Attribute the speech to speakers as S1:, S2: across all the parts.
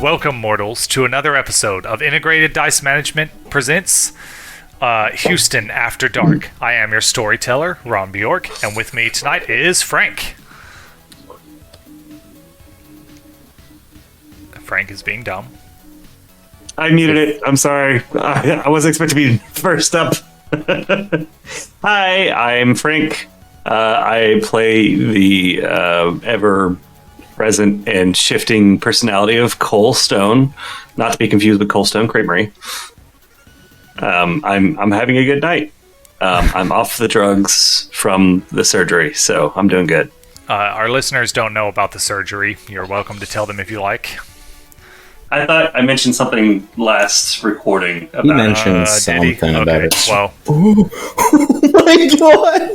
S1: Welcome, mortals, to another episode of Integrated Dice Management presents Houston After Dark. I am your storyteller, Ron Bjork, and with me tonight is Frank. Frank is being dumb.
S2: I muted it. I'm sorry. I wasn't expecting to be first up. Hi, I'm Frank. I play the ever-present and shifting personality of Cole Stone, not to be confused with Cole Stone Creamery. I'm having a good night. I'm off the drugs from the surgery, so I'm doing good.
S1: Our listeners don't know about the surgery. You're welcome to tell them if you like.
S2: I thought I mentioned something last recording about
S3: You mentioned something about it.
S1: Well,
S3: Oh my god!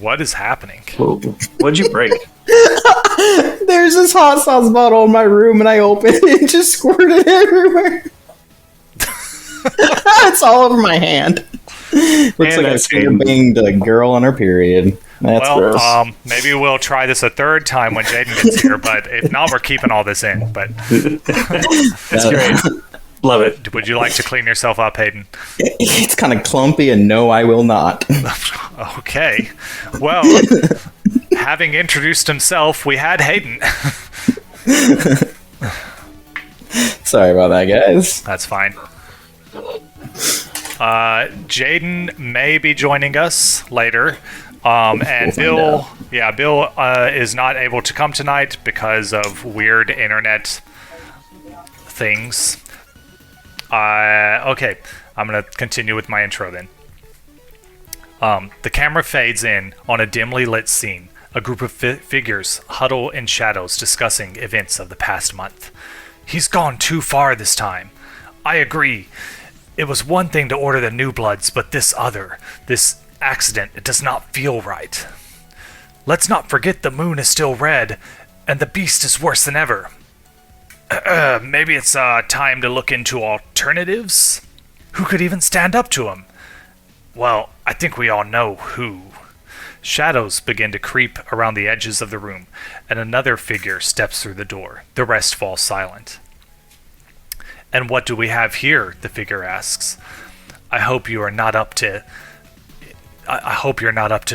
S1: what is happening?
S2: Whoa. What'd you break?
S3: There's this hot sauce bottle in my room, and I opened it and just squirted everywhere. It's all over my hand. Looks like I finger banged a girl on her period. That's gross.
S1: Maybe we'll try this a third time when Jaden gets here, but if not, we're keeping all this in. But
S2: It's great. Love it.
S1: Would you like to clean yourself up, Hayden?
S3: It's kind of clumpy, and no, I will not.
S1: Okay. Well, having introduced himself, we had Hayden.
S3: Sorry about that, guys.
S1: That's fine. Jaden may be joining us later. And Bill is not able to come tonight because of weird internet things. Okay, I'm going to continue with my intro then. The camera fades in on a dimly lit scene. A group of figures huddle in shadows discussing events of the past month. He's gone too far this time. I agree. It was one thing to order the New Bloods, but this accident, it does not feel right. Let's not forget the moon is still red, and the beast is worse than ever. Maybe it's time to look into alternatives? Who could even stand up to him? Well, I think we all know who. Shadows begin to creep around the edges of the room, and another figure steps through the door. The rest fall silent. And what do we have here? The figure asks. I hope you're not up to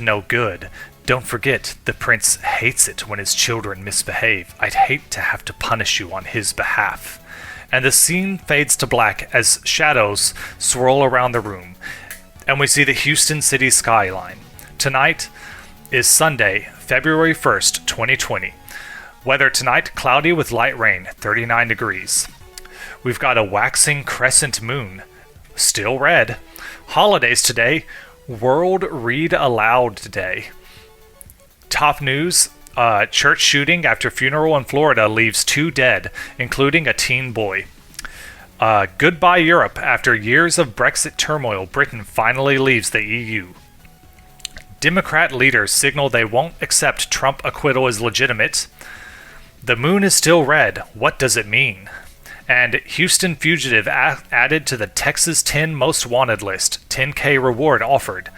S1: no good. Don't forget, the prince hates it when his children misbehave. I'd hate to have to punish you on his behalf. And the scene fades to black as shadows swirl around the room, and we see the Houston city skyline. Tonight is Sunday, February 1st, 2020. Weather tonight, cloudy with light rain, 39 degrees. We've got a waxing crescent moon, still red. Holidays today, World Read Aloud Day. Top news, church shooting after funeral in Florida leaves 2 dead, including a teen boy. Goodbye Europe. After years of Brexit turmoil, Britain finally leaves the EU. Democrat leaders signal they won't accept Trump acquittal as legitimate. The moon is still red. What does it mean? And Houston fugitive added to the Texas 10 most wanted list. 10K reward offered.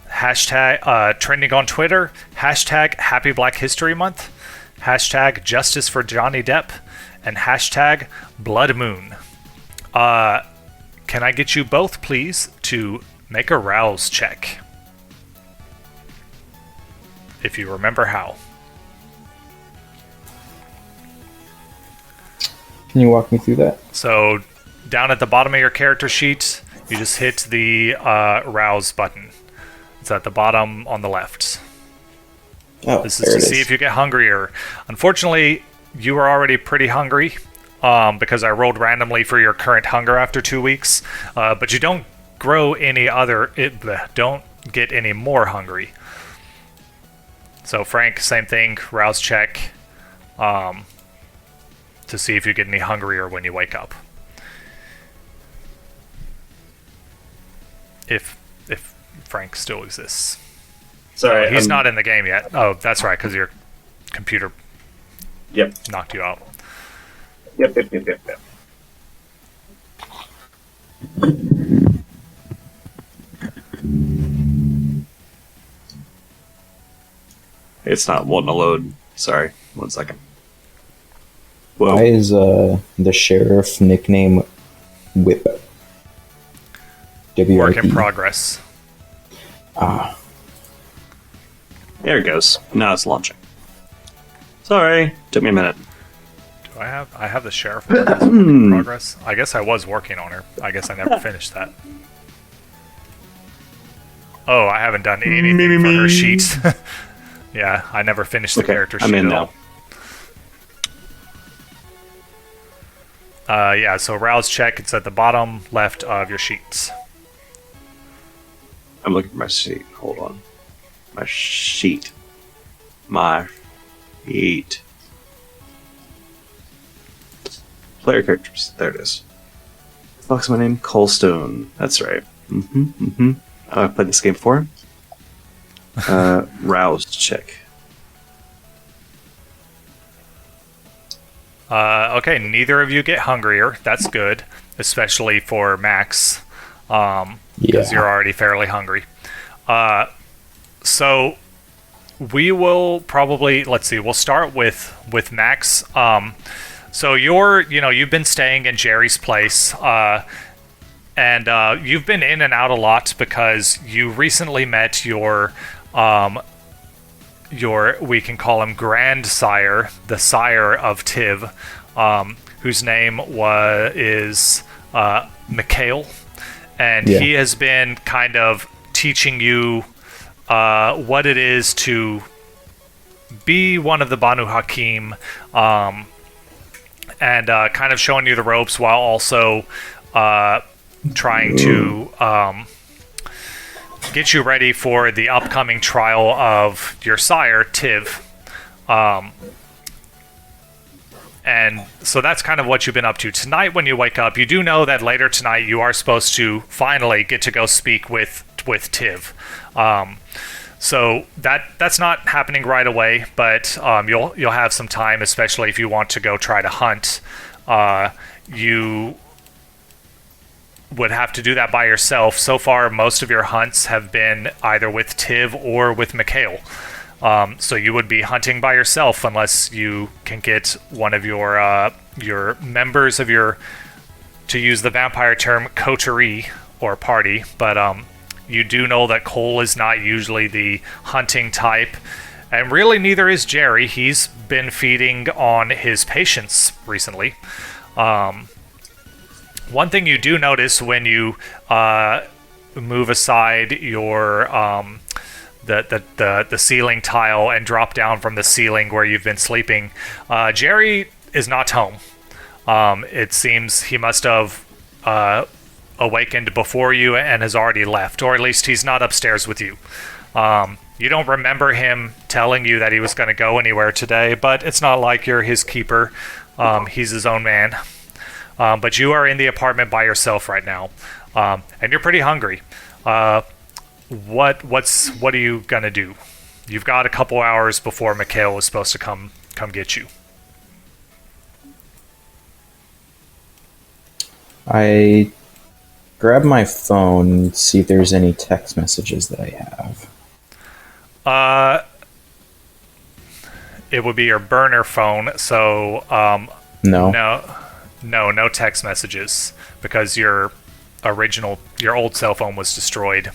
S1: Hashtag trending on Twitter. Hashtag Happy Black History Month. Hashtag Justice for Johnny Depp. And hashtag Blood Moon. Can I get you both, please, to make a rouse check? If you remember how.
S3: Can you walk me through that?
S1: So, down at the bottom of your character sheet, you just hit the rouse button. It's at the bottom on the left.
S3: Oh,
S1: This is to see if you get hungrier. Unfortunately, you are already pretty hungry because I rolled randomly for your current hunger after 2 weeks. But you don't grow don't get any more hungry. So, Frank, same thing, rouse check. To see if you get any hungrier when you wake up. If Frank still exists.
S2: Sorry.
S1: He's not in the game yet. Oh, that's right, because your computer knocked you out.
S2: Yep. It's not wanting to load. Sorry. 1 second. Whoa.
S3: Why is the sheriff nickname Whip?
S1: Work in progress.
S2: There it goes. Now it's launching. Sorry, took me a minute.
S1: Do I have the sheriff work in progress? I guess I was working on her. I guess I never finished that. Oh, I haven't done anything for her sheet. Yeah, I never finished the character sheet
S2: I'm in
S1: at
S2: now.
S1: all. Yeah, so rouse check. It's at the bottom left of your sheets.
S2: I'm looking for my sheet. Hold on. My sheet. My sheet. Player characters. There it is. What's my name? Colestone. That's right. I've played this game before. Rouse check.
S1: Okay, neither of you get hungrier. That's good, especially for Max, because you're already fairly hungry. So we will probably, let's see, we'll start with Max. So you've been staying in Jerry's place, and you've been in and out a lot because you recently met your we can call him grandsire, the sire of Tiv, whose name is Mikhail, and he has been kind of teaching you what it is to be one of the Banu Hakim, and kind of showing you the ropes while also trying to get you ready for the upcoming trial of your sire, Tiv. And so that's kind of what you've been up to. Tonight when you wake up, you do know that later tonight you are supposed to finally get to go speak with Tiv. So that's not happening right away, but you'll have some time, especially if you want to go try to hunt. You would have to do that by yourself. So far, most of your hunts have been either with Tiv or with Mikhail. So you would be hunting by yourself unless you can get one of your members of your, to use the vampire term, coterie or party. But you do know that Cole is not usually the hunting type, and really neither is Jerry. He's been feeding on his patients recently. One thing you do notice when you move aside your the ceiling tile and drop down from the ceiling where you've been sleeping, Jerry is not home. It seems he must have awakened before you and has already left, or at least he's not upstairs with you. You don't remember him telling you that he was going to go anywhere today, but it's not like you're his keeper. He's his own man. But you are in the apartment by yourself right now, and you're pretty hungry. What are you gonna do? You've got a couple hours before Mikhail is supposed to come get you.
S3: I grab my phone and see if there's any text messages that I have.
S1: It would be your burner phone, so No text messages, because your old cell phone was destroyed.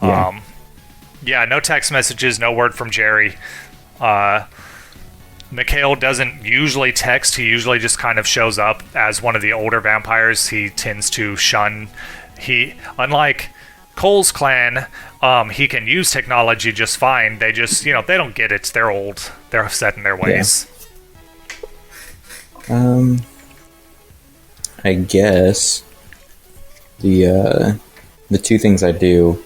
S1: No text messages, no word from Jerry. Mikhail doesn't usually text. He usually just kind of shows up. As one of the older vampires, he tends to shun. Unlike Cole's clan, he can use technology just fine. They just, they don't get it. They're old. They're set in their ways.
S3: Yeah. I guess the two things I do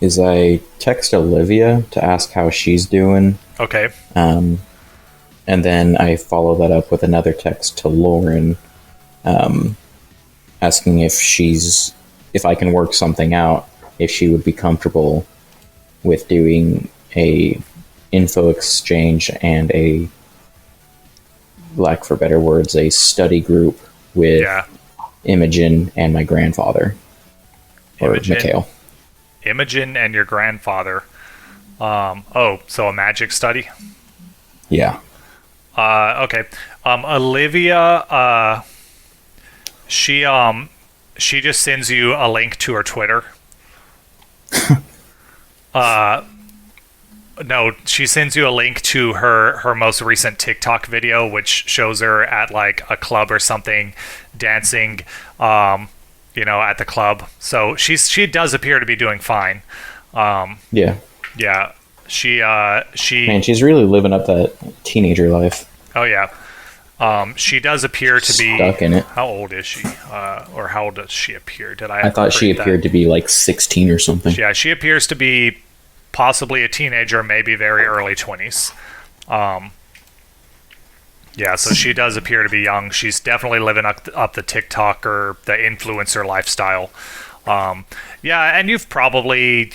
S3: is I text Olivia to ask how she's doing.
S1: Okay.
S3: And then I follow that up with another text to Lauren, asking if I can work something out, if she would be comfortable with doing a info exchange and a, lack for better words, a study group with Imogen and my grandfather, or Mikhail.
S1: Imogen and your grandfather. So a magic study?
S3: Yeah.
S1: Okay. Olivia, she just sends you a link to her Twitter. No, she sends you a link to her most recent TikTok video, which shows her at like a club or something, dancing, at the club. So she does appear to be doing fine.
S3: Yeah.
S1: Yeah, she.
S3: Man, she's really living up that teenager life.
S1: Oh yeah. She does appear to be
S3: Stuck in it.
S1: How old is she? Or how old does she appear? Did
S3: I thought she appeared to be like 16 or something.
S1: Yeah, she appears to be possibly a teenager, maybe very early 20s. Yeah, so she does appear to be young. She's definitely living up the TikTok or the influencer lifestyle. Yeah, and you've probably,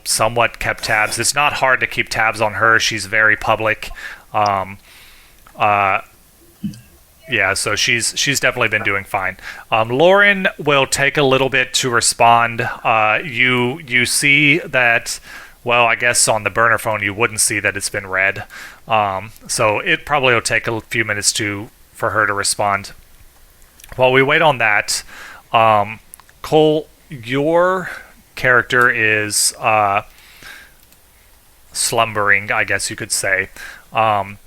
S1: somewhat kept tabs. It's not hard to keep tabs on her. She's very public. Yeah, so she's definitely been doing fine. Lauren will take a little bit to respond. You see that. Well, I guess on the burner phone you wouldn't see that it's been read. So it probably will take a few minutes for her to respond. While we wait on that, Cole, your character is slumbering, I guess you could say. And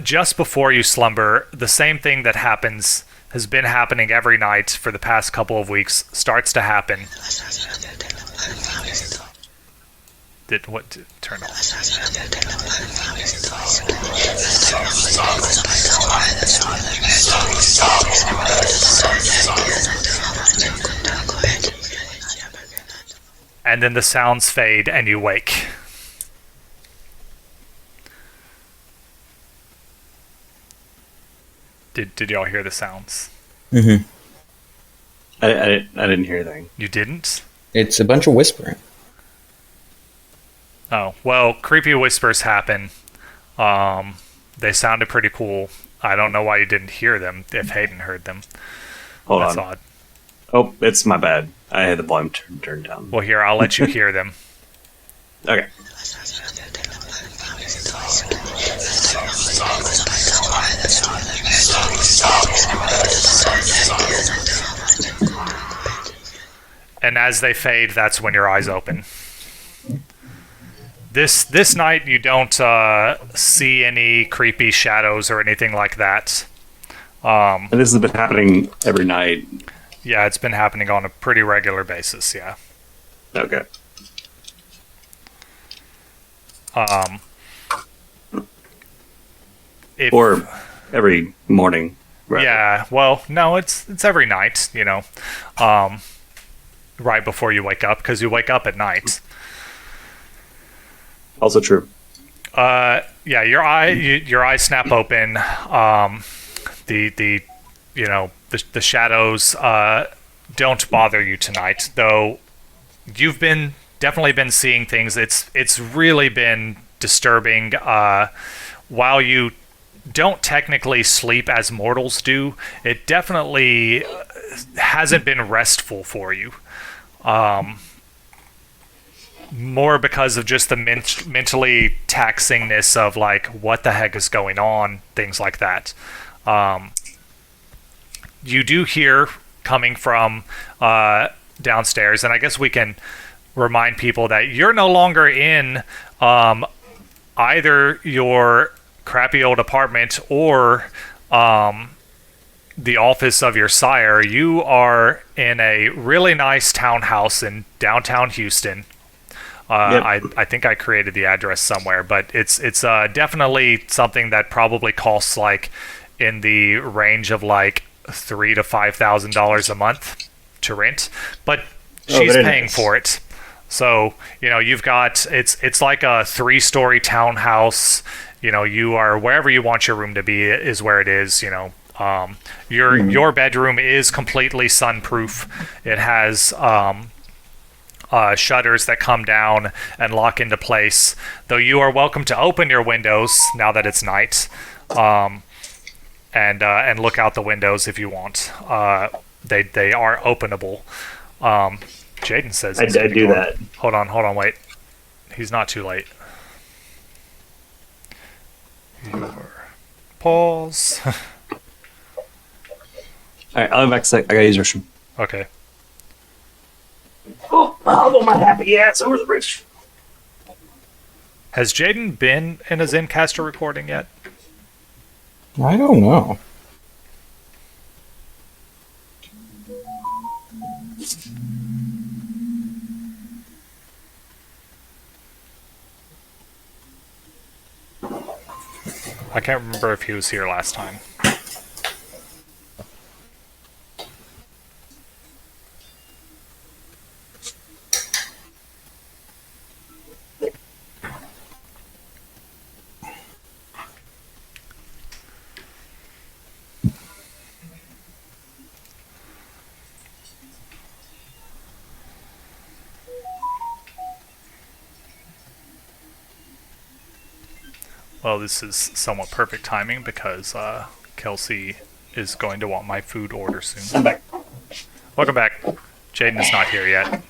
S1: just before you slumber, the same thing that has been happening every night for the past couple of weeks starts to happen. Turn on? And then the sounds fade and you wake. Did y'all hear the sounds?
S3: Mm-hmm.
S2: I didn't hear anything.
S1: You didn't?
S3: It's a bunch of whispering.
S1: Oh, well, creepy whispers happen. They sounded pretty cool. I don't know why you didn't hear them if Hayden heard them.
S2: Hold
S1: That's
S2: on.
S1: odd.
S2: Oh, it's my bad. I had the volume turned down.
S1: Well, here, I'll let you hear them.
S2: Okay.
S1: And as they fade, that's when your eyes open. This night, you don't see any creepy shadows or anything like that.
S2: And this has been happening every night.
S1: Yeah, it's been happening on a pretty regular basis, yeah.
S2: Okay. Or every morning. Right?
S1: Yeah, well, no, it's every night, right before you wake up, because you wake up at night.
S2: Also true.
S1: Yeah, your eyes snap open. The shadows don't bother you tonight, though. You've definitely been seeing things. It's really been disturbing. While you don't technically sleep as mortals do, it definitely hasn't been restful for you. More because of just the mentally taxingness of like what the heck is going on, things like that. You do hear coming from downstairs, and I guess we can remind people that you're no longer in either your crappy old apartment or the office of your sire. You are in a really nice townhouse in downtown Houston.
S2: Yep.
S1: I think I created the address somewhere, but it's definitely something that probably costs like in the range of like $3,000 to $5,000 a month to rent. But she's paying for it. So you've got it's like a 3-story townhouse. You are wherever you want your room to be is where it is. Your bedroom is completely sunproof. It has shutters that come down and lock into place, though you are welcome to open your windows now that it's night, and look out the windows if you want. They are openable. Jaden says
S2: I do that.
S1: Hold on, wait. He's not too late. Pause.
S2: Alright, I'll be back a sec. I gotta use the restroom.
S1: Okay.
S2: Oh, I'll my happy ass over the bridge.
S1: Has Jaden been in a Zencaster recording yet?
S3: I don't know.
S1: I can't remember if he was here last time. Well, this is somewhat perfect timing because Kelsey is going to want my food order soon.
S2: I'm back.
S1: Welcome back. Jaden is not here yet.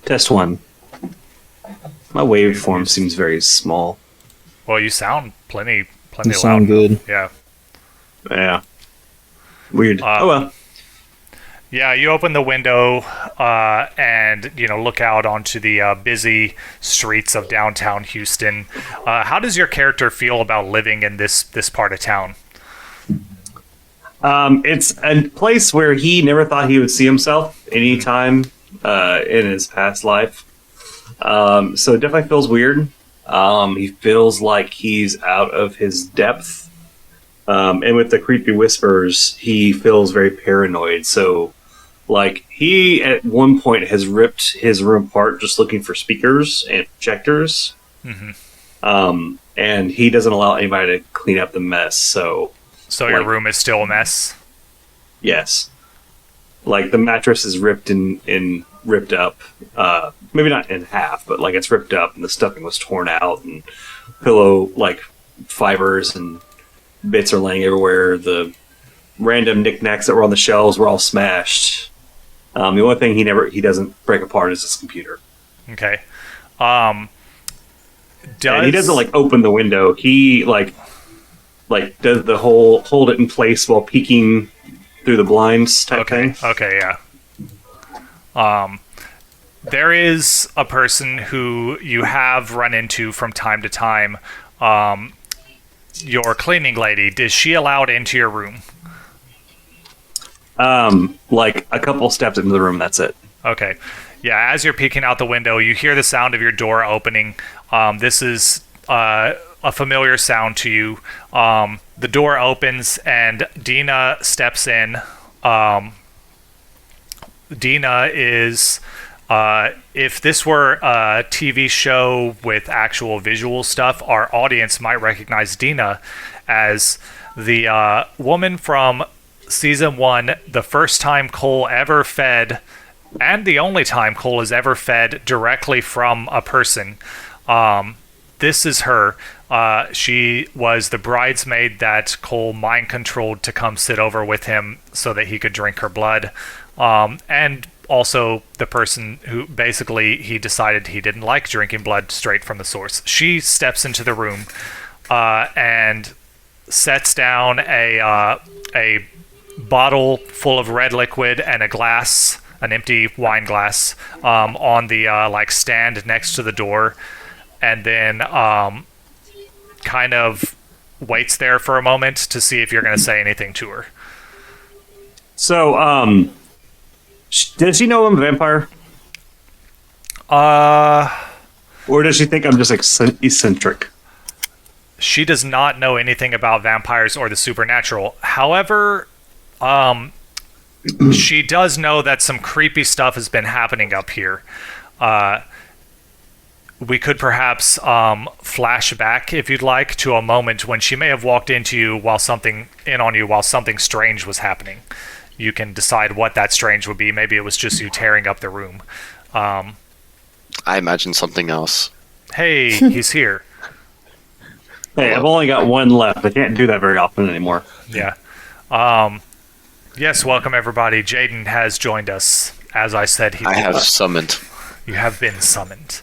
S2: Test 1. My waveform seems very small.
S1: Well, you sound plenty
S3: You
S1: loud.
S3: sound good.
S1: Yeah.
S2: Yeah. Weird. Oh well.
S1: Yeah, you open the window and look out onto the busy streets of downtown Houston. How does your character feel about living in this part of town?
S2: It's a place where he never thought he would see himself anytime in his past life. So it definitely feels weird. He feels like he's out of his depth. And with the creepy whispers, he feels very paranoid. So, like, he at one point has ripped his room apart just looking for speakers and projectors.
S1: Mm-hmm.
S2: And he doesn't allow anybody to clean up the mess. So
S1: your room is still a mess?
S2: yes. Like, the mattress is ripped and ripped up. Maybe not in half, but, like, it's ripped up and the stuffing was torn out and pillow, like, fibers and bits are laying everywhere. The random knickknacks that were on the shelves were all smashed. The only thing he doesn't break apart is his computer.
S1: Okay.
S2: And he doesn't like open the window. He like does the whole hold it in place while peeking through the blinds type thing.
S1: Okay, yeah. There is a person who you have run into from time to time. Your cleaning lady, is she allowed into your room?
S2: Like a couple steps into the room, that's it.
S1: Okay. Yeah, as you're peeking out the window, you hear the sound of your door opening. This is a familiar sound to you. The door opens and Dina steps in. Dina is... if this were a TV show with actual visual stuff, our audience might recognize Dina as the woman from Season 1, the first time Cole ever fed, and the only time Cole has ever fed directly from a person. This is her. She was the bridesmaid that Cole mind-controlled to come sit over with him so that he could drink her blood. And also the person who basically he decided he didn't like drinking blood straight from the source. She steps into the room and sets down a bottle full of red liquid and a glass, an empty wine glass, on the stand next to the door, and then kind of waits there for a moment to see if you're going to say anything to her.
S2: So, does she know I'm a vampire? Or does she think I'm just eccentric?
S1: She does not know anything about vampires or the supernatural. However, she does know that some creepy stuff has been happening up here. We could perhaps flash back, if you'd like, to a moment when she may have walked into you while something strange was happening. You can decide what that strange would be. Maybe it was just you tearing up the room.
S4: I imagine something else.
S1: Hey, he's here.
S2: Hey, I've only got one left. I can't do that very often anymore.
S1: Yeah. Yes, welcome everybody. Jaden has joined us. As I said,
S4: I have summoned.
S1: You have been summoned.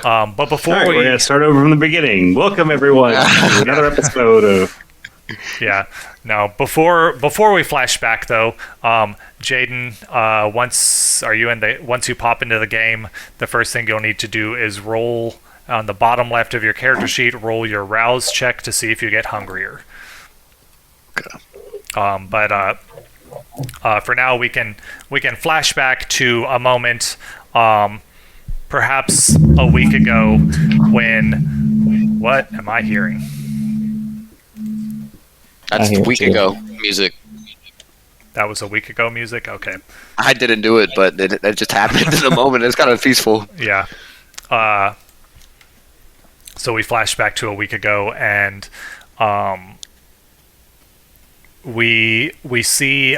S1: But before
S2: All right,
S1: we
S2: we're gonna start over from the beginning. Welcome everyone to another episode of.
S1: Yeah. No. Before we flash back though, Jaden, once you pop into the game, the first thing you'll need to do is roll on the bottom left of your character sheet. Roll your rouse check to see if you get hungrier.
S4: Okay.
S1: But for now, we can flash back to a moment, perhaps a week ago, when. What am I hearing?
S4: That's a week ago music.
S1: That was a week ago music? Okay.
S4: I didn't do it, but it just happened in a moment. It's kind of peaceful.
S1: Yeah. So we flash back to a week ago, and we see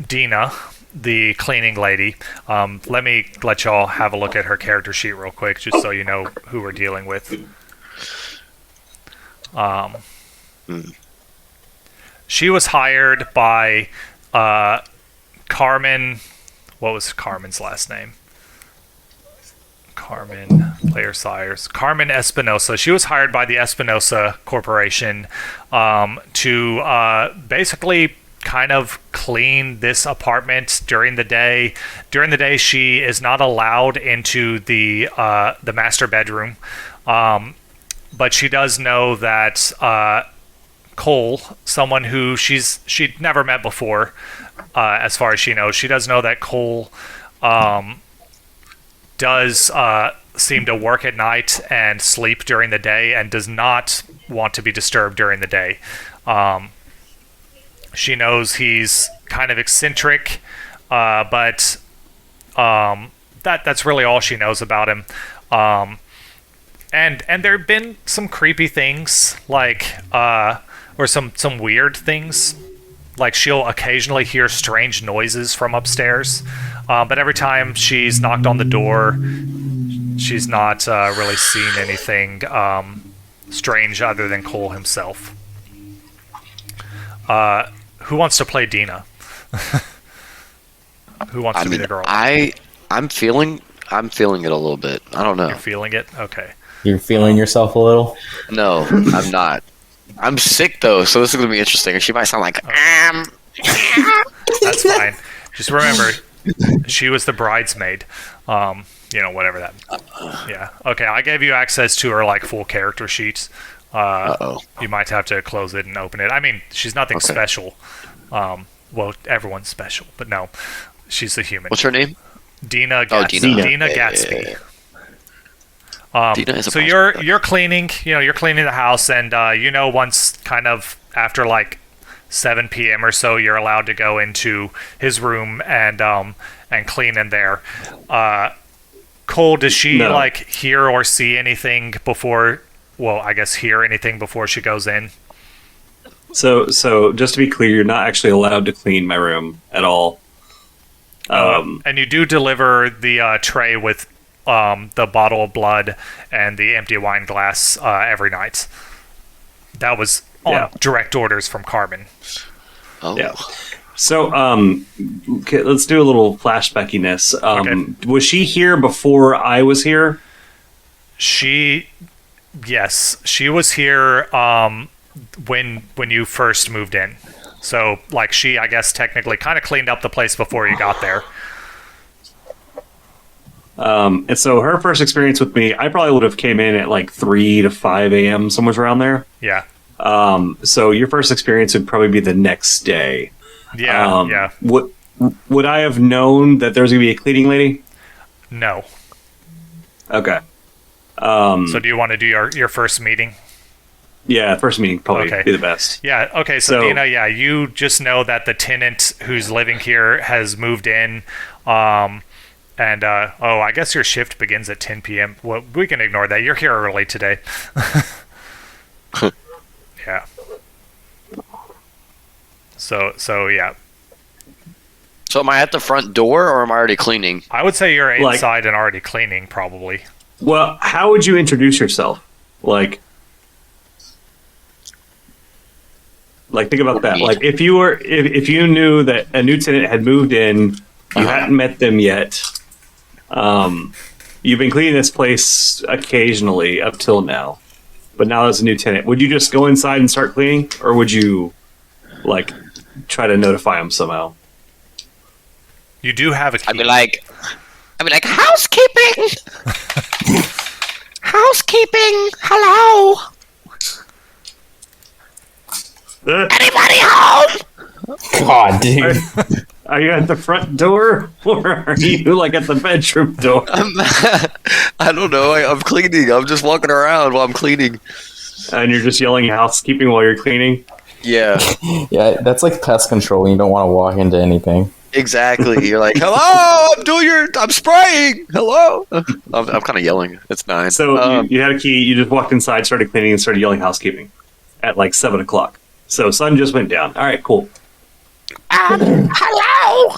S1: Dina, the cleaning lady. Let me let y'all have a look at her character sheet real quick, just so you know who we're dealing with. She was hired by Carmen. What was Carmen's last name? Carmen Espinosa. She was hired by the Espinosa Corporation to basically kind of clean this apartment during the day. During the day, she is not allowed into the master bedroom, but she does know that Cole, someone who she'd never met before, as far as she knows, she does know that Cole does seem to work at night and sleep during the day, and does not want to be disturbed during the day. She knows he's kind of eccentric, but that's really all she knows about him. And there have been some creepy things, like or some weird things. Like, she'll occasionally hear strange noises from upstairs, but every time she's knocked on the door, she's not really seen anything strange other than Cole himself. Who wants to play Dina? Who wants to be the girl?
S4: I'm feeling it a little bit. I don't know.
S1: You're feeling it? Okay.
S3: You're feeling yourself a little?
S4: No, I'm not. I'm sick though, so this is gonna be interesting. She might sound like
S1: That's fine. Just remember, she was the bridesmaid. Whatever that. Yeah. Okay. I gave you access to her full character sheet. You might have to close it and open it. I mean, she's nothing special. Well, everyone's special, but no, she's a human.
S4: What's her name?
S1: Dina Gatsby. Dina Gatsby.
S4: Dina is a
S1: so you're cleaning, you're cleaning the house, and once kind of after 7 p.m. or so, you're allowed to go into his room and clean in there. Cole, does she hear or see anything before? Well, I guess hear anything before she goes in.
S2: So just to be clear, you're not actually allowed to clean my room at all.
S1: And you do deliver the tray with the bottle of blood and the empty wine glass every night. That was on direct orders from Carmen.
S4: Oh.
S2: Yeah. So, okay, let's do a little flashbackiness.
S1: Okay.
S2: Was she here before I was here?
S1: Yes, she was here when you first moved in. So, she, I guess, technically kind of cleaned up the place before you got there.
S2: And so her first experience with me, I probably would have came in at 3 to 5 a.m., somewhere around there.
S1: Yeah.
S2: So your first experience would probably be the next day.
S1: Yeah, yeah.
S2: Would I have known that there was going to be a cleaning lady?
S1: No.
S2: Okay.
S1: So do you want to do your first meeting?
S2: Yeah, first meeting probably be the best.
S1: Yeah, okay, so Dina, you just know that the tenant who's living here has moved in, and I guess your shift begins at 10 p.m. Well, we can ignore that. You're here early today. Yeah. So yeah.
S4: So am I at the front door, or am I already cleaning?
S1: I would say you're inside and already cleaning, probably.
S2: Well, how would you introduce yourself? Think about that. If you knew that a new tenant had moved in, you hadn't met them yet, you've been cleaning this place occasionally up till now, but now there's a new tenant. Would you just go inside and start cleaning, or would you like try to notify him somehow?
S1: You do have a key.
S4: I'd be like, housekeeping! Housekeeping! Hello! Anybody home?
S3: God, dude.
S2: Are you at the front door, or are you like at the bedroom door?
S4: I don't know. I'm cleaning. I'm just walking around while I'm cleaning.
S2: And you're just yelling housekeeping while you're cleaning?
S4: Yeah,
S3: Yeah, that's like pest control. You don't want to walk into anything.
S4: exactly. You're like, hello, I'm spraying. Hello. I'm kind of yelling. It's 9.
S2: So you had a key, you just walked inside, started cleaning, and started yelling housekeeping at like 7 o'clock. So sun just went down. All right, cool.
S4: Hello.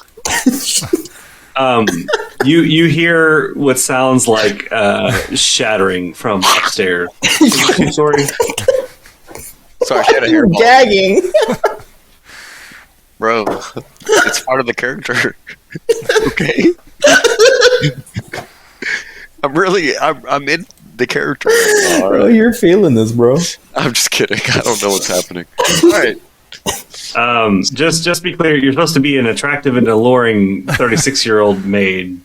S2: You hear what sounds like shattering from upstairs. Sorry.
S4: Sorry, I had a hairball.
S3: Gagging.
S4: Bro, it's part of the character. Okay. I'm in the character.
S3: Bro, you're feeling this, bro.
S4: I'm just kidding. I don't know what's happening. All right.
S2: Just be clear. You're supposed to be an attractive and alluring 36-year-old maid.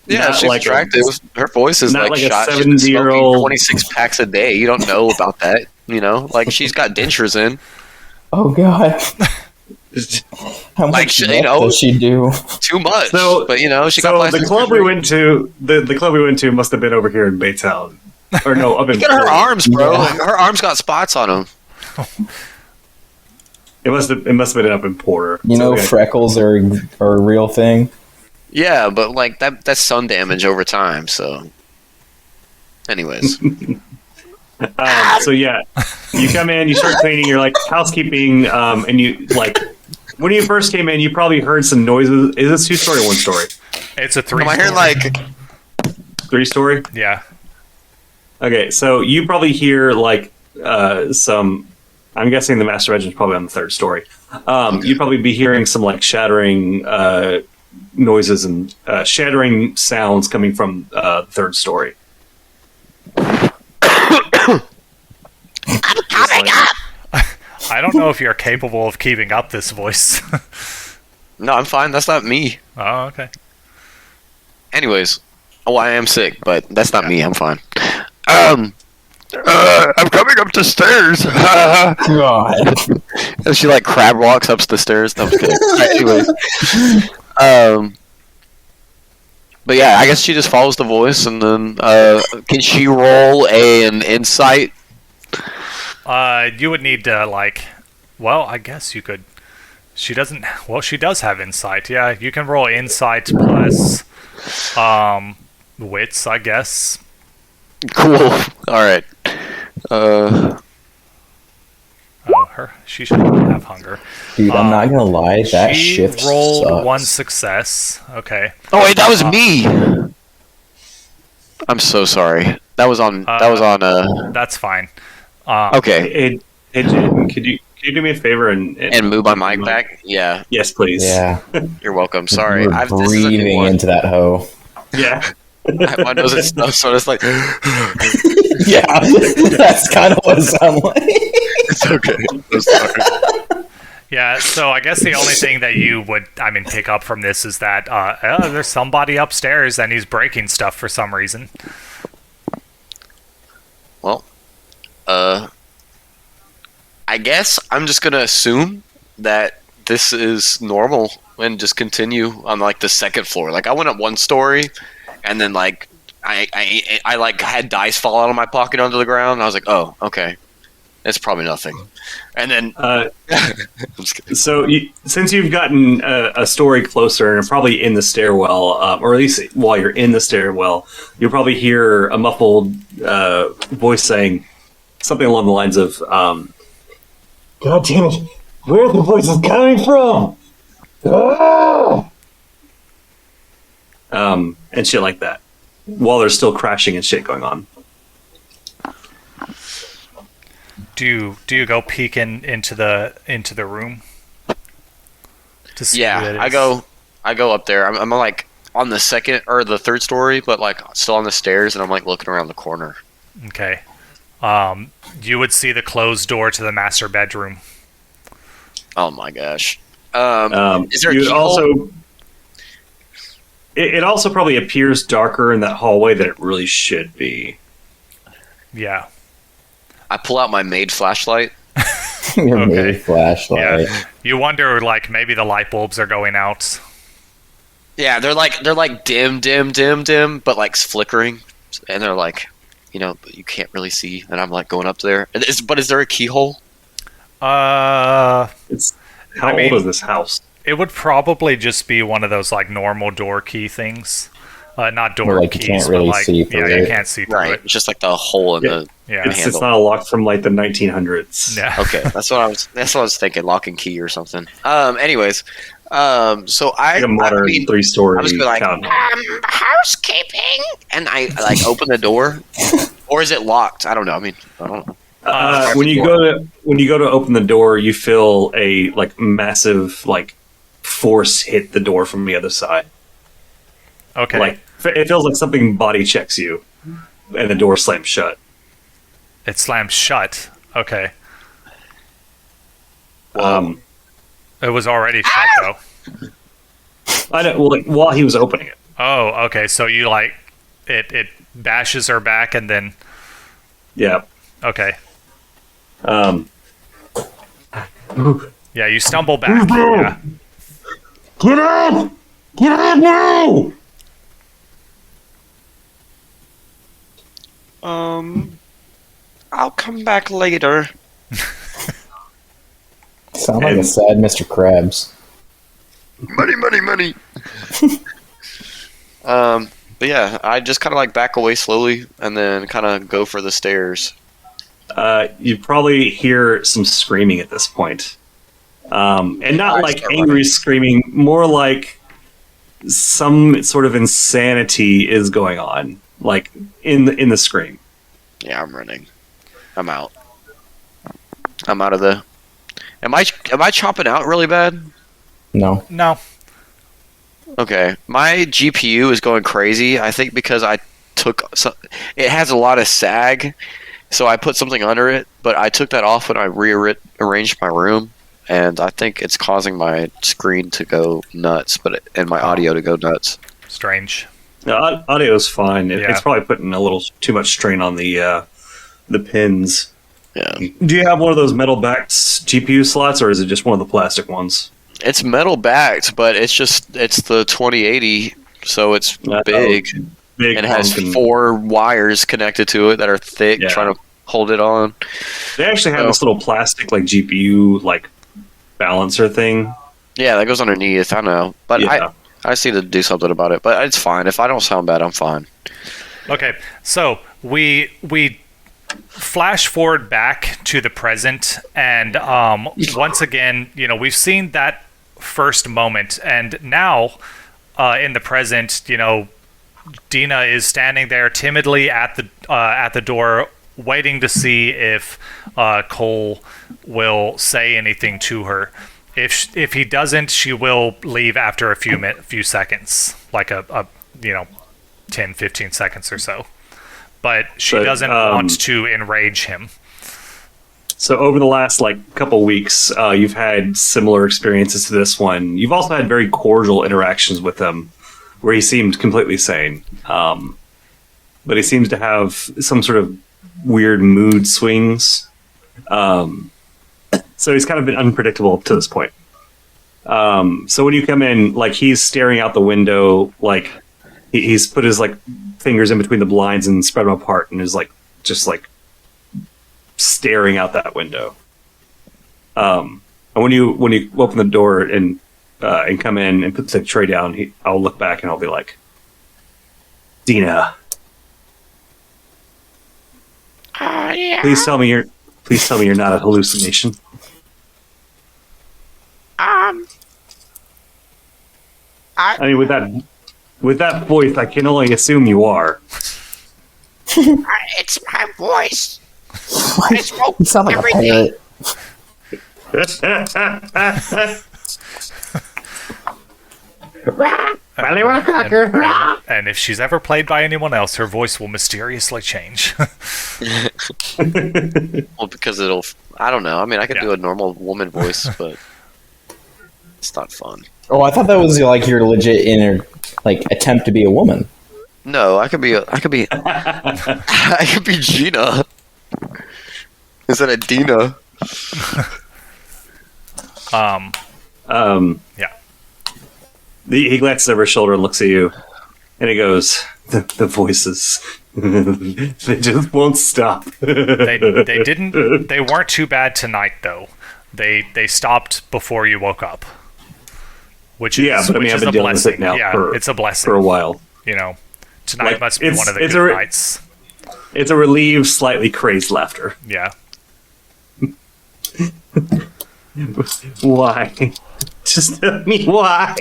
S4: Yeah,
S2: Not
S4: she's
S2: like
S4: attractive. Her voice is
S2: not
S4: like
S2: like a
S4: shot. She's been smoking
S2: 70-year-old
S4: 26 packs a day. You don't know about that. You know, like she's got dentures in.
S3: Oh God. How
S4: Like,
S3: much
S4: you
S3: meth
S4: know,
S3: does she do?
S4: Too much.
S2: So-
S4: but you know, she got
S2: So
S4: plastic
S2: the club we
S4: surgery.
S2: went to, the club we went to must have been over here in Baytown, or no, up in.
S4: Look at her
S2: Portland.
S4: arms, bro.
S3: Yeah.
S4: Her arms got spots on them.
S2: It must have been up in Porter.
S3: You know, freckles are a real thing.
S4: Yeah, but like that's sun damage over time. So, anyways,
S2: So yeah, you come in, you start cleaning, you're like housekeeping, and you like when you first came in, you probably heard some noises. Is this 2-story or 1-story?
S1: It's a 3.
S4: am I hearing like
S2: 3-story?
S1: Yeah.
S2: Okay, so you probably hear like some. I'm guessing the master bedroom is probably on the 3rd story. You'd probably be hearing some like shattering noises and shattering sounds coming from 3rd story.
S1: I don't know if you're capable of keeping up this voice.
S4: no, I'm fine. That's not me.
S1: Oh, okay.
S4: Anyways, I am sick, but that's not me. I'm fine. I'm coming up the stairs.
S3: God.
S4: And she like crab walks up the stairs. No, I'm just kidding. Anyways, but yeah, I guess she just follows the voice, and then can she roll an insight?
S1: You would need to well, I guess you could. She doesn't. Well, she does have insight. Yeah, you can roll insight plus wits, I guess.
S4: Cool. All right.
S1: She shouldn't have hunger.
S3: Dude, I'm not gonna lie, that
S1: she
S3: shift
S1: rolled
S3: sucks.
S1: 1 success. Okay.
S4: Oh wait, that was me. I'm so sorry. That was on.
S1: That's fine.
S4: Okay.
S2: Hey, Jen, could you do me a favor and
S4: And move my mic back. Yeah,
S2: Yes, please.
S3: Yeah.
S4: you're welcome. Sorry,
S3: We're
S4: this is a new
S3: breathing
S4: one.
S3: into that hoe.
S2: Yeah.
S4: My nose is stuffed, so it's like
S3: Yeah, that's kind of what it sounds like.
S4: it's okay. I'm sorry.
S1: Yeah, so I guess the only thing that you would, pick up from this is that there's somebody upstairs and he's breaking stuff for some reason.
S4: Well, I guess I'm just gonna assume that this is normal and just continue on like the 2nd floor. Like I went up 1 story, and then like I like had dice fall out of my pocket onto the ground. And I was like, oh, okay, it's probably nothing. And then I'm just kidding.
S2: So since you've gotten a story closer and are probably in the stairwell, or at least while you're in the stairwell, you'll probably hear a muffled voice saying something along the lines of, "God damn it! Where are the voices coming from?" Ah! And shit like that, while there's still crashing and shit going on.
S1: Do you go peeking into the room? To see who
S4: Yeah,
S1: that
S4: I
S1: is?
S4: go up there. I'm like on the second or the third story, but like still on the stairs, and I'm like looking around the corner.
S1: Okay. You would see the closed door to the master bedroom.
S4: Oh my gosh. Is there a
S2: you
S4: keyhole?
S2: also it also probably appears darker in that hallway than it really should be.
S1: Yeah.
S4: I pull out my maid flashlight.
S3: Your
S1: Okay.
S3: maid flashlight.
S1: Yeah. You wonder, like, maybe the light bulbs are going out.
S4: Yeah, they're like dim, but like flickering, and they're like, you can't really see. And I'm like going up there. But is there a keyhole?
S2: It's how
S1: I mean-
S2: old is this house?
S1: It would probably just be one of those, like, normal door key things. Not door
S3: Where, like, you
S1: keys,
S3: can't really
S1: but, like,
S3: see through
S1: yeah, you
S3: it.
S1: can't see through
S4: Right,
S1: it.
S4: just like the hole in
S2: Yeah.
S4: the
S1: Yeah.
S2: It's
S4: handle.
S2: not a lock from like the 1900s.
S1: Yeah.
S4: Okay, that's what I was thinking. Lock and key or something. Anyways, so
S2: Like a modern
S4: I
S2: 3-story
S4: was like,
S2: town.
S4: housekeeping, and I like open the door, or is it locked? I don't know. I mean, I don't know.
S2: When you go to open the door, you feel a like massive like force hit the door from the other side.
S1: Okay.
S2: Like it feels like something body checks you, and the door slams shut.
S1: It slams shut. Okay. It was already shut, though.
S2: I know. Well, like while he was opening it.
S1: Oh, okay. So you, like, it bashes her back and then...
S2: Yeah.
S1: Okay.
S2: Um.
S1: Yeah, you stumble back. Yeah.
S2: Get out! Get out now!
S4: I'll come back later.
S3: Sound like a sad Mr. Krabs.
S4: Money. But yeah, I just kind of like back away slowly and then kind of go for the stairs.
S2: You probably hear some screaming at this point. And not
S4: I
S2: like
S4: start
S2: angry
S4: running.
S2: screaming, more like some sort of insanity is going on, like in the scream.
S4: Yeah, I'm running. I'm out. I'm out of the. Am I chopping out really bad?
S3: No.
S1: No.
S4: Okay, my GPU is going crazy. I think because I took it has a lot of sag, so I put something under it. But I took that off when I rearranged my room, and I think it's causing my screen to go nuts, and my audio to go nuts.
S1: Strange.
S2: No, audio's fine.
S1: Yeah.
S2: It's probably putting a little too much strain on the pins.
S4: Yeah,
S2: Do you have one of those metal backed GPU slots, or is it just one of the plastic ones?
S4: it's metal backed, but it's the 2080, so it's big.
S2: Big.
S4: And it has
S2: honking-
S4: 4 wires connected to it that are thick,
S2: Yeah.
S4: trying to hold it on.
S2: They actually have this little plastic like GPU like balancer thing.
S4: Yeah, that goes underneath. I know, but
S2: Yeah.
S4: I just need to do something about it. But it's fine. If I don't sound bad, I'm fine.
S1: Okay, so we flash forward back to the present, and once again, we've seen that first moment, and now in the present, Dina is standing there timidly at the door, waiting to see if Cole will say anything to her. If he doesn't, she will leave after a few seconds, like a 10, 15 seconds or so. But she
S2: But,
S1: doesn't want to enrage him.
S2: So over the last couple weeks, you've had similar experiences to this one. You've also had very cordial interactions with him, where he seemed completely sane. But he seems to have some sort of weird mood swings. So he's kind of been unpredictable up to this point. So when you come in, he's staring out the window, he's put his fingers in between the blinds and spread them apart, and is just staring out that window. And when you open the door and come in and put the tray down, I'll look back and I'll be like, Dina,
S5: Yeah.
S2: please tell me you're not a hallucination. I mean, with that voice, I can only assume you are.
S5: It's my voice. I smoke
S3: You sound like a
S5: every day.
S3: parrot.
S1: And if she's ever played by anyone else, her voice will mysteriously change.
S4: Well, because it'll. I don't know. I mean, I could
S1: Yeah.
S4: do a normal woman voice, but it's not fun.
S3: Oh, I thought that was like your legit inner like attempt to be a woman.
S4: No, I could be. I could be Gina instead of Dina.
S1: Yeah.
S2: He glances over his shoulder and looks at you, and he goes, "The voices, they just won't stop."
S1: They didn't. They weren't too bad tonight, though. They stopped before you woke up, which is
S2: Yeah, but I mean,
S1: which
S2: I've
S1: is
S2: been
S1: a
S2: dealing with it
S1: blessing.
S2: now
S1: Yeah,
S2: for-
S1: it's a blessing
S2: for a while.
S1: You know, tonight
S2: Like,
S1: must be one of the
S2: it's
S1: good
S2: a-
S1: nights.
S2: It's a relieved, slightly crazed laughter.
S1: Yeah.
S2: Why? Just tell me why.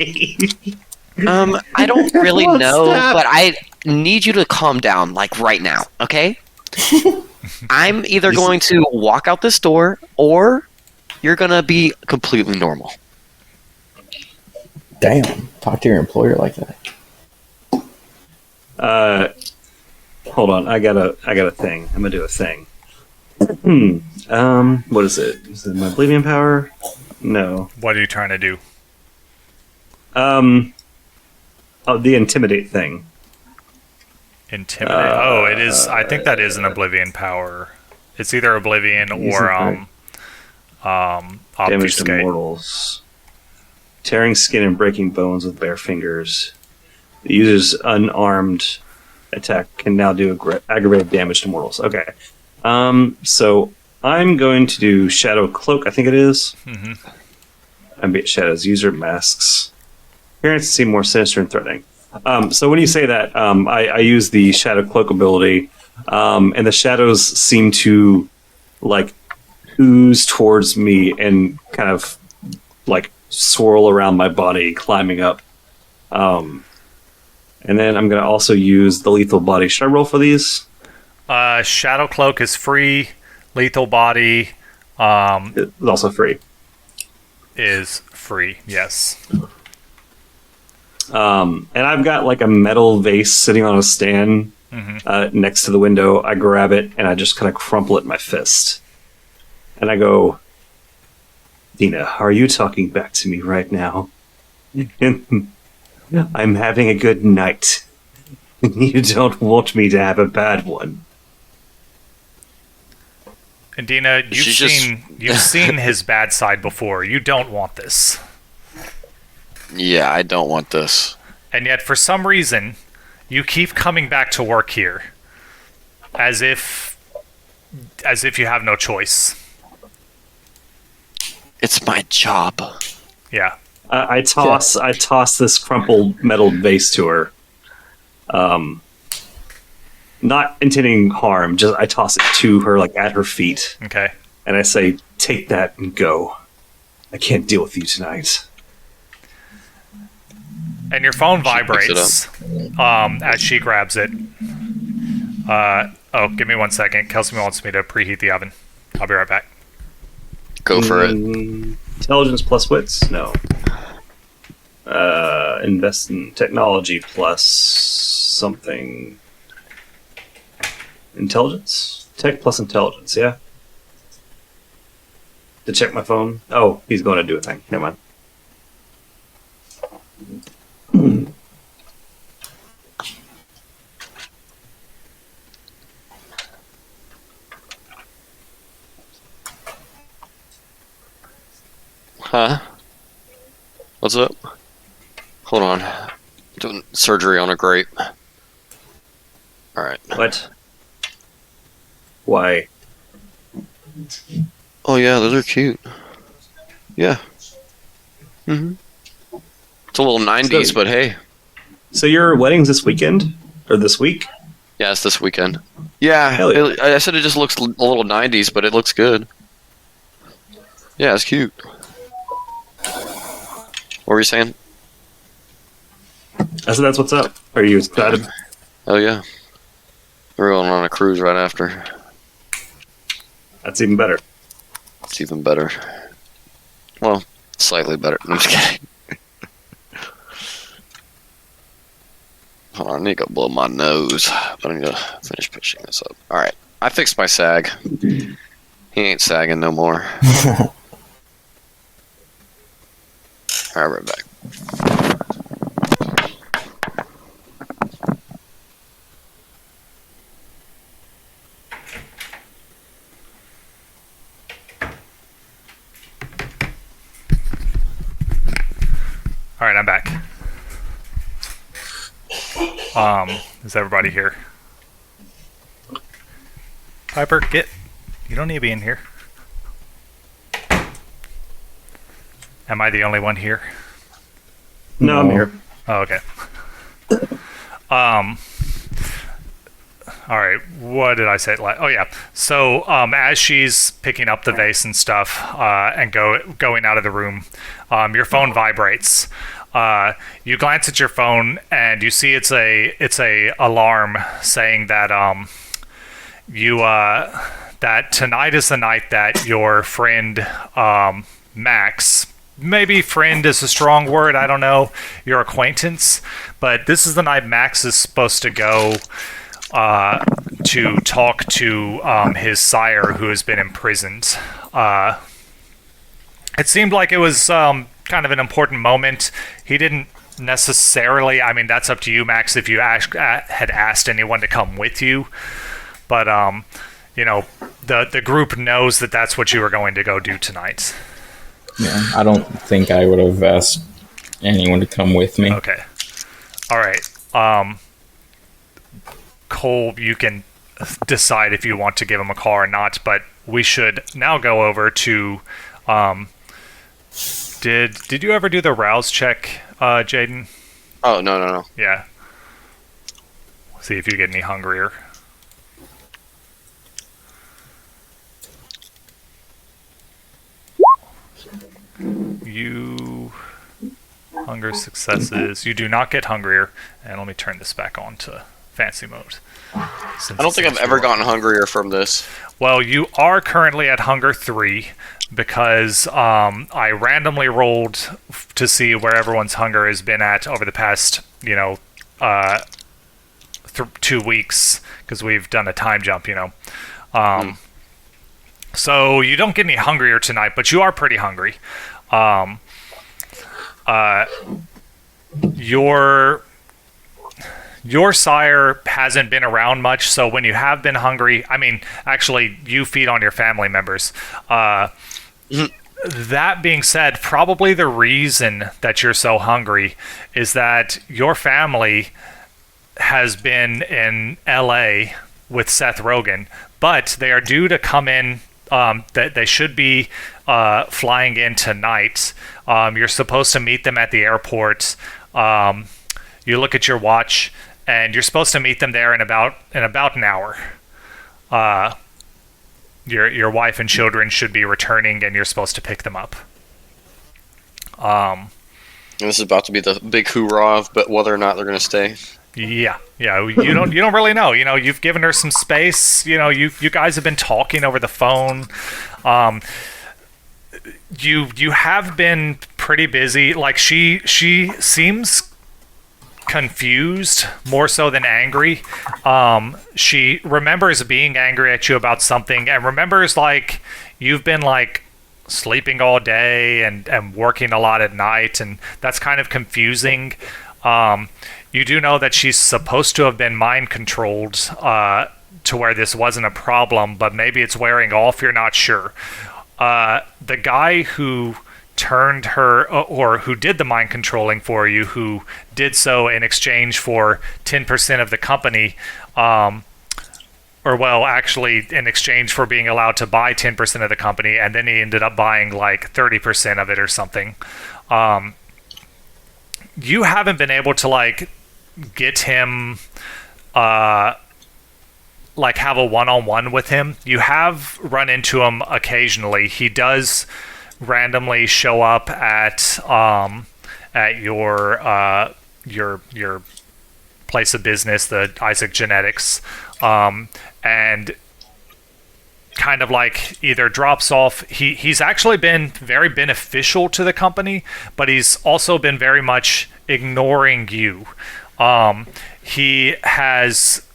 S5: I don't really
S2: What's
S5: know,
S2: that?
S5: but I need you to calm down, like right now, okay? I'm either going to walk out this door, or you're gonna be completely normal.
S3: Damn. Talk to your employer like that.
S2: Hold on. I got a thing. I'm gonna do a thing. What is it? Is it my Oblivion power? No.
S1: What are you trying to do?
S2: Oh, the intimidate thing.
S1: Intimidate. Oh, it is. I think that is an Oblivion power. It's either Oblivion or
S2: Damage to
S1: Obfuscate.
S2: mortals. Tearing skin and breaking bones with bare fingers. The user's unarmed attack can now do aggravated damage to mortals. Okay. So I'm going to do Shadow Cloak, I think it is.
S1: Mhm.
S2: Ambient Shadows. User masks. Appearance seem more sinister and threatening. So when you say that, I use the Shadow Cloak ability, and the shadows seem to like ooze towards me and kind of like swirl around my body, climbing up. And then I'm going to also use the lethal body. Should I roll for these?
S1: Shadow Cloak is free. Lethal Body
S2: It's also free.
S1: is free. Yes.
S2: And I've got like a metal vase sitting on a stand next to the window. I grab it and I just kind of crumple it in my fist. And I go, Dina, are you talking back to me right now? I'm having a good night. You don't want me to have a bad one.
S1: And Dina,
S4: She's
S1: you've seen his bad side before. You don't want this.
S4: Yeah, I don't want this.
S1: And yet, for some reason, you keep coming back to work here, as if you have no choice.
S4: It's my job.
S1: Yeah.
S2: I toss this crumpled metal vase to her. Not intending harm, just I toss it to her, like at her feet,
S1: Okay.
S2: and I say, "Take that and go. I can't deal with you tonight."
S1: And your phone
S4: picks it
S1: vibrates as she grabs it. Give me 1 second. Kelsey wants me to preheat the oven. I'll be right back.
S4: Go for it.
S2: Intelligence plus wits? No. Invest in technology plus something. Intelligence? Tech plus intelligence, yeah. To check my phone. Oh, he's going to do a thing. Never mind.
S4: Huh? What's up? Hold on. Doing surgery on a grape. Alright.
S2: What? Why?
S4: Oh yeah, those are cute. Yeah. It's a little 90s,
S2: So-
S4: but hey.
S2: So your wedding's this weekend? Or this week?
S4: Yeah, it's this weekend. Yeah,
S2: Hell yeah.
S4: I said it just looks a little 90s, but it looks good. Yeah, it's cute. What were you saying?
S2: I said that's what's up. Are you excited?
S4: Oh yeah. We're going on a cruise right after.
S2: That's even better.
S4: It's even better. Well, slightly better. I'm just kidding. I need to go blow my nose. But I need to finish pushing this up. All right. I fixed my sag. He ain't sagging no more. All right, right back.
S1: All right, I'm back. Is everybody here? Piper, get. You don't need to be in here. Am I the only one here?
S2: No, I'm here.
S1: Oh, okay. All right. What did I say? Oh, yeah. So, as she's picking up the vase and stuff, and going out of the room, your phone vibrates. You glance at your phone and you see it's a alarm saying that that tonight is the night that your friend Max. Maybe friend is a strong word, I don't know, your acquaintance, but this is the night Max is supposed to go to talk to his sire who has been imprisoned. It seemed like it was kind of an important moment. He didn't necessarily, I mean, that's up to you, Max, if you had asked anyone to come with you, but you know, the group knows that that's what you were going to go do tonight.
S3: Yeah, I don't think I would have asked anyone to come with me.
S1: Okay. All right. Cole, you can decide if you want to give him a call or not, but we should now go over to... Did you ever do the rouse check, Jaden?
S4: Oh, no.
S1: Yeah. See if you get any hungrier. You... Hunger successes. You do not get hungrier. And let me turn this back on to fancy mode.
S4: I don't think I've ever gotten hungrier from this.
S1: Well, you are currently at hunger 3 because I randomly rolled to see where everyone's hunger has been at over the past, 2 weeks because we've done a time jump, So you don't get any hungrier tonight, but you are pretty hungry. Your sire hasn't been around much, so when you have been hungry, I mean, actually, you feed on your family members. That being said, probably the reason that you're so hungry is that your family has been in LA with Seth Rogen, but they are due to come in. They should be flying in tonight. You're supposed to meet them at the airport. You look at your watch, and you're supposed to meet them there in about an hour. Your wife and children should be returning, and you're supposed to pick them up.
S4: And this is about to be the big hoorah of but whether or not they're going to stay.
S1: Yeah. You don't really know. You've given her some space. You guys have been talking over the phone. You have been pretty busy. Like she seems confused more so than angry. She remembers being angry at you about something and remembers like you've been like sleeping all day and working a lot at night, and that's kind of confusing. You do know that she's supposed to have been mind controlled to where this wasn't a problem, but maybe it's wearing off. You're not sure. The guy who turned her, or who did the mind controlling for you, who did so in exchange for 10% of the company, actually in exchange for being allowed to buy 10% of the company, and then he ended up buying like 30% of it or something. You haven't been able to like get him like have a one-on-one with him. You have run into him occasionally. He does randomly show up at your place of business, the Isaac Genetics, and kind of like either drops off. He's actually been very beneficial to the company, but he's also been very much ignoring you. He has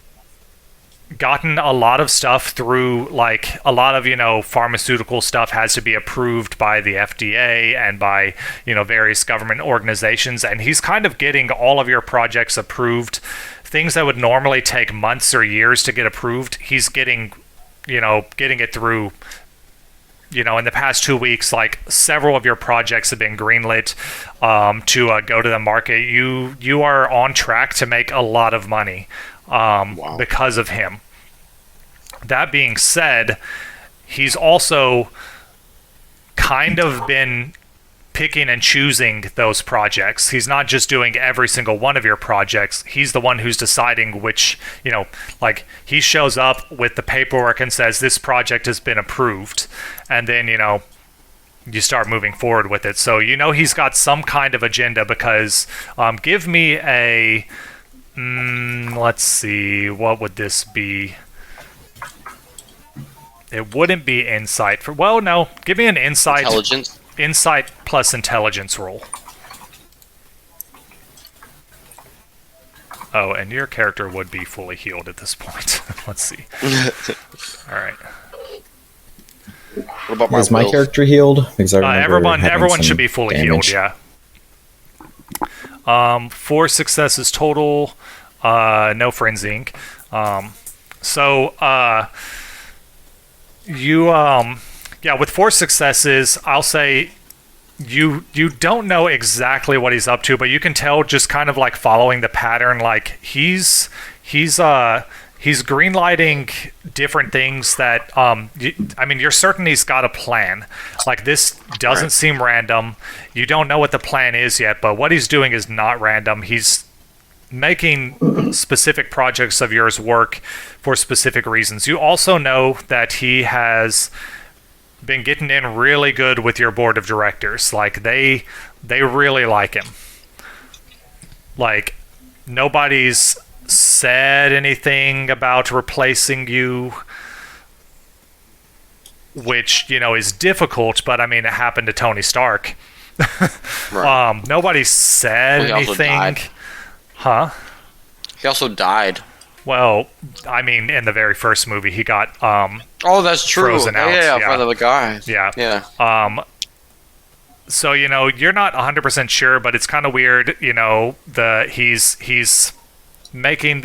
S1: gotten a lot of stuff through, like, a lot of, pharmaceutical stuff has to be approved by the FDA and by, various government organizations, and he's kind of getting all of your projects approved. Things that would normally take months or years to get approved, he's getting it through. In the past 2 weeks, like, several of your projects have been greenlit to go to the market. You are on track to make a lot of money because of him. That being said, he's also kind of been picking and choosing those projects. He's not just doing every single one of your projects. He's the one who's deciding which, like, he shows up with the paperwork and says this project has been approved, and then you start moving forward with it. So he's got some kind of agenda, because give me a let's see, what would this be? It wouldn't be insight for, well, no, give me an insight plus intelligence roll. Oh, and your character would be fully healed at this point. Let's see. All right.
S4: What about my
S3: Is my character healed? Because I remember
S1: everyone should be fully healed. Yeah. 4 successes total. No frenzying. With 4 successes, I'll say you don't know exactly what he's up to, but you can tell just kind of like following the pattern. Like he's greenlighting different things that you're certain he's got a plan. Like, this doesn't seem random. You don't know what the plan is yet, but what he's doing is not random. He's making specific projects of yours work for specific reasons. You also know that he has been getting in really good with your board of directors. Like, they really like him. Like, nobody's said anything about replacing you, which is difficult, but it happened to Tony Stark.
S4: Right.
S1: Nobody said anything. Huh?
S4: He also died.
S1: Well, in the very first movie, he got
S4: oh, that's true.
S1: Frozen out.
S4: Yeah, for the guy.
S1: Yeah. So you're not 100% sure, but it's kind of weird. He's making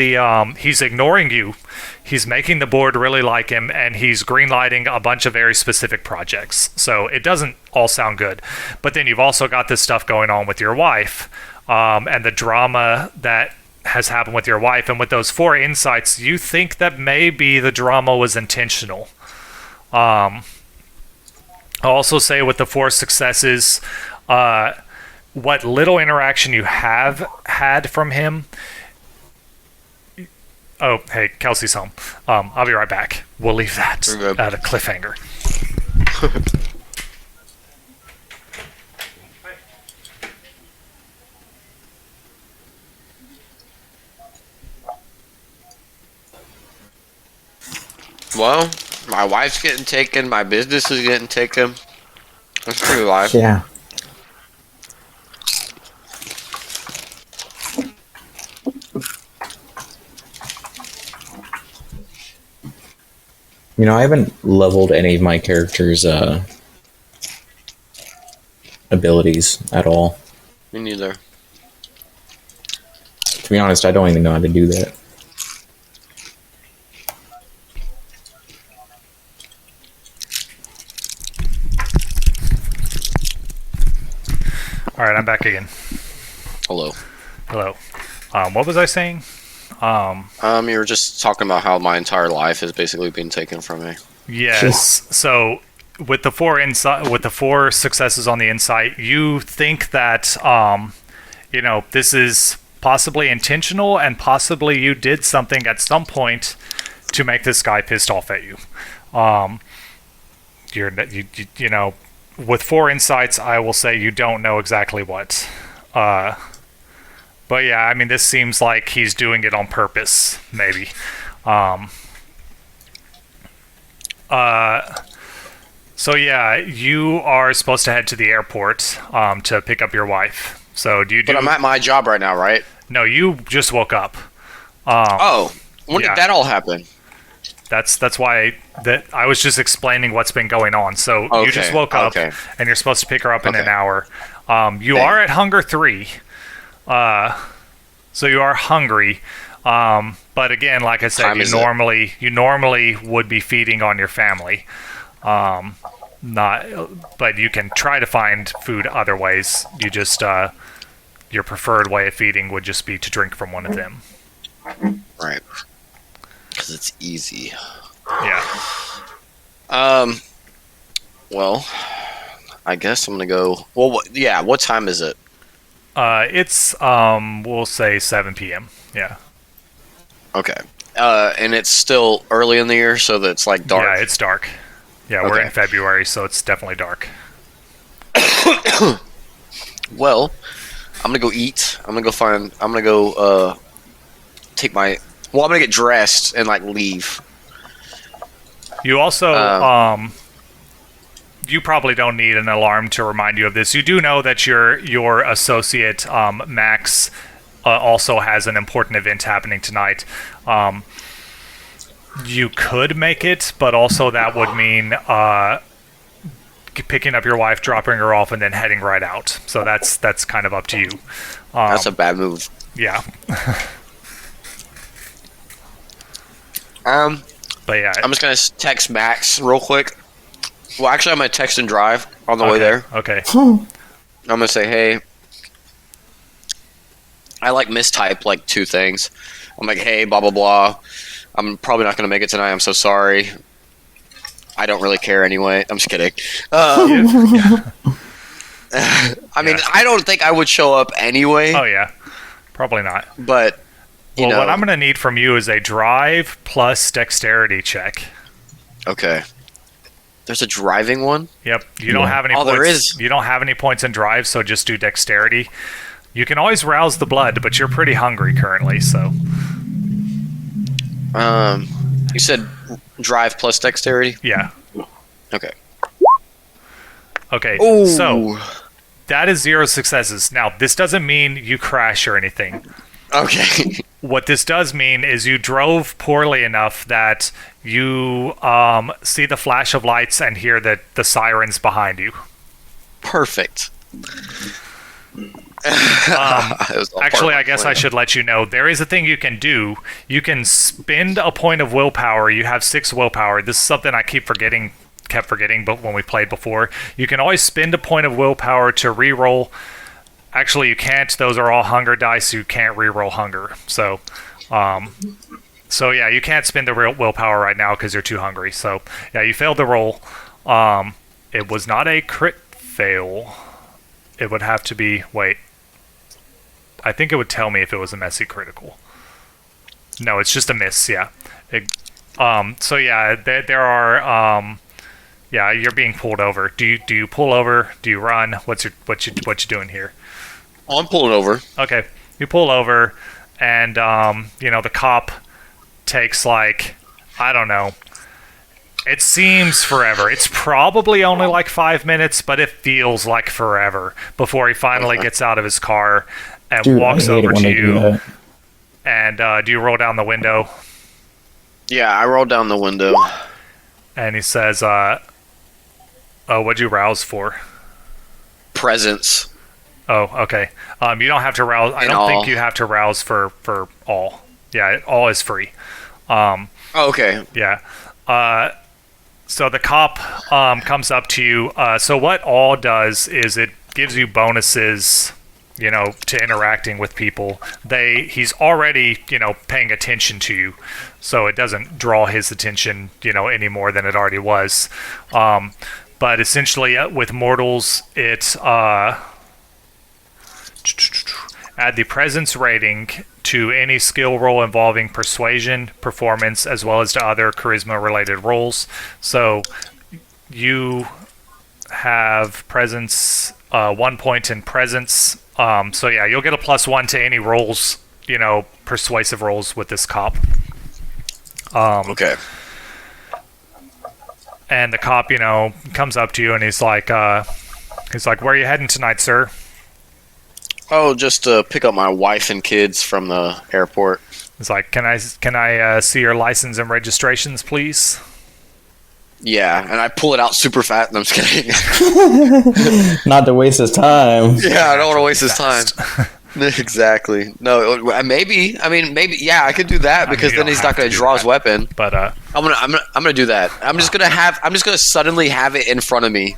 S1: he's ignoring you. He's making the board really like him, and he's greenlighting a bunch of very specific projects. So it doesn't all sound good. But then you've also got this stuff going on with your wife, and the drama that has happened with your wife. And with those 4 insights, you think that maybe the drama was intentional. I'll also say with the 4 successes, what little interaction you have had from him. Oh, hey, Kelsey's home. I'll be right back. We'll leave that at a cliffhanger.
S4: Well, my wife's getting taken. My business is getting taken. That's pretty life.
S3: Yeah. I haven't leveled any of my characters' abilities at all.
S4: Me neither.
S3: To be honest, I don't even know how to do that.
S1: All right, I'm back again.
S4: Hello.
S1: What was I saying?
S4: You were just talking about how my entire life has basically been taken from me.
S1: Yes. So with the 4 successes on the insight, you think that this is possibly intentional, and possibly you did something at some point to make this guy pissed off at you. With 4 insights, I will say you don't know exactly what. But yeah, this seems like he's doing it on purpose, maybe. So yeah, you are supposed to head to the airport to pick up your wife. So do you do?
S4: But I'm at my job right now, right?
S1: No, you just woke up.
S4: When
S1: yeah.
S4: did that all happen?
S1: That's why that I was just explaining what's been going on. So you just
S4: Okay,
S1: woke up,
S4: okay.
S1: and you're supposed to pick her up in an
S4: Okay.
S1: hour. You are at hunger 3, so you are hungry. But again, like I said,
S4: Time
S1: you
S4: is it?
S1: normally would be feeding on your family. Not, but you can try to find food other ways. You just your preferred way of feeding would just be to drink from one of them.
S4: Right. Because it's easy.
S1: Yeah.
S4: Well, I guess I'm gonna go. Well, what time is it?
S1: It's we'll say 7 p.m. Yeah.
S4: Okay. And it's still early in the year, so that it's like dark.
S1: Yeah, it's dark. Yeah, we're
S4: Okay.
S1: in February, so it's definitely dark.
S4: Well, I'm gonna go eat. I'm gonna go take my. Well, I'm gonna get dressed and like leave.
S1: You also you probably don't need an alarm to remind you of this. You do know that your associate Max also has an important event happening tonight. You could make it, but also that would mean picking up your wife, dropping her off, and then heading right out. So that's kind of up to you.
S4: That's a bad move.
S1: Yeah. But yeah.
S4: I'm just gonna text Max real quick. Well, actually, I'm gonna text and drive on the way
S1: Okay,
S4: there.
S1: Okay.
S4: I'm gonna say, hey. I like mistype like 2 things. I'm like, hey, blah blah blah. I'm probably not gonna make it tonight. I'm so sorry. I don't really care anyway. I'm just kidding. I mean, I don't think I would show up anyway.
S1: Oh yeah. Probably not.
S4: But you
S1: Well,
S4: know,
S1: what I'm going to need from you is a drive plus dexterity check.
S4: okay. There's a driving one.
S1: Yep. You don't have any
S4: Oh,
S1: points.
S4: there is.
S1: You don't have any points in drive, so just do dexterity. You can always rouse the blood, but you're pretty hungry currently, so
S4: You said drive plus dexterity.
S1: yeah.
S4: Okay.
S1: Okay.
S4: Ooh.
S1: So that is 0 successes. Now, this doesn't mean you crash or anything.
S4: Okay.
S1: What this does mean is you drove poorly enough that you see the flash of lights and hear the sirens behind you.
S4: Perfect.
S1: Actually, I guess I should let you know, there is a thing you can do. You can spend a point of willpower. You have 6 willpower. This is something I kept forgetting but when we played before. You can always spend a point of willpower to re-roll. Actually, you can't. Those are all hunger dice. You can't re-roll hunger. So yeah, you can't spend the real willpower right now because you're too hungry. So yeah, you failed the roll. It was not a crit fail. It would have to be. Wait. I think it would tell me if it was a messy critical. No, it's just a miss. Yeah. So yeah, there are. Yeah, you're being pulled over. Do you pull over? Do you run? What you doing here?
S4: Oh, I'm pulling over.
S1: Okay, you pull over, and the cop takes like, I don't know. It seems forever. It's probably only like 5 minutes, but it feels like forever before he finally gets out of his car and
S3: Dude,
S1: walks
S3: I hate it
S1: over
S3: when
S1: to
S3: they do
S1: you.
S3: that.
S1: And do you roll down the window?
S4: Yeah, I rolled down the window.
S1: And he says, what'd you rouse for?
S4: Presents.
S1: Oh, okay. You don't have to rouse. I
S4: And
S1: don't think
S4: all.
S1: you have to rouse for all. Yeah, all is free.
S4: Oh, okay.
S1: Yeah. So the cop comes up to you. So what all does is it gives you bonuses, to interacting with people. He's already, paying attention to you, so it doesn't draw his attention, any more than it already was. But essentially, with mortals, it add the presence rating to any skill roll involving persuasion, performance, as well as to other charisma-related rolls. So you have presence, 1 point in presence. So yeah, you'll get a +1 to any rolls, persuasive rolls with this cop.
S4: Okay.
S1: And the cop, comes up to you and he's like, where are you heading tonight, sir?
S4: Oh, just to pick up my wife and kids from the airport.
S1: It's like, can I see your license and registrations, please?
S4: Yeah, and I pull it out super fast. No, I'm just kidding.
S3: Not to waste his time.
S4: Yeah, I don't want to waste his time. Exactly. No, maybe. I mean, maybe. Yeah, I could do that because
S1: you
S4: then
S1: don't
S4: he's not
S1: have
S4: going
S1: to
S4: to
S1: do
S4: draw his
S1: that.
S4: weapon.
S1: But
S4: I'm gonna do that. I'm just gonna suddenly have it in front of me.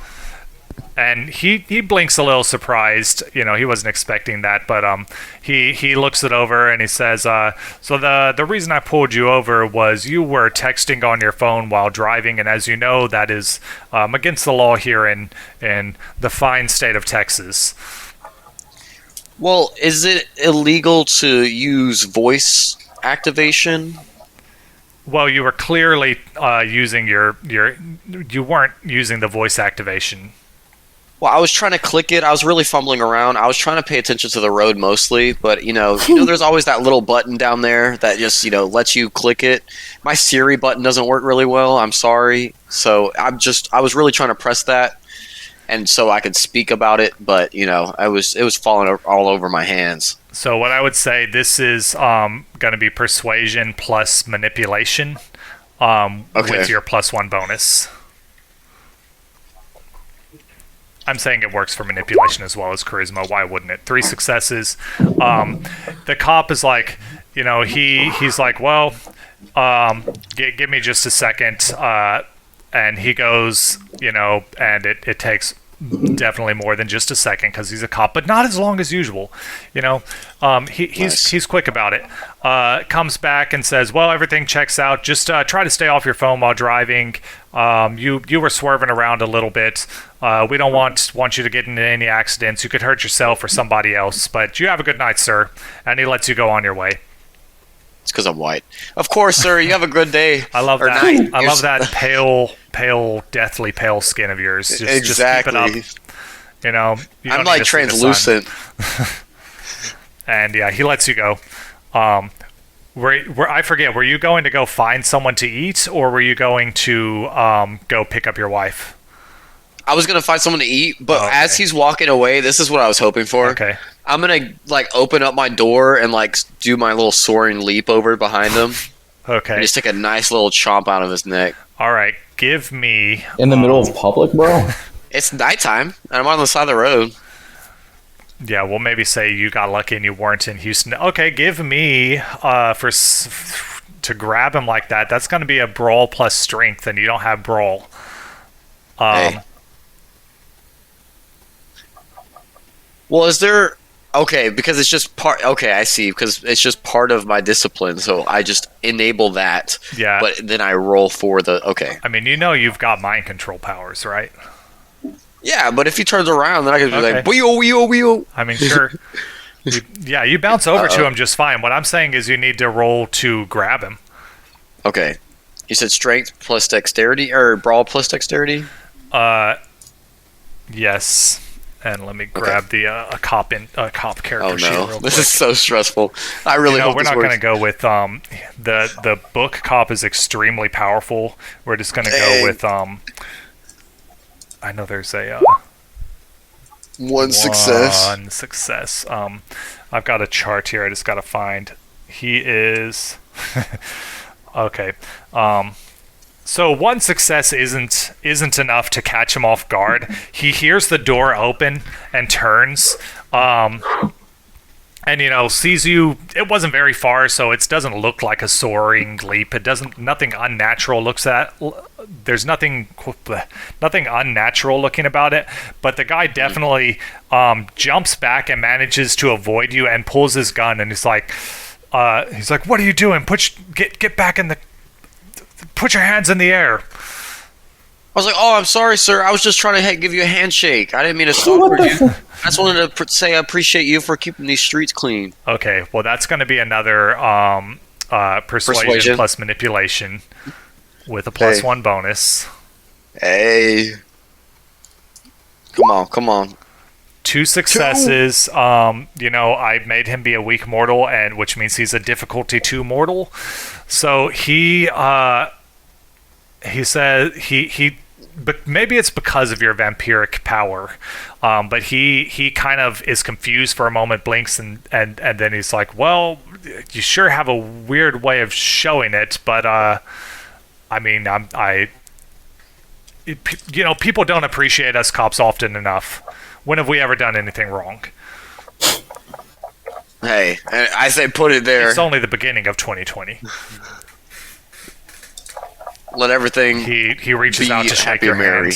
S1: and he blinks a little surprised. You know, he wasn't expecting that, but he looks it over and he says, so the reason I pulled you over was you were texting on your phone while driving, and as you know, that is against the law here in the fine state of Texas.
S4: Well, is it illegal to use voice activation?
S1: Well, you were clearly using you weren't using the voice activation.
S4: Well, I was trying to click it. I was really fumbling around. I was trying to pay attention to the road mostly, but there's always that little button down there that just lets you click it. My Siri button doesn't work really well. I'm sorry. So I was really trying to press that, and so I could speak about it, but it was falling all over my hands.
S1: So what I would say, this is going to be persuasion plus manipulation with your +1 bonus. I'm saying it works for manipulation as well as charisma. Why wouldn't it? 3 successes. The cop is like, he's like, well, give me just a second. And he goes, and it takes definitely more than just a second because he's a cop, but not as long as usual. He's quick about it. Comes back and says, well, everything checks out. Just try to stay off your phone while driving. You were swerving around a little bit. We don't want you to get into any accidents. You could hurt yourself or somebody else, but you have a good night, sir. And he lets you go on your way.
S4: It's because I'm white. Of course, sir. You have a good day.
S1: I love
S4: or
S1: that.
S4: night.
S1: I love that pale, deathly pale skin of yours.
S4: Exactly.
S1: Just keep it up. You
S4: I'm
S1: don't
S4: like
S1: need to see the sun.
S4: translucent.
S1: And yeah, he lets you go. I forget. Were you going to go find someone to eat, or were you going to go pick up your wife?
S4: I was gonna find someone to eat, but
S1: Okay.
S4: as he's walking away, this is what I was hoping for.
S1: Okay.
S4: I'm gonna open up my door and do my little soaring leap over behind him
S1: Okay.
S4: and just take a nice little chomp out of his neck.
S1: All right. Give me
S3: In the middle of public, bro?
S4: It's nighttime and I'm on the side of the road.
S1: Yeah, we'll maybe say you got lucky and you weren't in Houston. Okay, give me to grab him like that. That's going to be a brawl plus strength, and you don't have brawl.
S4: Hey. Well, is there... Okay, because it's just part... Okay, I see. Because it's just part of my discipline, so I just enable that.
S1: Yeah.
S4: But then I roll for the... Okay.
S1: I mean, you've got mind control powers, right?
S4: Yeah, but if he turns around, then I can be
S1: Okay.
S4: like... Wheel, wheel, wheel.
S1: I mean, sure. You bounce over to him just fine. What I'm saying is you need to roll to grab him.
S4: Okay. You said strength plus dexterity, or brawl plus dexterity?
S1: Yes. And let me grab the a cop character
S4: Oh
S1: sheet
S4: no,
S1: real
S4: this
S1: quick.
S4: is so stressful. I really hope
S1: We're
S4: this
S1: not
S4: works.
S1: going to go with the book cop is extremely powerful. We're just going to go with I know there's a
S4: One success.
S1: One success. I've got a chart here. I just got to find. He is okay. So one success isn't enough to catch him off guard. He hears the door open and turns, and sees you. It wasn't very far, so it doesn't look like a soaring leap. Nothing unnatural looks at. There's nothing unnatural looking about it. But the guy definitely jumps back and manages to avoid you and pulls his gun, and he's like, "What are you doing? Get back in the." Put your hands in the air.
S4: I was like, "Oh, I'm sorry, sir. I was just trying to give you a handshake. I didn't mean to stalk you. I just wanted to say I appreciate you for keeping these streets clean."
S1: Okay, well, that's going to be another persuasion plus manipulation with a +1 bonus.
S4: Hey, come on.
S1: 2 successes. I made him be a weak mortal, and which means he's a difficulty 2 mortal. So he says he but maybe it's because of your vampiric power. But he kind of is confused for a moment, blinks, and then he's like, "Well, you sure have a weird way of showing it, but I mean, people don't appreciate us cops often enough. When have we ever done anything wrong?
S4: Hey, I say put it there.
S1: It's only the beginning of 2020."
S4: Let everything.
S1: He reaches
S4: be
S1: out to shake
S4: happy
S1: your
S4: and merry.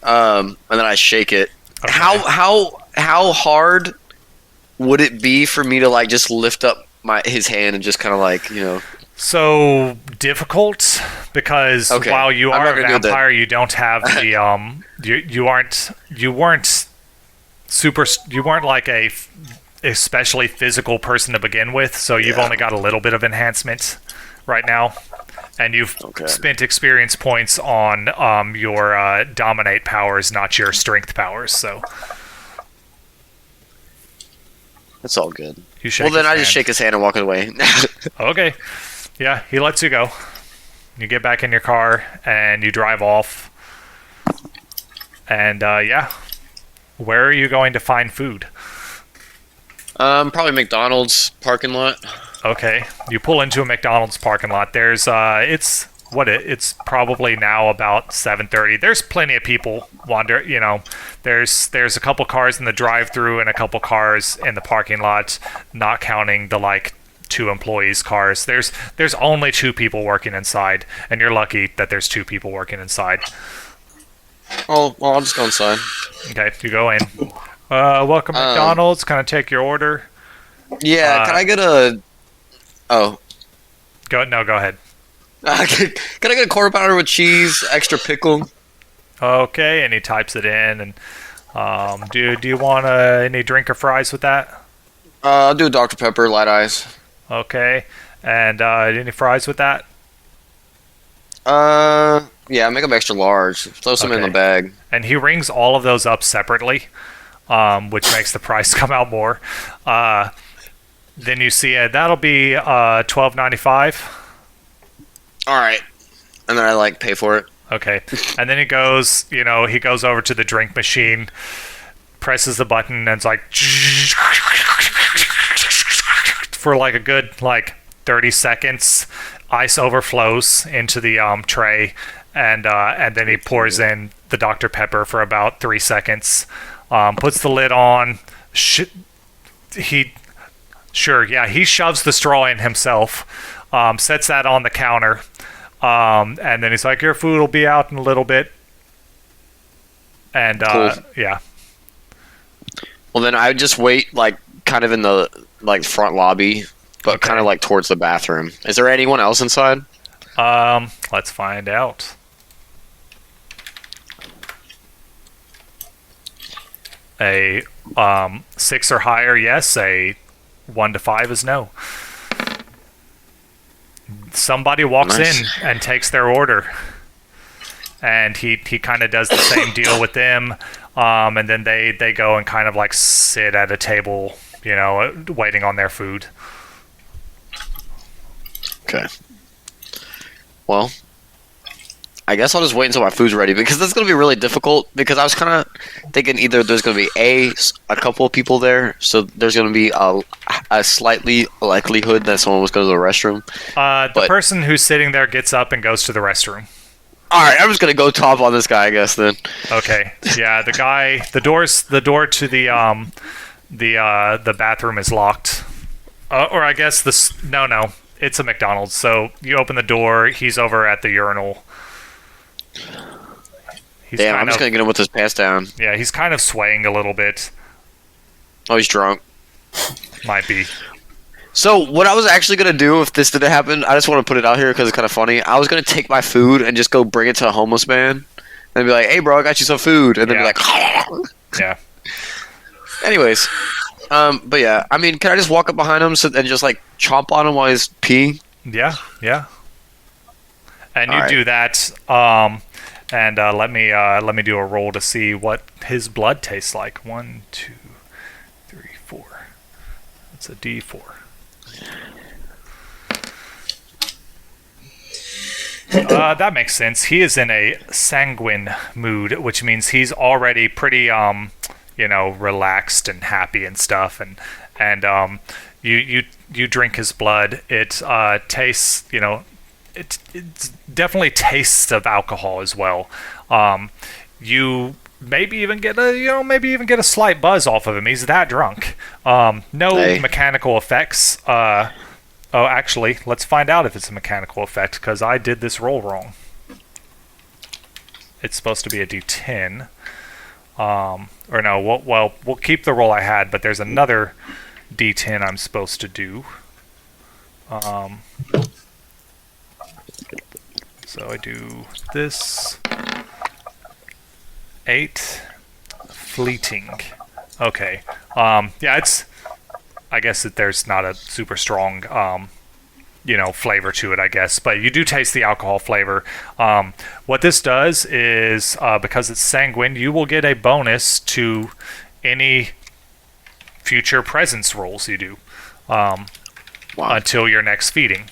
S1: hand.
S4: And then I shake it.
S1: Okay.
S4: How hard would it be for me to like just lift up his hand and just kind of like, you know?
S1: So difficult because
S4: Okay.
S1: while you
S4: I'm
S1: are
S4: not
S1: a
S4: gonna do that.
S1: vampire, you don't have the you weren't like a especially physical person to begin with, so you've
S4: Yeah.
S1: only got a little bit of enhancement right now, and you've spent experience points on your dominate powers, not your strength powers. So
S4: It's all good.
S1: you shake
S4: Well, then
S1: his
S4: I just
S1: hand.
S4: shake his hand and walk away.
S1: Okay. Yeah, he lets you go. You get back in your car and you drive off. And yeah, where are you going to find food?
S4: Probably McDonald's parking lot.
S1: Okay, you pull into a McDonald's parking lot. There's it's probably now about 7:30. There's plenty of people wander. There's a couple cars in the drive-through and a couple cars in the parking lot, not counting the like 2 employees' cars. There's only 2 people working inside, and you're lucky that there's 2 people working inside.
S4: Oh, well, I'll just go inside.
S1: Okay, you go in. Welcome McDonald's. Can I take your order?
S4: Yeah, can I get a? Oh,
S1: Go ahead.
S4: can I get a quarter pounder with cheese, extra pickle?
S1: Okay, and he types it in. And do you want any drink or fries with that?
S4: I'll do a Dr Pepper, light ice.
S1: Okay, and any fries with that?
S4: Yeah, make them extra large. Throw some in the
S1: Okay.
S4: bag.
S1: And he rings all of those up separately, which makes the price come out more. Then you see that'll be $12.95.
S4: All right, and then I like pay for it.
S1: Okay, and then he goes over to the drink machine, presses the button, and it's like for like a good 30 seconds. Ice overflows into the tray, and then he pours in the Dr. Pepper for about 3 seconds. Puts the lid on. He shoves the straw in himself. Sets that on the counter. And then he's like, "Your food will be out in a little bit." And
S4: Cool.
S1: yeah.
S4: Well, then I would just wait, kind of in the front lobby, but
S1: Okay.
S4: kind of towards the bathroom. Is there anyone else inside?
S1: Let's find out. A 6 or higher, yes. A 1 to 5 is no. Somebody walks
S4: Nice.
S1: in and takes their order, and he kind of does the same deal with them, and then they go and kind of sit at a table, waiting on their food.
S4: Okay. Well, I guess I'll just wait until my food's ready, because that's going to be really difficult, because I was kind of thinking either there's going to be a couple of people there, so there's going to be a slightly likelihood that someone was going to the restroom.
S1: The
S4: But-
S1: person who's sitting there gets up and goes to the restroom.
S4: All right, I'm just going to go top on this guy, I guess, then.
S1: Okay. Yeah, the door to the bathroom is locked. Or I guess no, it's a McDonald's. So you open the door, he's over at the urinal. He's
S4: Damn, I'm
S1: kind
S4: just
S1: of,
S4: going to get him with his pants down.
S1: yeah, he's kind of swaying a little bit.
S4: Oh, he's drunk.
S1: Might be.
S4: So what I was actually going to do if this didn't happen, I just want to put it out here because it's kind of funny. I was going to take my food and just go bring it to a homeless man and be like, "Hey, bro, I got you some food." And then
S1: Yeah.
S4: be like,
S1: Yeah.
S4: anyways. But yeah, I mean, can I just walk up behind him and just chomp on him while he's peeing?
S1: Yeah. And you
S4: All right.
S1: do that. And let me do a roll to see what his blood tastes like. 1, 2, 3, 4. That's a D4. That makes sense. He is in a sanguine mood, which means he's already pretty, relaxed and happy and stuff. And you drink his blood. It tastes, it definitely tastes of alcohol as well. You maybe even get a slight buzz off of him. He's that drunk. No mechanical effects. Oh, actually, let's find out if it's a mechanical effect, because I did this roll wrong. It's supposed to be a D10. Or no, we'll keep the roll I had, but there's another D10 I'm supposed to do. So I do this. 8. Fleeting. Okay. Yeah, I guess that there's not a super strong, flavor to it, I guess. But you do taste the alcohol flavor. What this does is, because it's sanguine, you will get a bonus to any future presence rolls you do until your next feeding.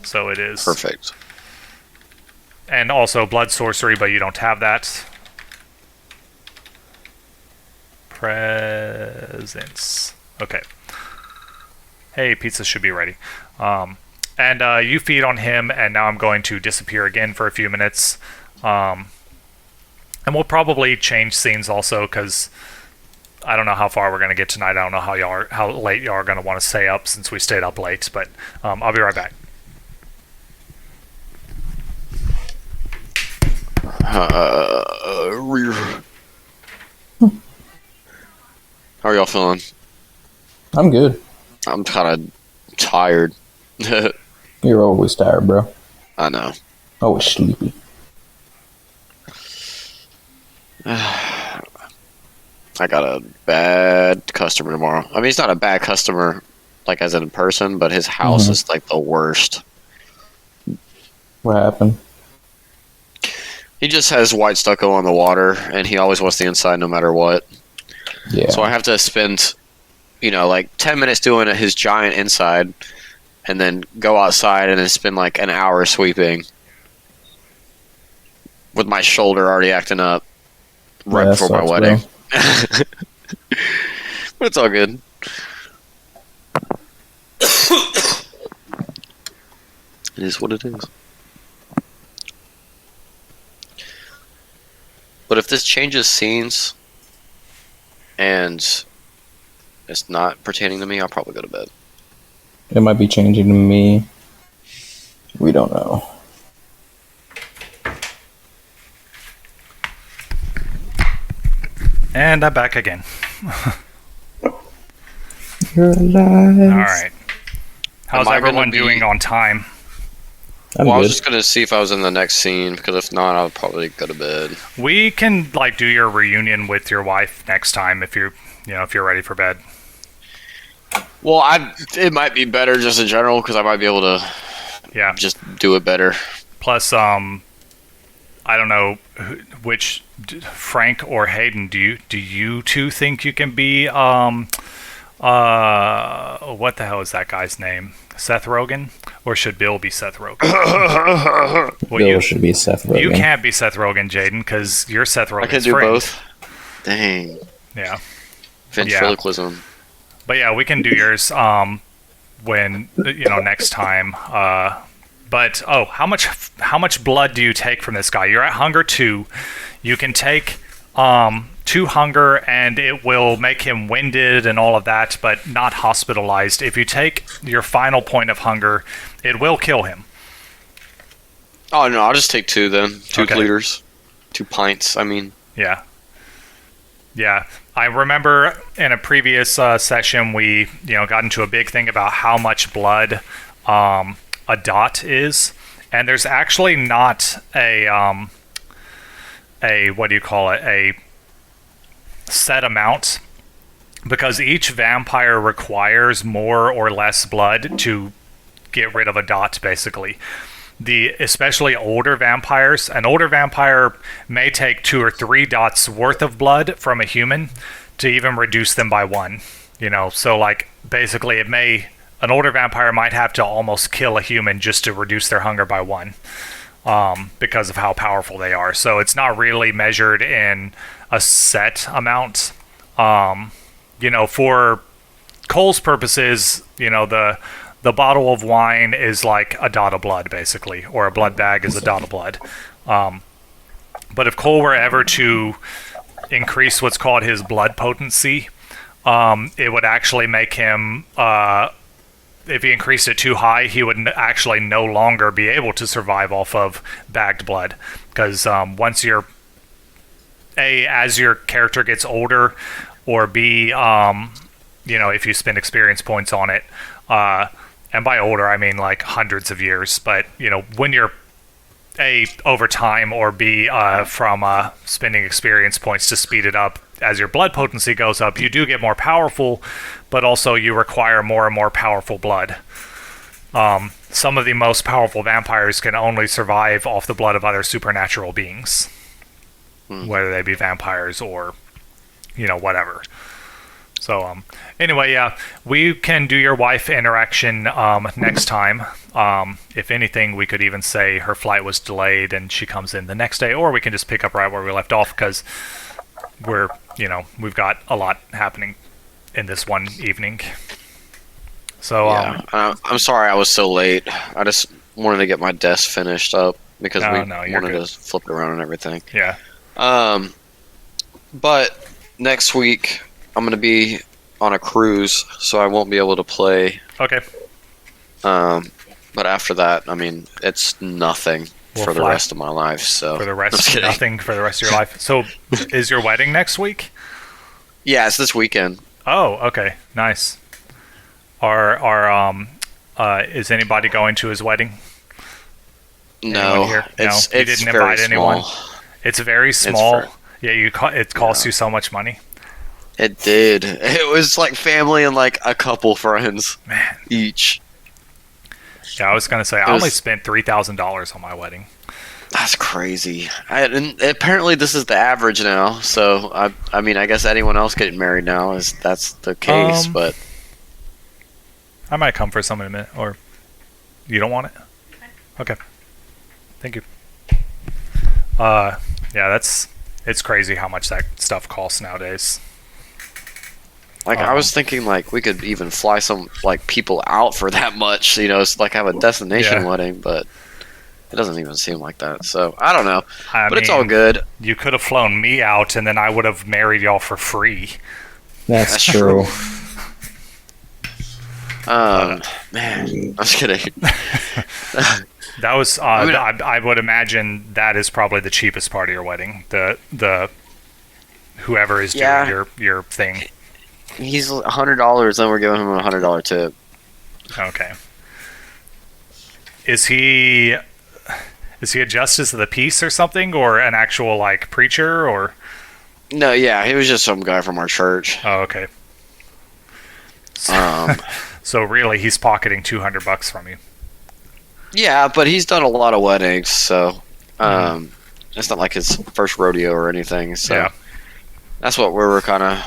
S1: So it is.
S4: Perfect.
S1: And also blood sorcery, but you don't have that. Presence. Okay. Hey, pizza should be ready. And you feed on him, and now I'm going to disappear again for a few minutes. And we'll probably change scenes also, because I don't know how far we're going to get tonight. I don't know how late y'all are going to want to stay up since we stayed up late, but I'll be right back.
S4: How are y'all feeling?
S3: I'm good.
S4: I'm kind of tired.
S3: You're always tired, bro.
S4: I know.
S3: Always sleepy.
S4: I got a bad customer tomorrow. I mean, he's not a bad customer, like as in person, but his house is like the worst.
S3: What happened?
S4: He just has white stucco on the water, and he always wants the inside no matter what.
S3: Yeah.
S4: So I have to spend, like 10 minutes doing his giant inside, and then go outside and then spend like an hour sweeping with my shoulder already acting up right before my wedding. But it's all good. It is what it is. But if this changes scenes and it's not pertaining to me, I'll probably go to bed.
S3: It might be changing to me. We don't know.
S1: And I'm back again.
S3: You're alive.
S1: All right. How's everyone doing on time?
S3: I'm
S4: I was
S3: good.
S4: just gonna see if I was in the next scene, because if not, I'll probably go to bed.
S1: We can do your reunion with your wife next time if you're ready for bed.
S4: Well, it might be better just in general, because I might be able to just do it better.
S1: Plus, I don't know which Frank or Hayden. Do you two think you can be what the hell is that guy's name? Seth Rogen, or should Bill be Seth Rogen?
S3: Bill should be Seth Rogen.
S1: You can't be Seth Rogen, Jaden, because you're Seth Rogen's
S4: I can do
S1: friend.
S4: both. Dang.
S1: Yeah.
S4: Ventriloquism.
S1: But yeah, we can do yours when next time. But how much blood do you take from this guy? You're at hunger 2. You can take 2 hunger, and it will make him winded and all of that, but not hospitalized. If you take your final point of hunger, it will kill him.
S4: Oh no, I'll just take 2 then. 2
S1: Okay.
S4: liters, 2 pints. I mean.
S1: Yeah. Yeah. I remember in a previous session we got into a big thing about how much blood a dot is, and there's actually not a set amount, because each vampire requires more or less blood to get rid of a dot, basically. Especially older vampires, an older vampire may take 2 or 3 dots worth of blood from a human to even reduce them by 1. So basically it may an older vampire might have to almost kill a human just to reduce their hunger by 1, because of how powerful they are. So it's not really measured in a set amount. For Cole's purposes, the bottle of wine is like a dot of blood, basically, or a blood bag is a dot of blood. But if Cole were ever to increase what's called his blood potency, it would actually make him, if he increased it too high, he would actually no longer be able to survive off of bagged blood. Because once you're, A, as your character gets older, or B, if you spend experience points on it, and by older I mean like hundreds of years, but when you're A, over time, or B, from spending experience points to speed it up, as your blood potency goes up, you do get more powerful, but also you require more and more powerful blood. Some of the most powerful vampires can only survive off the blood of other supernatural beings, whether they be vampires or whatever. So anyway, yeah, we can do your wife interaction next time. If anything, we could even say her flight was delayed and she comes in the next day, or we can just pick up right where we left off, because we've got a lot happening in this one evening. So
S4: I'm sorry I was so late. I just wanted to get my desk finished up because we wanted
S1: good.
S4: to flip it around and everything.
S1: Yeah.
S4: But next week I'm going to be on a cruise, so I won't be able to play.
S1: Okay.
S4: But after that, I mean, it's nothing for the rest of my life. So
S1: for the rest, nothing for the rest of your life. So, is your wedding next week?
S4: Yeah, it's this weekend.
S1: Oh, okay, nice. Is anybody going to his wedding?
S4: No,
S1: he didn't invite anyone. It's very small. It costs you so much money.
S4: It did. It was like family and like a couple friends, each.
S1: Yeah, I was gonna say I only spent $3,000 on my wedding.
S4: That's crazy. And apparently this is the average now. So I mean, I guess anyone else getting married now that's the case. But
S1: I might come for some in a minute. Or you don't want it? Okay. Thank you. Yeah, it's crazy how much that stuff costs nowadays.
S4: Like I was thinking, like we could even fly some like people out for that much. It's like have a destination wedding, but it doesn't even seem like that. So I don't know, but it's all good.
S1: You could have flown me out, and then I would have married y'all for free.
S3: That's true.
S4: Man, I'm just kidding.
S1: That was. I would imagine that is probably the cheapest part of your wedding. The whoever is doing your thing.
S4: He's $100, then we're giving him a $100 tip.
S1: Okay. Is he a justice of the peace or something, or an actual like preacher, or?
S4: No, yeah, he was just some guy from our church.
S1: Oh, okay. So really, he's pocketing $200 from you.
S4: Yeah, but he's done a lot of weddings, so it's not like his first rodeo or anything. So that's what we were kind of.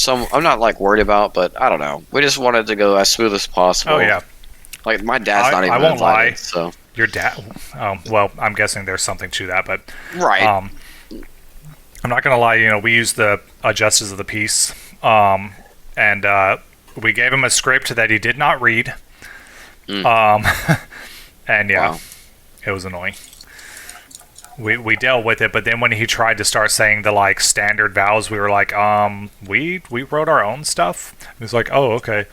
S4: I'm not like worried about, but I don't know. We just wanted to go as smooth as possible.
S1: Oh yeah.
S4: Like my dad's not even
S1: I won't
S4: invited,
S1: lie.
S4: So
S1: your dad. Well, I'm guessing there's something to that, but
S4: right.
S1: I'm not gonna lie. We used the Justice of the Peace, and we gave him a script that he did not read. And
S4: Wow.
S1: It was annoying. We dealt with it, but then when he tried to start saying the like standard vowels, we were like, we wrote our own stuff. He was like, oh, okay.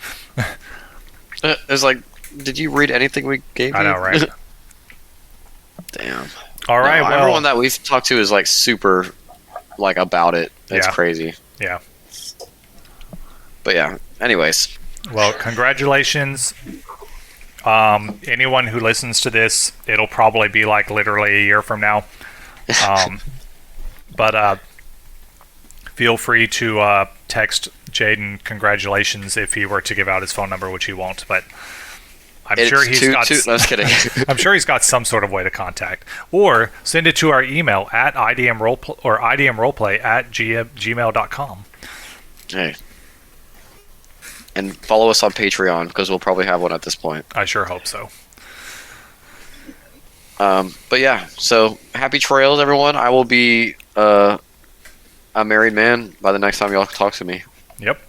S4: It's like, did you read anything we gave you?
S1: I know, right?
S4: Damn.
S1: All right. Well,
S4: everyone that we've talked to is like super, like about it. It's crazy.
S1: Yeah.
S4: But yeah. Anyways.
S1: Well, congratulations. Anyone who listens to this, it'll probably be like literally a year from now. But feel free to text Jaden congratulations if he were to give out his phone number, which he won't. But I'm sure he's got.
S4: No, just kidding.
S1: I'm sure he's got some sort of way to contact, or send it to our email at idmroleplay or idmroleplay@gmail.com.
S4: Hey. and follow us on Patreon because we'll probably have one at this point.
S1: I sure hope so.
S4: But yeah, so happy trails, everyone. I will be a married man by the next time y'all talk to me.
S1: Yep.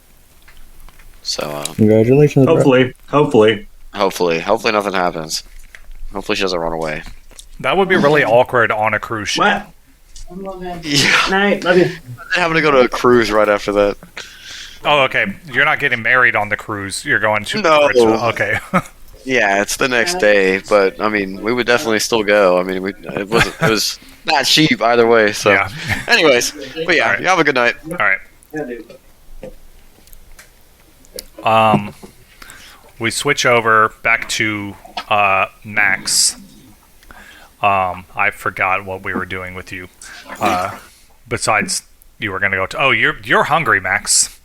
S4: So
S3: Congratulations. bro.
S2: Hopefully.
S4: hopefully nothing happens. Hopefully she doesn't run away.
S1: That would be really awkward on a cruise ship.
S2: What?
S4: Yeah,
S2: Night. Love you.
S4: having to go to a cruise right after that.
S1: Oh, okay. You're not getting married on the cruise. You're going to.
S4: No.
S1: Okay.
S4: Yeah, it's the next day, but I mean, we would definitely still go. I mean, it was not cheap either way. So,
S1: Yeah.
S4: anyways, but yeah,
S1: Alright.
S4: you have a good night.
S1: All right. We switch over back to Max. I forgot what we were doing with you. Besides, you were going to go to. Oh, you're hungry, Max.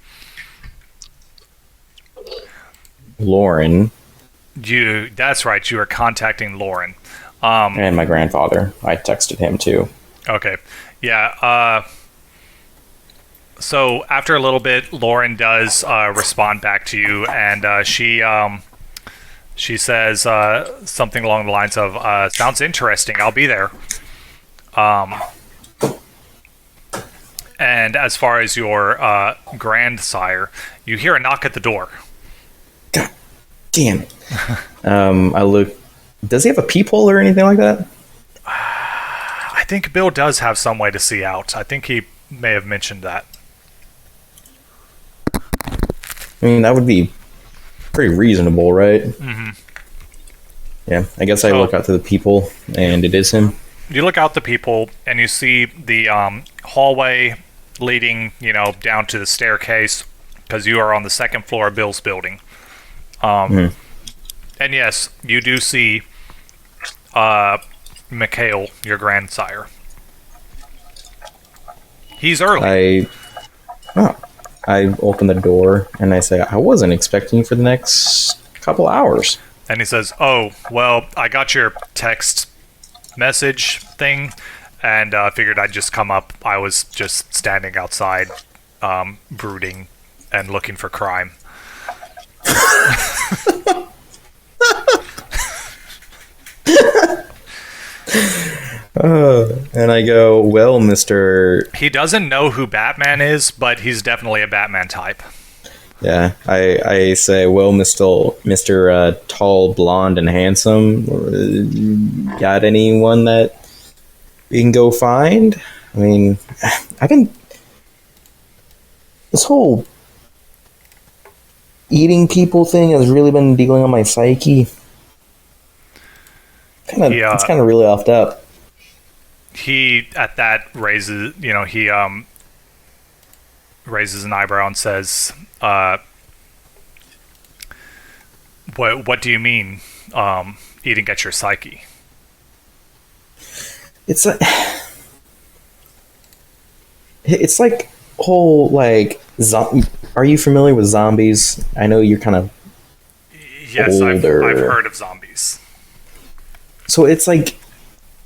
S3: Lauren
S1: That's right. You were contacting Lauren.
S3: and my grandfather. I texted him too.
S1: Okay. Yeah. So after a little bit, Lauren does respond back to you, and she says something along the lines of, "Sounds interesting. I'll be there." And as far as your grandsire, you hear a knock at the door.
S3: Damn it. I look. Does he have a peephole or anything like that?
S1: I think Bill does have some way to see out. I think he may have mentioned that.
S3: I mean, that would be pretty reasonable, right? Mm-hmm. Yeah, I guess I look out to the people, and it is him.
S1: You look out the people, and you see the hallway leading, down to the staircase, because you are on the second floor of Bill's building. And yes, you do see Mikhail, your grandsire. He's early.
S3: I open the door and I say, I wasn't expecting you for the next couple hours.
S1: And he says, "Oh, well, I got your text message thing, and figured I'd just come up. I was just standing outside, brooding and looking for crime."
S3: And I go, well, Mr.
S1: He doesn't know who Batman is, but he's definitely a Batman type.
S3: Yeah, I say, well, Mr. Tall, blonde, and handsome, got anyone that we can go find? I mean, this whole eating people thing has really been dealing on my psyche. It's kind of really offed up.
S1: He at that raises raises an eyebrow and says, what do you mean, eating at your psyche?"
S3: It's like whole like are you familiar with zombies? I know you're kind of
S1: Yes, I've
S3: older.
S1: heard of zombies.
S3: So it's like,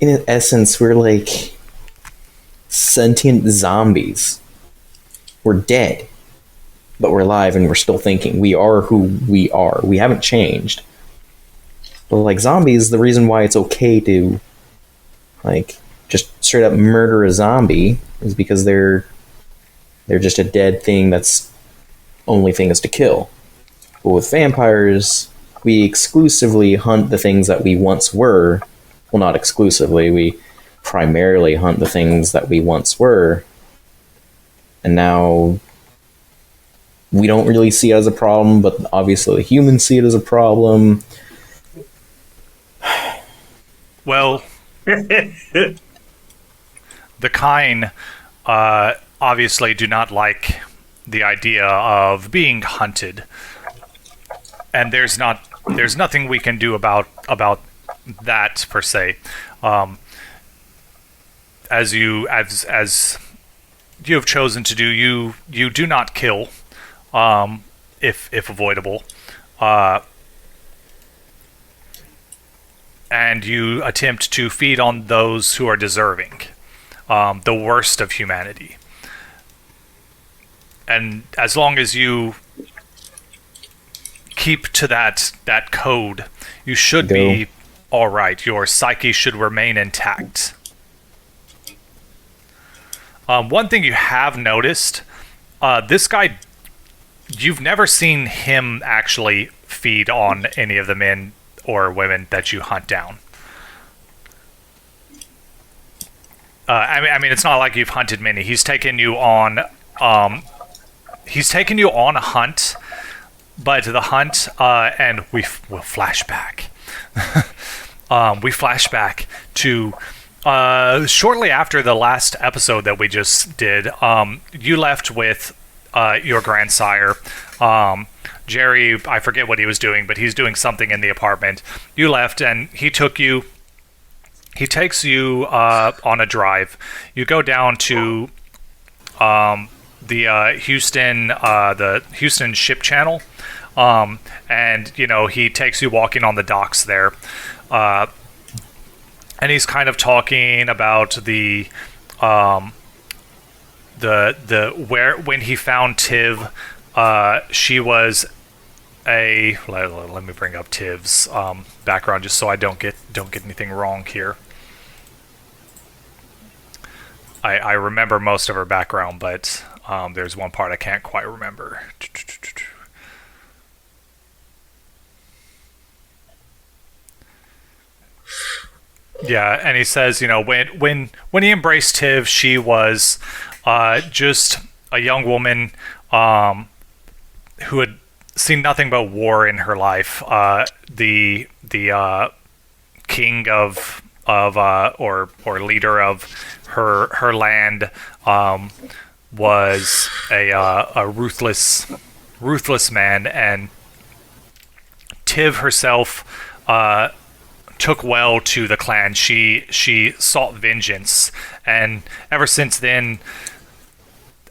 S3: in essence, we're like sentient zombies. We're dead, but we're alive and we're still thinking. We are who we are. We haven't changed. But like zombies, the reason why it's okay to like just straight up murder a zombie is because they're just a dead thing that's only thing is to kill. But with vampires, we exclusively hunt the things that we once were. Well, not exclusively. We primarily hunt the things that we once were. And now we don't really see it as a problem, but obviously the humans see it as a problem.
S1: Well, the Kine obviously do not like the idea of being hunted, and there's nothing we can do about that per se. As you have chosen to do, you do not kill, if avoidable, and you attempt to feed on those who are deserving, the worst of humanity. And as long as you keep to that code, you should be all right. Your psyche should remain intact. One thing you have noticed, this guy, you've never seen him actually feed on any of the men or women that you hunt down. I mean, it's not like you've hunted many. He's taken you on a hunt, but the hunt, and we'll flash back. We flash back to shortly after the last episode that we just did. You left with your grandsire. Jerry, I forget what he was doing, but he's doing something in the apartment. You left, and he takes you on a drive. You go down to the Houston ship channel, and he takes you walking on the docks there, and he's kind of talking about the where when he found Tiv, she was a. Let me bring up Tiv's background just so I don't get anything wrong here. I remember most of her background, but there's one part I can't quite remember. Yeah, and he says, when he embraced Tiv, she was just a young woman who had seen nothing but war in her life. The king of or leader of her land was a ruthless man, and Tiv herself took well to the clan. She sought vengeance, and ever since then,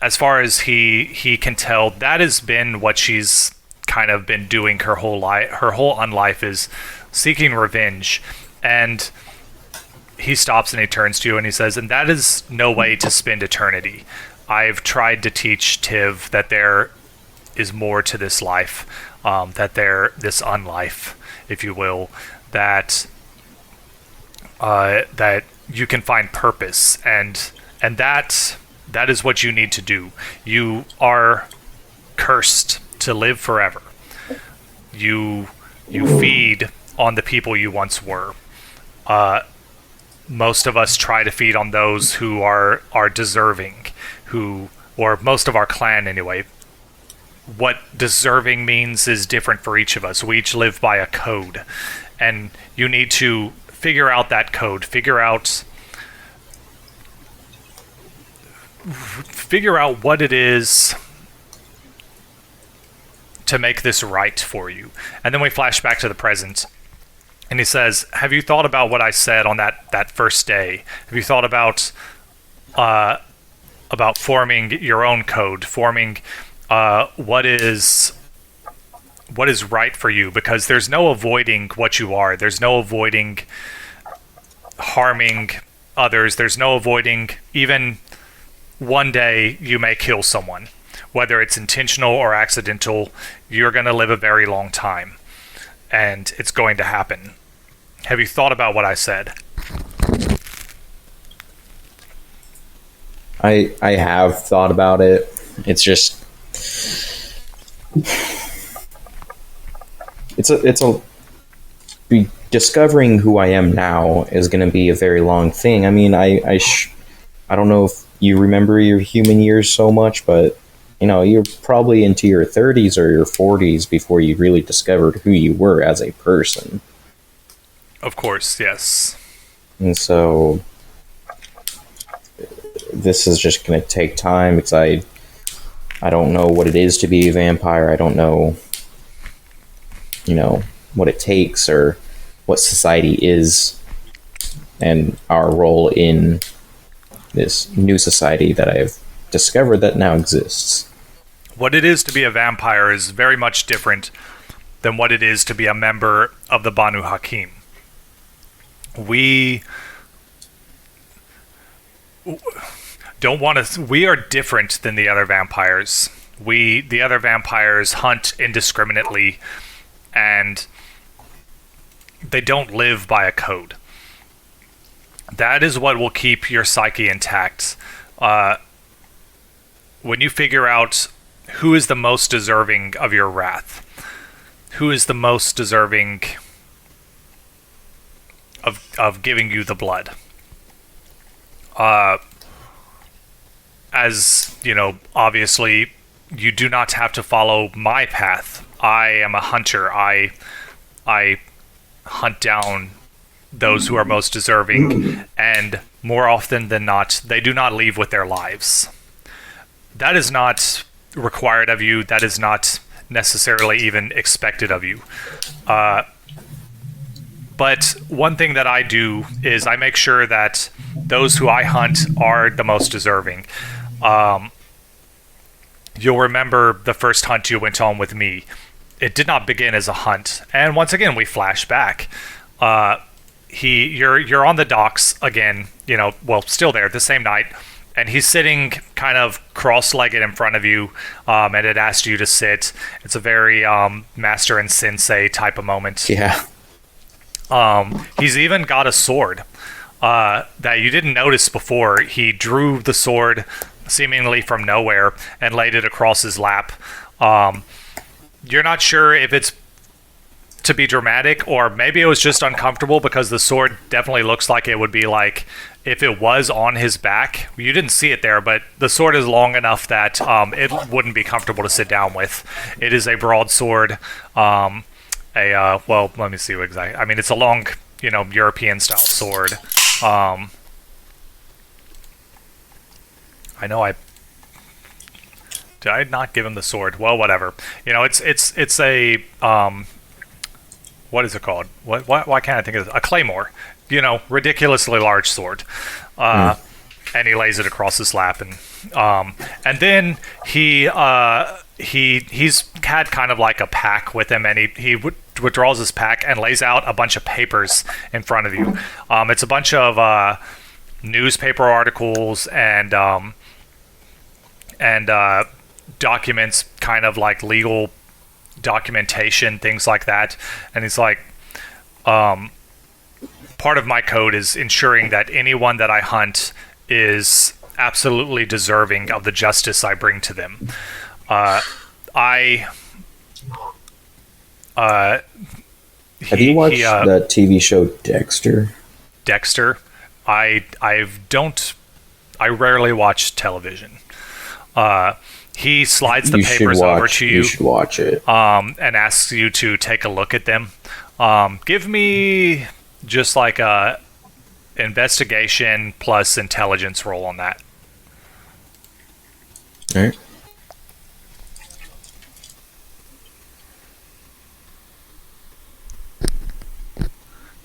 S1: as far as he can tell, that has been what she's kind of been doing her whole life. Her whole unlife is seeking revenge. And he stops and he turns to you and he says, and that is no way to spend eternity. I've tried to teach Tiv that there is more to this life, this unlife, if you will, that you can find purpose, and that is what you need to do. You are cursed to live forever. You feed on the people you once were. Most of us try to feed on those who are deserving, or most of our clan anyway. What deserving means is different for each of us. We each live by a code, and you need to figure out that code. Figure out what it is to make this right for you. And then we flash back to the present. And he says, have you thought about what I said on that first day? Have you thought about forming your own code, forming what is right for you? Because there's no avoiding what you are. There's no avoiding harming others. There's no avoiding even one day you may kill someone. Whether it's intentional or accidental, you're going to live a very long time. And it's going to happen. Have you thought about what I said?
S3: I have thought about it. It's just discovering who I am now is going to be a very long thing. I mean, I don't know if you remember your human years so much, but you're probably into your 30s or your 40s before you really discovered who you were as a person.
S1: Of course, yes.
S3: And so this is just going to take time because I don't know what it is to be a vampire. I don't know, what it takes or what society is and our role in this new society that I've discovered that now exists.
S1: What it is to be a vampire is very much different than what it is to be a member of the Banu Hakim. We are different than the other vampires. The other vampires hunt indiscriminately. and they don't live by a code. That is what will keep your psyche intact. When you figure out who is the most deserving of your wrath, who is the most deserving of giving you the blood. As you know, obviously, you do not have to follow my path. I am a hunter. I hunt down those who are most deserving, and more often than not, they do not leave with their lives. That is not required of you. That is not necessarily even expected of you. But one thing that I do is I make sure that those who I hunt are the most deserving. You'll remember the first hunt you went on with me. It did not begin as a hunt. And once again, we flash back. You're on the docks again, still there the same night, and he's sitting kind of cross-legged in front of you, and it asked you to sit. It's a very master and sensei type of moment.
S3: Yeah.
S1: He's even got a sword that you didn't notice before. He drew the sword seemingly from nowhere and laid it across his lap. You're not sure if it's to be dramatic, or maybe it was just uncomfortable, because the sword definitely looks like it would be like if it was on his back. You didn't see it there, but the sword is long enough that it wouldn't be comfortable to sit down with. It is a broadsword. Let me see what exactly. I mean, it's a long, European style sword. Did I not give him the sword? Well, whatever. It's a what is it called? Why can't I think of it? A claymore. Ridiculously large sword. And he lays it across his lap, and then he's had kind of like a pack with him, and he withdraws his pack and lays out a bunch of papers in front of you. It's a bunch of newspaper articles and documents, kind of like legal documentation, things like that. And he's like, part of my code is ensuring that anyone that I hunt is absolutely deserving of the justice I bring to them.
S3: Have you watched that TV show Dexter?
S1: Dexter? I rarely watch television. He slides the papers over to you.
S3: You should watch it.
S1: And asks you to take a look at them. Give me just like a investigation plus intelligence roll on that.
S3: All right.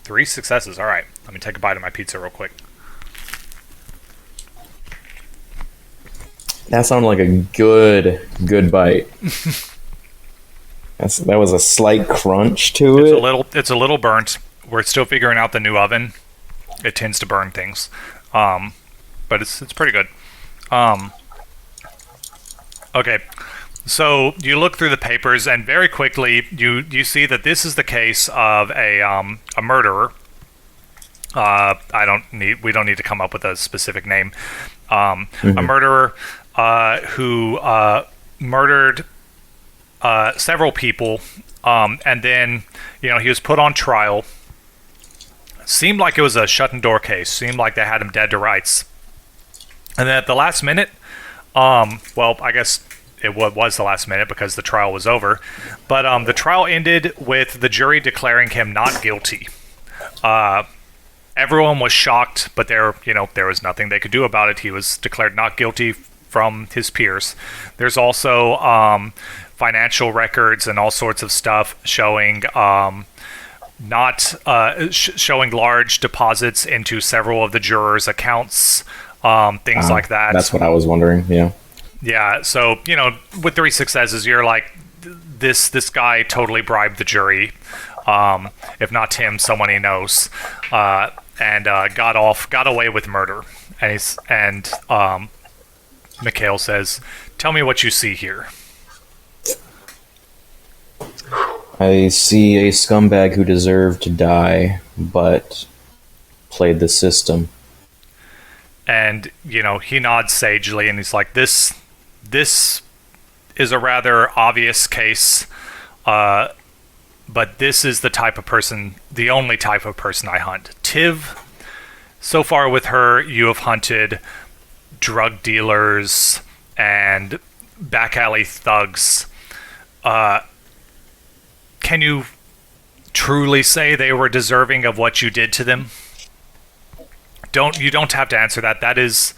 S1: Three successes. All right. Let me take a bite of my pizza real quick.
S3: That sounded like a good bite. That was a slight crunch to it.
S1: It's a little burnt. We're still figuring out the new oven. It tends to burn things, but it's pretty good. Okay, so you look through the papers, and very quickly you see that this is the case of a murderer. We don't need to come up with a specific name. A murderer who murdered several people, and then he was put on trial. Seemed like it was a shut-and-door case. Seemed like they had him dead to rights. And then at the last minute, I guess it was the last minute because the trial was over, but the trial ended with the jury declaring him not guilty. Everyone was shocked, but there was nothing they could do about it. He was declared not guilty from his peers. There's also financial records and all sorts of stuff showing showing large deposits into several of the jurors' accounts, things like that.
S3: That's what I was wondering.
S1: Yeah. So with 3 successes, you're like, this guy totally bribed the jury. If not him, someone he knows, and got away with murder. And Mikhail says, "Tell me what you see here."
S3: I see a scumbag who deserved to die, but played the system.
S1: And, he nods sagely and he's like, this is a rather obvious case, but this is the only type of person I hunt. Tiv, so far with her, you have hunted drug dealers and back alley thugs. Can you truly say they were deserving of what you did to them? You don't have to answer that. That is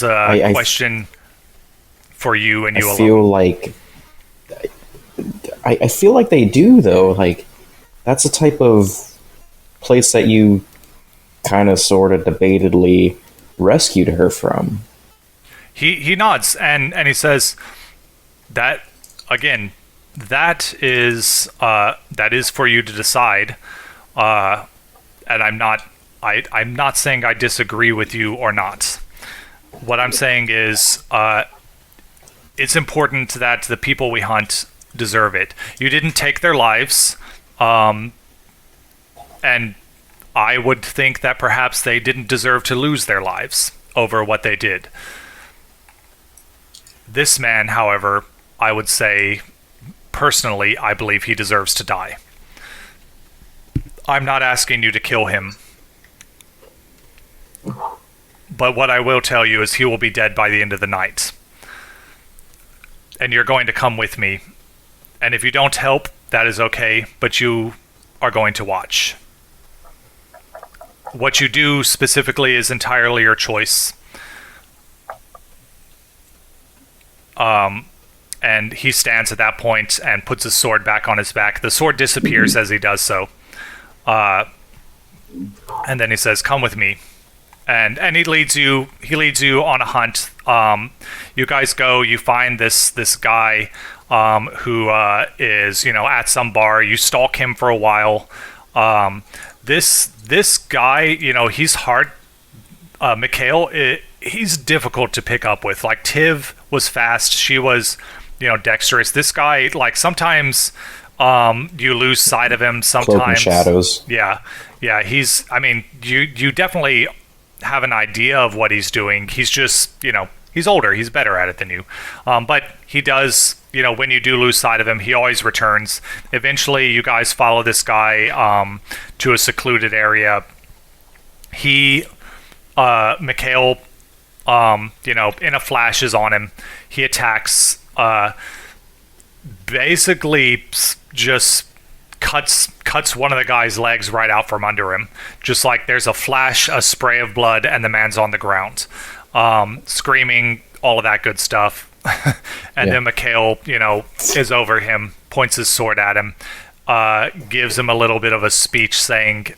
S1: a question for you and you alone.
S3: I feel like they do, though. Like, that's a type of place that you kind of sort of debatedly rescued her from.
S1: He nods and he says that again. That is for you to decide. And I'm not saying I disagree with you or not. What I'm saying is it's important that the people we hunt deserve it. You didn't take their lives, and I would think that perhaps they didn't deserve to lose their lives over what they did. This man, however, I would say, personally, I believe he deserves to die. I'm not asking you to kill him. But what I will tell you is he will be dead by the end of the night. And you're going to come with me. And if you don't help, that is okay, but you are going to watch. What you do specifically is entirely your choice. And he stands at that point and puts his sword back on his back. The sword disappears as he does so. And then he says, "Come with me." And he leads you on a hunt. You guys go, you find this guy who is, at some bar. You stalk him for a while. This guy, he's hard. Mikhail, he's difficult to pick up with. Like, Tiv was fast. She was, dexterous. This guy, like, sometimes you lose sight of him. Sometimes
S3: Cloak and shadows.
S1: Yeah. You definitely have an idea of what he's doing. He's just, he's older. He's better at it than you. But he does, when you do lose sight of him, he always returns. Eventually, you guys follow this guy to a secluded area. He, Mikhail, in a flash is on him. He attacks, basically just cuts one of the guy's legs right out from under him. Just like there's a flash, a spray of blood, and the man's on the ground, screaming, all of that good stuff. Then Mikhail, is over him, points his sword at him, gives him a little bit of a speech saying,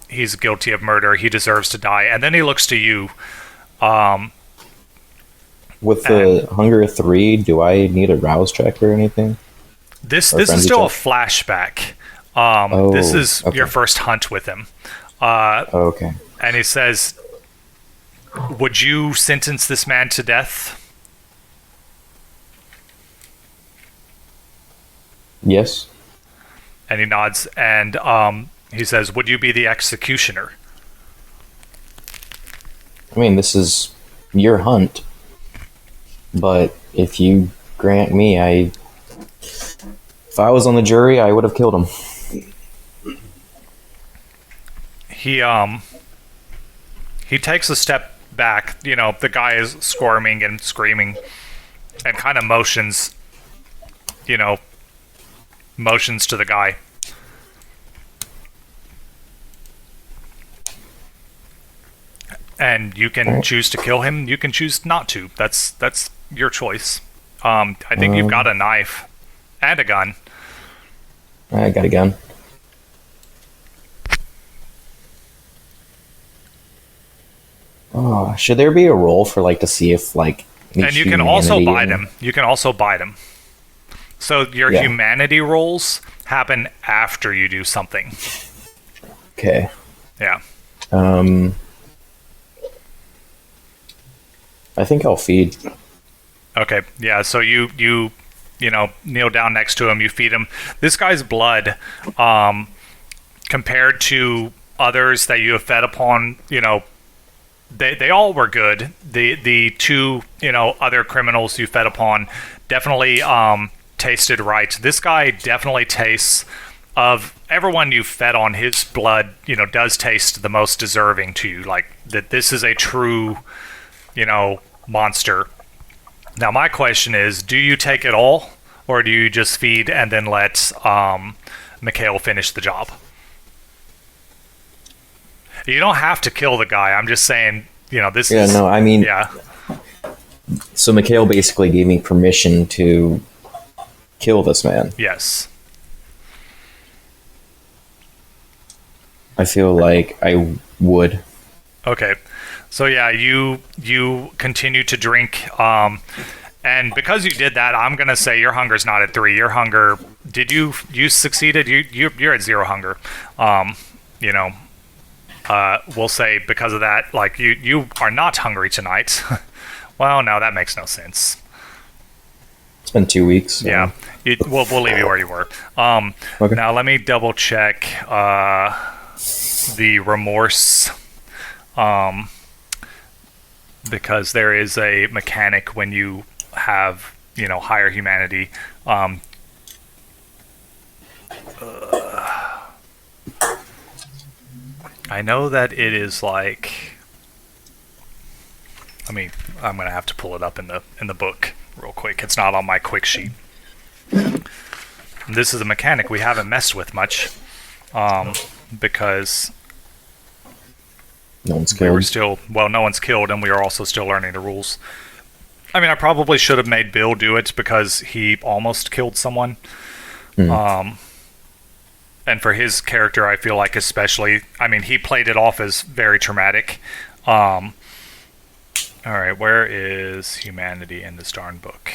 S1: he's guilty of murder, he deserves to die. And then he looks to you.
S3: With the Hunger 3, do I need a rouse check or anything?
S1: This is still a flashback. This is your first hunt with him.
S3: Okay.
S1: And he says, "Would you sentence this man to death?"
S3: Yes.
S1: And he nods, and he says, "Would you be the executioner?"
S3: I mean, this is your hunt, but if you grant me, if I was on the jury, I would have killed him.
S1: He takes a step back. The guy is squirming and screaming, and kind of motions to the guy. And you can choose to kill him. You can choose not to. That's your choice. I think you've got a knife and a gun.
S3: I got a gun. Oh, should there be a roll for to see if
S1: And you can also buy them. You can also buy them. So your humanity rolls happen after you do something.
S3: Okay.
S1: Yeah.
S3: I think I'll feed.
S1: Okay. Yeah. So you kneel down next to him, you feed him. This guy's blood, compared to others that you have fed upon, they all were good. The two, other criminals you fed upon definitely tasted right. This guy definitely tastes, of everyone you fed on, his blood, does taste the most deserving to you. Like, that this is a true, monster. Now, my question is, do you take it all, or do you just feed and then let Mikhail finish the job? You don't have to kill the guy. I'm just saying, this is...
S3: Yeah, no, I mean...
S1: Yeah.
S3: So Mikhail basically gave me permission to kill this man.
S1: Yes.
S3: I feel like I would.
S1: Okay. So, yeah, you continue to drink, and because you did that, I'm going to say your hunger's not at 3. Your hunger... You succeeded? You're at 0 hunger. We'll say because of that, like, you are not hungry tonight. Well, no, that makes no sense.
S3: It's been 2 weeks. So.
S1: Yeah, we'll leave you where you were.
S3: Okay.
S1: Now let me double check the remorse, because there is a mechanic when you have higher humanity. I know that it is like... I'm gonna have to pull it up in the book real quick. It's not on my quick sheet. And this is a mechanic we haven't messed with much, because
S3: no one's
S1: we
S3: killed.
S1: were still... Well, no one's killed, and we are also still learning the rules. I probably should have made Bill do it because he almost killed someone. And for his character, I feel like especially... he played it off as very traumatic. Alright, where is humanity in this darn book?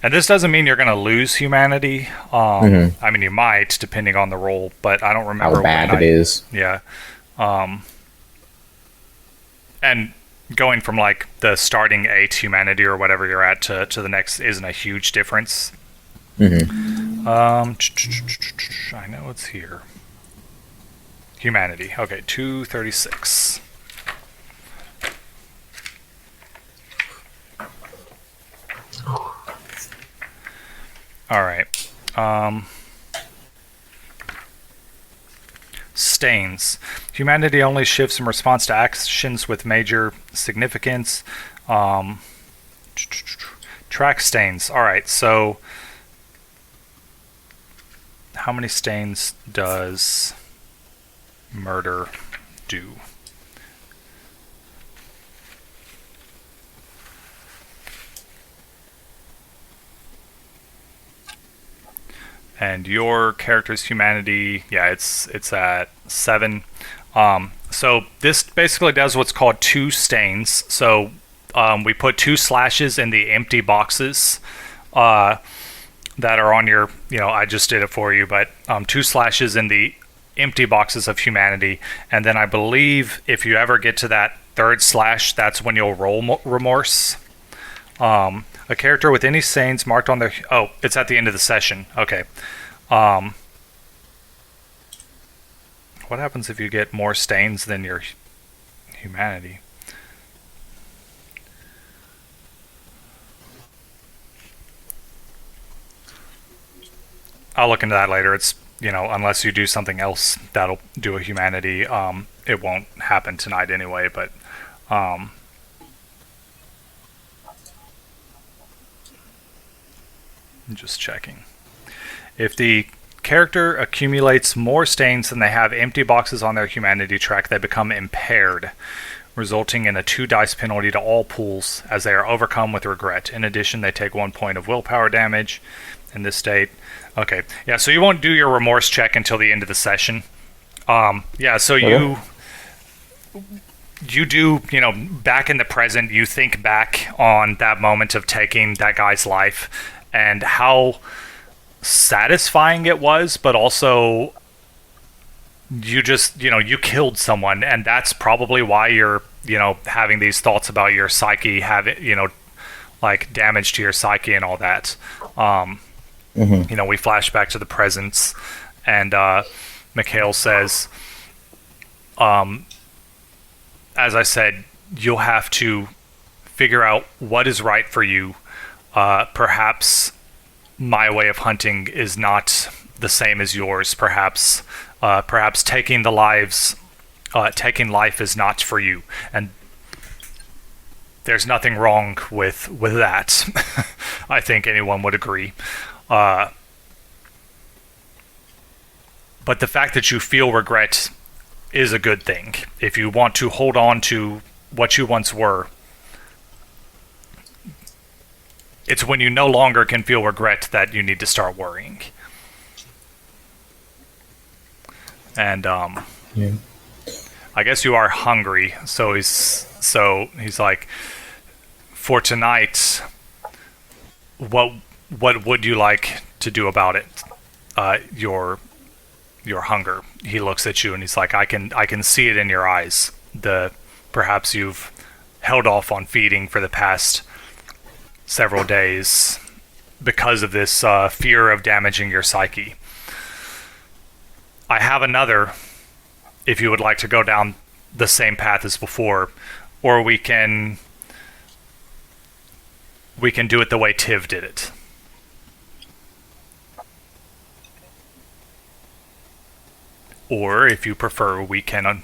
S1: And this doesn't mean you're going to lose humanity. You might, depending on the role, but I don't remember
S3: how bad it is.
S1: Yeah. And going from like the starting 8 humanity or whatever you're at to the next isn't a huge difference. I know it's here. Humanity. Okay, 236. All right. Stains. Humanity only shifts in response to actions with major significance. Track stains. All right, so how many stains does murder do? And your character's humanity, yeah, it's at 7. So this basically does what's called 2 stains. So we put 2 slashes in the empty boxes that are on your, I just did it for you, but 2 slashes in the empty boxes of humanity. And then I believe if you ever get to that 3rd slash, that's when you'll roll remorse. A character with any stains marked on their... Oh, it's at the end of the session. Okay. What happens if you get more stains than your humanity? I'll look into that later. It's, unless you do something else that'll do a humanity, it won't happen tonight anyway, but... I'm just checking. If the character accumulates more stains than they have empty boxes on their humanity track, they become impaired, resulting in a 2 dice penalty to all pools as they are overcome with regret. In addition, they take 1 point of willpower damage in this state. Okay, yeah, so you won't do your remorse check until the end of the session. Yeah, so you do, back in the present, you think back on that moment of taking that guy's life and how satisfying it was, but also you just, you killed someone, and that's probably why you're, having these thoughts about your psyche, having, like damage to your psyche and all that. We flash back to the present, and Mikhail says, as I said, you'll have to figure out what is right for you. Perhaps my way of hunting is not the same as yours. Perhaps taking life is not for you, and there's nothing wrong with that. I think anyone would agree. But the fact that you feel regret is a good thing. If you want to hold on to what you once were, it's when you no longer can feel regret that you need to start worrying. And
S3: Yeah.
S1: I guess you are hungry, so he's like, for tonight, what would you like to do about it? Your hunger. He looks at you and he's like, I can see it in your eyes. Perhaps you've held off on feeding for the past several days because of this fear of damaging your psyche. I have another, if you would like to go down the same path as before, or we can do it the way Tiv did it. Or if you prefer, we can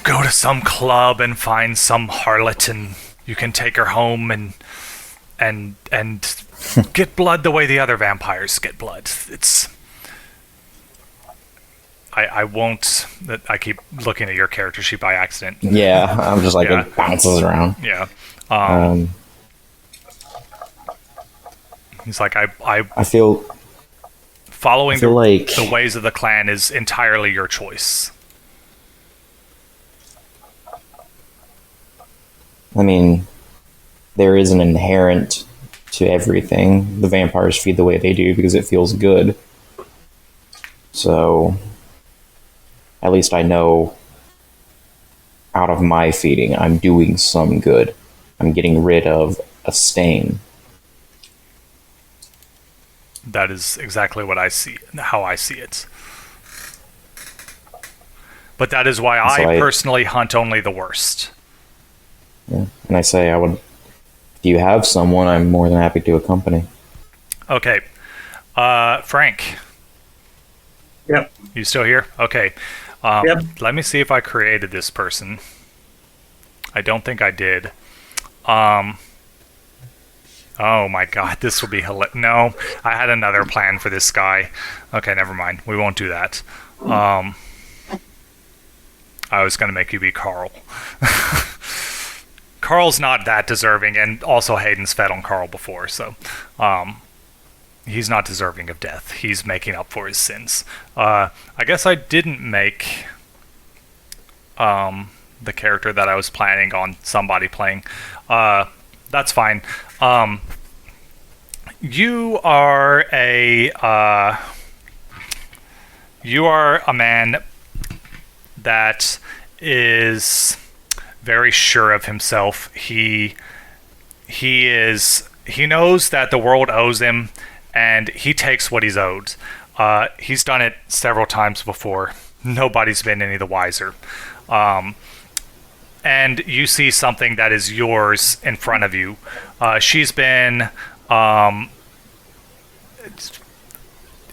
S1: go to some club and find some harlot, and you can take her home and get blood the way the other vampires get blood. I won't. I keep looking at your character sheet by accident.
S3: Yeah, I'm just like,
S1: Yeah.
S3: it bounces around.
S1: Yeah. He's like,
S3: I feel
S1: following
S3: like
S1: the ways of the clan is entirely your choice.
S3: I mean, there is an inherent to everything. The vampires feed the way they do because it feels good. So, at least I know out of my feeding, I'm doing some good. I'm getting rid of a stain.
S1: That is exactly what I see, how I see it. But that is why I personally hunt only the worst.
S3: Yeah. And I say, if you have someone, I'm more than happy to accompany.
S1: Okay. Frank.
S2: Yep.
S1: You still here? Okay.
S2: Yep.
S1: Let me see if I created this person. I don't think I did. Oh my god, this will be hilarious. No, I had another plan for this guy. Okay, never mind. We won't do that. I was going to make you be Carl. Carl's not that deserving, and also Hayden's fed on Carl before, so he's not deserving of death. He's making up for his sins. I guess I didn't make the character that I was planning on somebody playing. That's fine. You are a man that is very sure of himself. He knows that the world owes him, and he takes what he's owed. He's done it several times before. Nobody's been any the wiser. And you see something that is yours in front of you. She's been,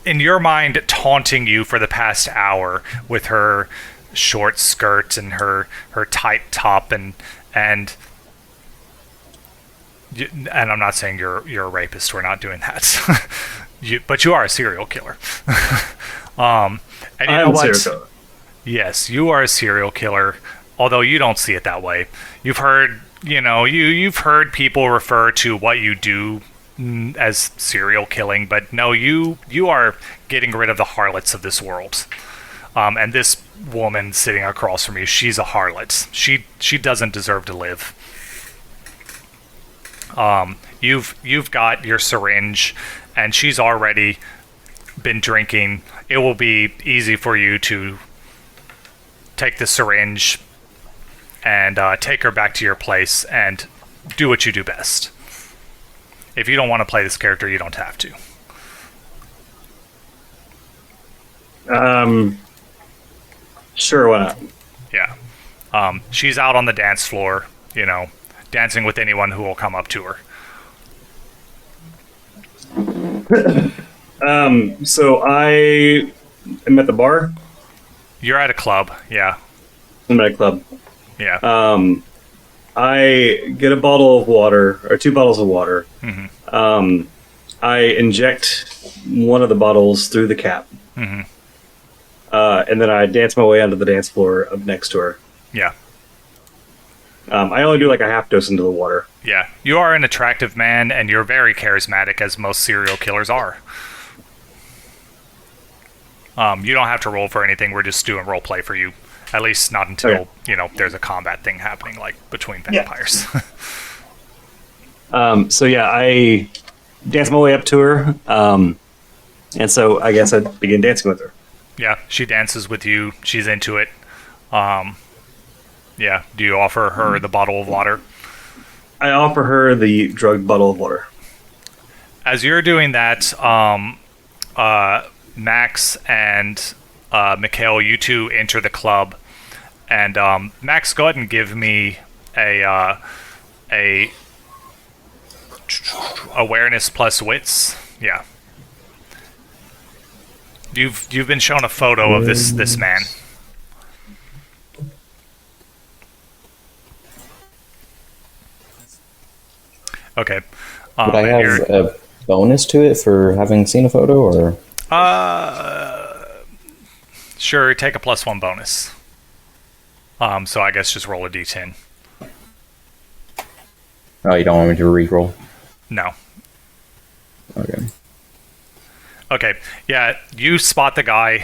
S1: in your mind, taunting you for the past hour with her short skirt and her tight top, and I'm not saying you're a rapist. We're not doing that. But you are a serial killer. And you know what?
S2: Serial killer.
S1: Yes, you are a serial killer. Although you don't see it that way. You've heard, you've heard people refer to what you do as serial killing, but no, you are getting rid of the harlots of this world. And this woman sitting across from you, she's a harlot. She doesn't deserve to live. You've got your syringe, and she's already been drinking, it will be easy for you to take the syringe and take her back to your place and do what you do best. If you don't want to play this character, you don't have to.
S2: Sure, why not?
S1: Yeah. She's out on the dance floor, dancing with anyone who will come up to her.
S2: So I am at the bar.
S1: You're at a club, yeah.
S2: I'm at a club.
S1: Yeah.
S2: I get a bottle of water, or 2 bottles of water.
S1: Mm-hmm.
S2: I inject one of the bottles through the cap.
S1: Mm-hmm.
S2: And then I dance my way onto the dance floor up next to her.
S1: Yeah.
S2: I only do like a half dose into the water.
S1: Yeah. You are an attractive man, and you're very charismatic, as most serial killers are. You don't have to roll for anything. We're just doing role play for you. At least not until, there's a combat thing happening, like between vampires.
S2: So yeah, I dance my way up to her. And so I guess I begin dancing with her.
S1: Yeah, she dances with you. She's into it. Yeah, do you offer her the bottle of water?
S2: I offer her the drugged bottle of water.
S1: As you're doing that, Max and Mikhail, you two enter the club. And Max, go ahead and give me a awareness plus wits. Yeah. You've been shown a photo of this man. Okay.
S3: Would I have a bonus to it for having seen a photo, or?
S1: Sure. Take a +1 bonus. So I guess just roll a d10.
S3: Oh, you don't want me to re-roll?
S1: No.
S3: Okay.
S1: Okay, yeah, you spot the guy,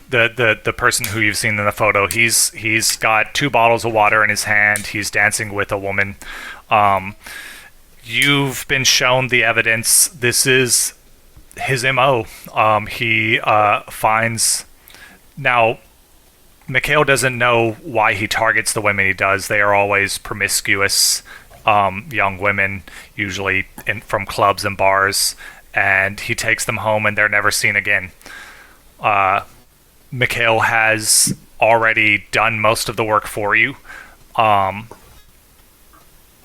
S1: the person who you've seen in the photo. He's got 2 bottles of water in his hand. He's dancing with a woman. You've been shown the evidence. This is his MO. He finds... Now, Mikhail doesn't know why he targets the women he does. They are always promiscuous young women, usually from clubs and bars. And he takes them home and they're never seen again. Mikhail has already done most of the work for you.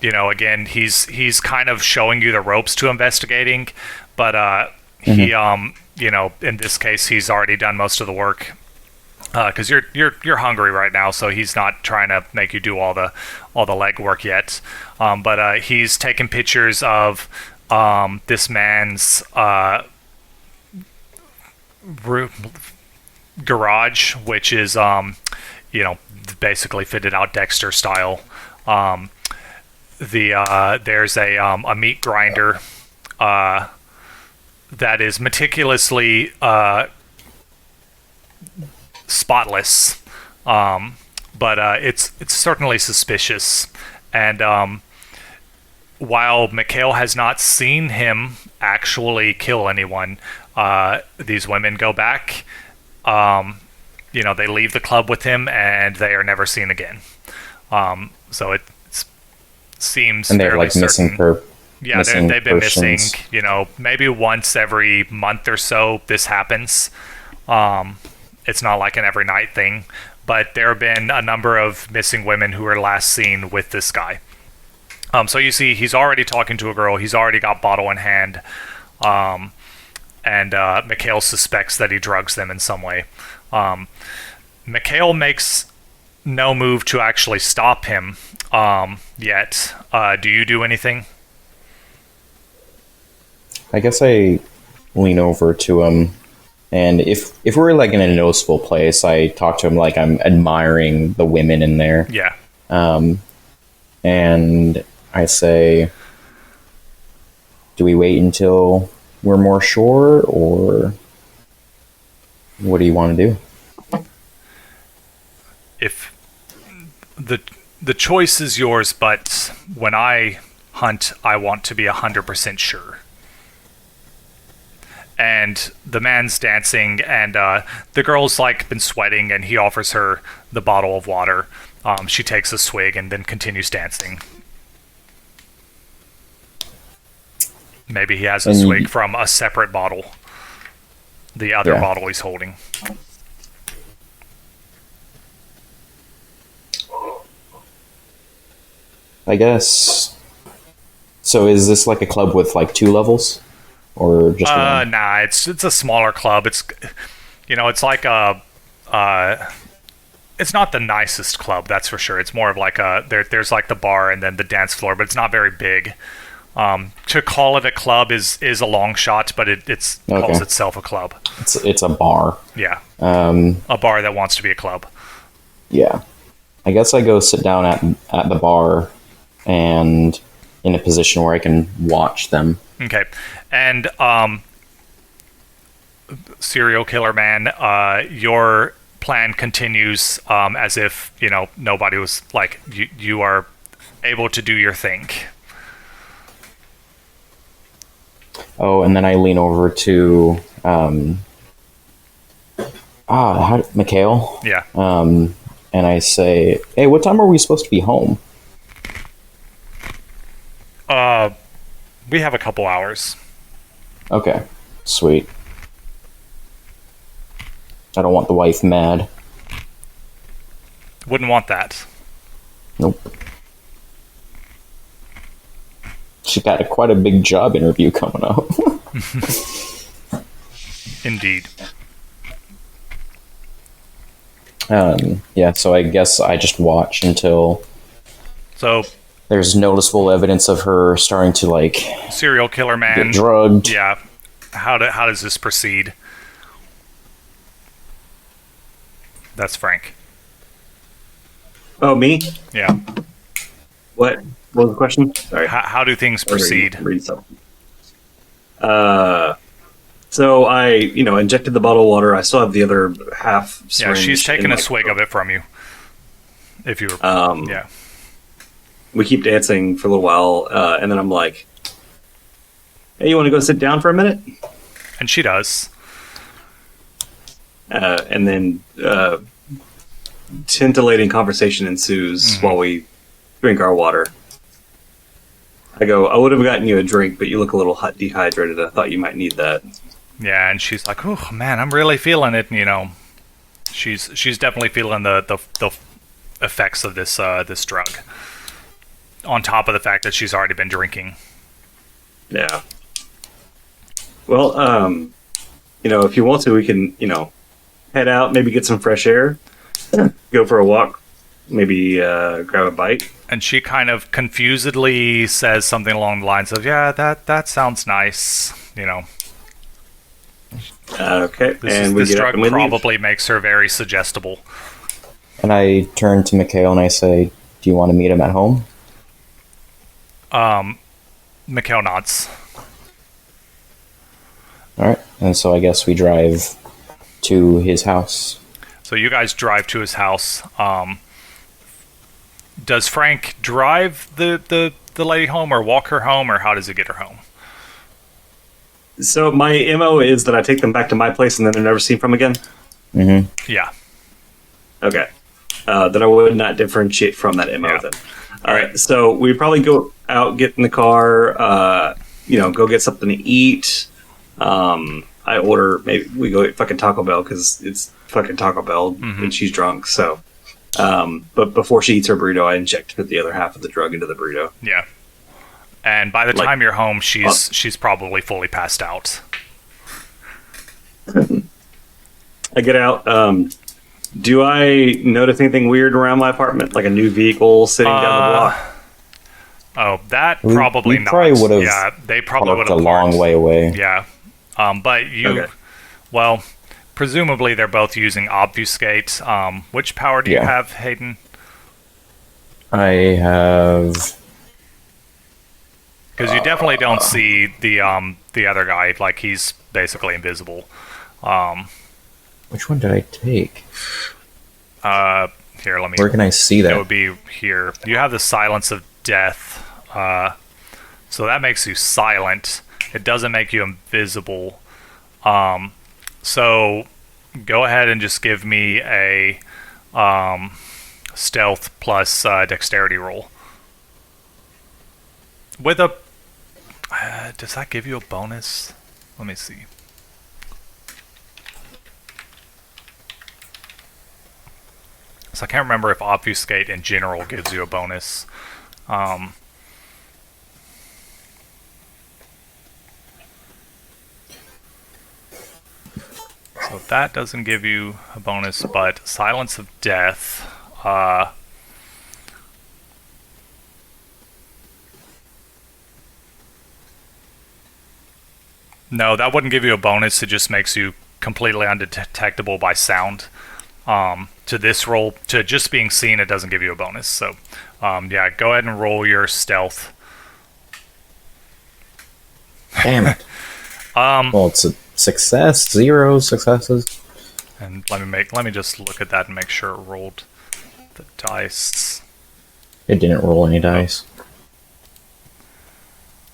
S1: Again, he's kind of showing you the ropes to investigating, but he, in this case, he's already done most of the work. Because you're hungry right now, so he's not trying to make you do all the legwork yet. But he's taking pictures of this man's garage, which is basically fitted out Dexter style. There's a meat grinder that is meticulously spotless, but it's certainly suspicious. And while Mikhail has not seen him actually kill anyone, these women go back. They leave the club with him, and they are never seen again. So it seems
S3: and they're
S1: fairly
S3: like missing
S1: certain.
S3: per.
S1: Yeah,
S3: missing
S1: they've been
S3: persons.
S1: missing. Maybe once every month or so this happens. It's not like an every night thing, but there have been a number of missing women who were last seen with this guy. So you see, he's already talking to a girl. He's already got bottle in hand, and Mikhail suspects that he drugs them in some way. Mikhail makes no move to actually stop him yet. Do you do anything?
S3: I guess I lean over to him, and if we're like in a noticeable place, I talk to him like I'm admiring the women in there.
S1: Yeah.
S3: And I say, do we wait until we're more sure, or what do you want to do?
S1: If the choice is yours, but when I hunt, I want to be 100% sure. and the man's dancing, and the girl's like been sweating, and he offers her the bottle of water. She takes a swig and then continues dancing. Maybe he has a swig from a separate bottle. The other bottle he's holding.
S3: I guess. So is this like a club with like 2 levels, or just one?
S1: Nah, it's a smaller club. It's it's like it's not the nicest club, that's for sure. It's more of like there's like the bar and then the dance floor, but it's not very big. To call it a club is a long shot, but it calls itself a club.
S3: It's a bar.
S1: Yeah. A bar that wants to be a club.
S3: Yeah. I guess I go sit down at the bar and in a position where I can watch them.
S1: Okay. And serial killer man, your plan continues as if, nobody was like you are able to do your thing.
S3: Oh, and then I lean over to Mikhail.
S1: Yeah.
S3: And I say, "Hey, what time are we supposed to be home?"
S1: We have a couple hours.
S3: Okay, sweet. I don't want the wife mad.
S1: Wouldn't want that.
S3: Nope. She got quite a big job interview coming up.
S1: Indeed.
S3: Yeah, so I guess I just watch until there's noticeable evidence of her starting to like
S1: serial killer man
S3: get drugged.
S1: Yeah. How does this proceed? That's Frank.
S2: Oh, me?
S1: Yeah.
S2: What was the question? Sorry.
S1: How do things proceed?
S2: Read something. So I, injected the bottle of water. I still have the other half syringe.
S1: Yeah, she's taking a swig of it from you. If you were, yeah.
S2: We keep dancing for a little while, and then I'm like, "Hey, you want to go sit down for a minute?"
S1: And she does.
S2: And then titillating conversation ensues while we drink our water. I go, "I would have gotten you a drink, but you look a little dehydrated. I thought you might need that."
S1: Yeah, and she's like, "Oh man, I'm really feeling it." She's definitely feeling the effects of this drug. On top of the fact that she's already been drinking.
S2: Yeah. Well, if you want to, we can, head out, maybe get some fresh air, go for a walk, maybe grab a bite.
S1: And she kind of confusedly says something along the lines of, "Yeah, that sounds nice,"
S2: Okay,
S1: This drug probably makes her very suggestible.
S3: And I turn to Mikhail and I say, "Do you want to meet him at home?"
S1: Mikhail nods.
S3: Alright, and so I guess we drive to his house.
S1: So you guys drive to his house. Does Frank drive the lady home or walk her home, or how does he get her home?
S2: So my MO is that I take them back to my place and then they're never seen from again?
S3: Mm-hmm.
S1: Yeah.
S2: Okay. Then I would not differentiate from that MO then. All right, so we probably go out, get in the car, go get something to eat. I order, maybe we go get fucking Taco Bell because it's fucking Taco Bell and she's drunk. So, but before she eats her burrito, I inject the other half of the drug into the burrito.
S1: Yeah. And by the time you're home, she's probably fully passed out.
S2: I get out. Do I notice anything weird around my apartment, like a new vehicle sitting down the block?
S1: Oh, that probably
S3: we
S1: not.
S3: Probably would have.
S1: Yeah, they probably would
S3: have a long way away.
S1: Yeah, but well, presumably they're both using obfuscate. Which power do you have, Hayden?
S3: I have.
S1: Because you definitely don't see the other guy. Like, he's basically invisible.
S3: Which one did I take?
S1: Here, let me.
S3: Where can I see that?
S1: It would be here. You have the silence of death, so that makes you silent. It doesn't make you invisible. So go ahead and just give me a stealth plus dexterity roll. With a... does that give you a bonus? Let me see. So I can't remember if obfuscate in general gives you a bonus. So that doesn't give you a bonus, but silence of death. No, that wouldn't give you a bonus. It just makes you completely undetectable by sound. To this roll, to just being seen, it doesn't give you a bonus. So, yeah, go ahead and roll your stealth.
S3: Damn it. Well, it's a success. 0 successes.
S1: And let me just look at that and make sure it rolled the dice.
S3: It didn't roll any dice.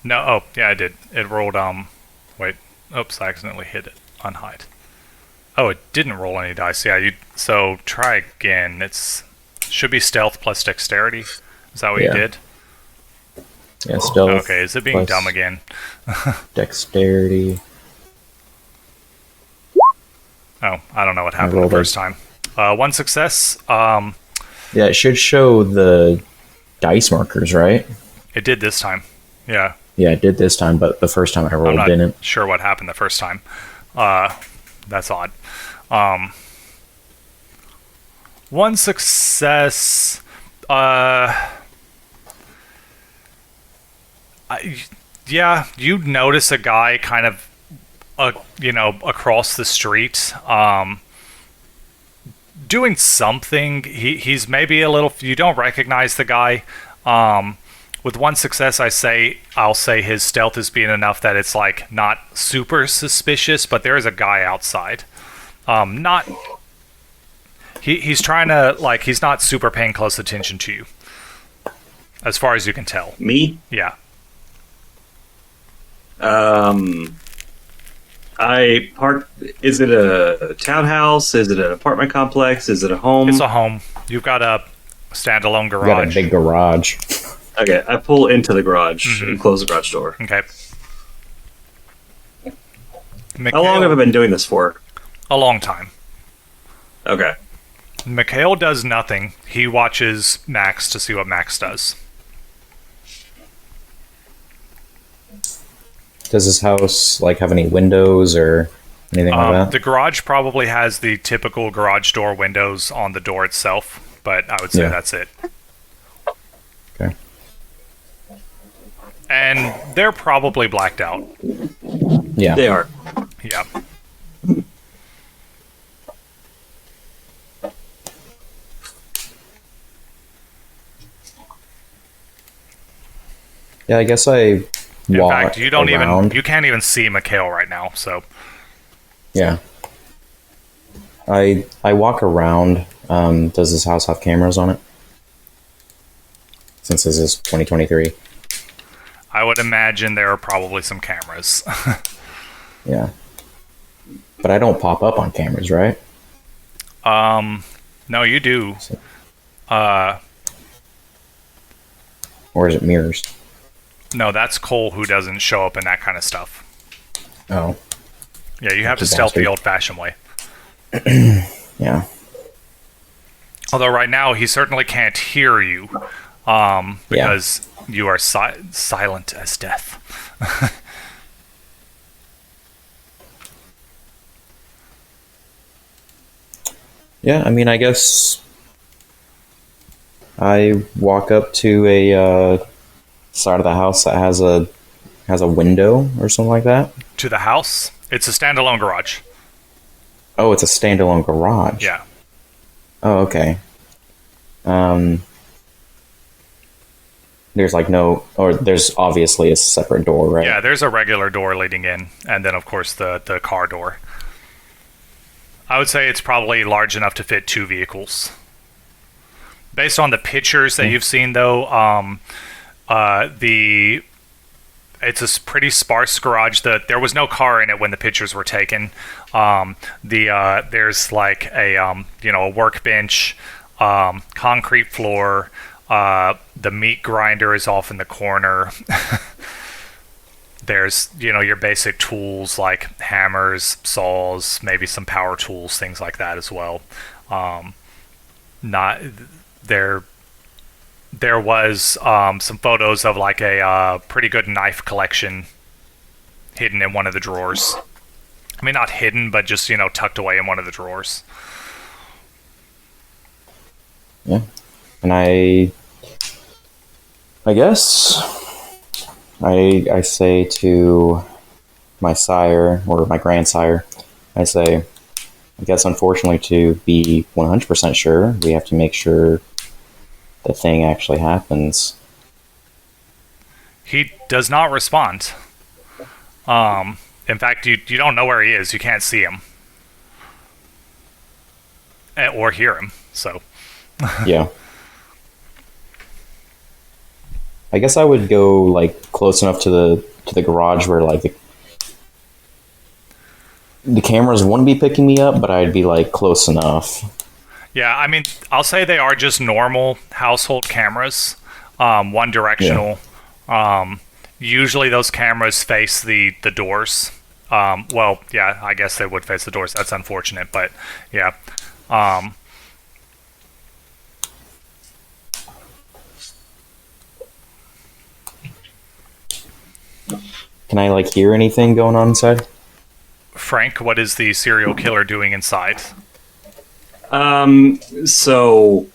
S1: No, oh yeah, I did. It rolled wait, oops, I accidentally hit it. Unhide. Oh, it didn't roll any dice. Yeah, so try again. Should be stealth plus dexterity. Is that what you did?
S3: Yeah, stealth.
S1: Okay, is it being dumb again?
S3: Dexterity.
S1: Oh, I don't know what happened the first time. 1 success.
S3: Yeah, it should show the dice markers, right?
S1: It did this time. Yeah.
S3: Yeah, it did this time, but the first time I rolled didn't.
S1: I'm not sure what happened the first time. That's odd. 1 success. Yeah, you notice a guy kind of, across the street, doing something. He's maybe a little. You don't recognize the guy. With 1 success, I'll say his stealth is being enough that it's like not super suspicious, but there is a guy outside. He's trying to, he's not super paying close attention to you, as far as you can tell.
S2: Me?
S1: Yeah.
S2: I park. Is it a townhouse? Is it an apartment complex? Is it a home?
S1: It's a home. You've got a standalone garage.
S3: You got a big garage.
S2: Okay, I pull into the garage and close the garage door.
S1: Okay.
S2: How long have I been doing this for?
S1: A long time.
S2: Okay.
S1: Mikhail does nothing. He watches Max to see what Max does.
S3: Does this house have any windows or anything like that?
S1: The garage probably has the typical garage door windows on the door itself, but I would say that's it.
S3: Okay.
S1: And they're probably blacked out.
S3: Yeah.
S2: They are.
S1: Yeah.
S3: Yeah, I guess In
S1: fact, you can't even see Mikhail right now, so.
S3: Yeah. I walk around. Does this house have cameras on it? Since this is 2023.
S1: I would imagine there are probably some cameras.
S3: Yeah. But I don't pop up on cameras, right?
S1: No, you do.
S3: Or is it mirrors?
S1: No, that's Cole who doesn't show up in that kind of stuff.
S3: Oh.
S1: Yeah, you have to stealth the old-fashioned way.
S3: Yeah.
S1: Although right now he certainly can't hear you, because you are silent as death.
S3: Yeah, I mean, I guess I walk up to a side of the house that has a window or something like that.
S1: To the house? It's a standalone garage.
S3: Oh, it's a standalone garage.
S1: Yeah.
S3: Oh, okay. There's there's obviously a separate door, right?
S1: Yeah, there's a regular door leading in, and then of course the car door. I would say it's probably large enough to fit 2 vehicles. Based on the pictures that you've seen, though, the it's a pretty sparse garage. There was no car in it when the pictures were taken. There's like a a workbench, concrete floor. The meat grinder is off in the corner. There's your basic tools like hammers, saws, maybe some power tools, things like that as well. Not there. There was some photos of like a pretty good knife collection hidden in one of the drawers. I mean, not hidden, but just tucked away in one of the drawers.
S3: Yeah, and I guess I say to my sire or my grandsire, I say, I guess unfortunately to be 100% sure, we have to make sure the thing actually happens.
S1: He does not respond. In fact, you don't know where he is. You can't see him. Or hear him, so...
S3: Yeah. I guess I would go like close enough to the garage where like the cameras wouldn't be picking me up, but I'd be like close enough.
S1: Yeah, I mean, I'll say they are just normal household cameras, one directional. Yeah. Usually those cameras face the doors. Well, yeah, I guess they would face the doors. That's unfortunate, but yeah.
S3: Can I like hear anything going on inside?
S1: Frank, what is the serial killer doing inside?
S2: So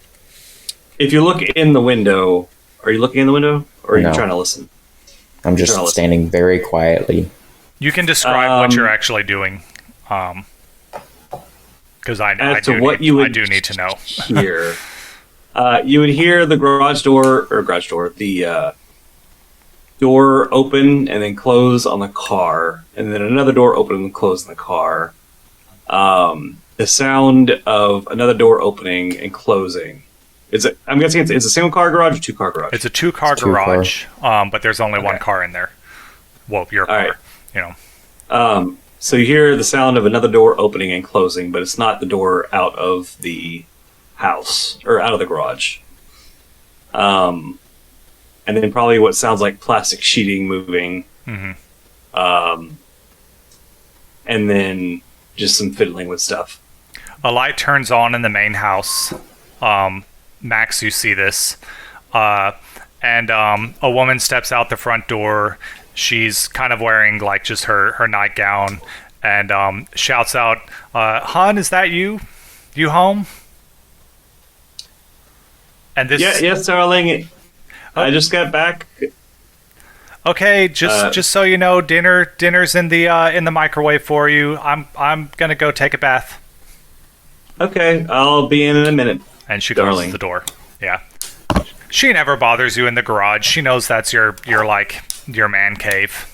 S2: if you look in the window, are you looking in the window or are you trying to listen?
S3: I'm just standing very quietly.
S1: You can describe what you're actually doing. Because I do need to know.
S2: Here. You would hear the garage door, the door open and then close on the car, and then another door open and close on the car. The sound of another door opening and closing. I'm guessing it's a single car garage or two car garage?
S1: It's a two-car garage, but there's only one car in there. Well, your car,
S2: right. So you hear the sound of another door opening and closing, but it's not the door out of the house or out of the garage. And then probably what sounds like plastic sheeting moving. Mm-hmm. And then just some fiddling with stuff.
S1: A light turns on in the main house. Max, you see this. And a woman steps out the front door. She's kind of wearing like just her nightgown and shouts out, "Hon, is that you? You home?" And this
S2: yes, darling. I just got back.
S1: Okay, just so you know, dinner's in the microwave for you. I'm gonna go take a bath.
S2: Okay, I'll be in a minute.
S1: And she closes the door. Yeah, she never bothers you in the garage. She knows that's your man cave.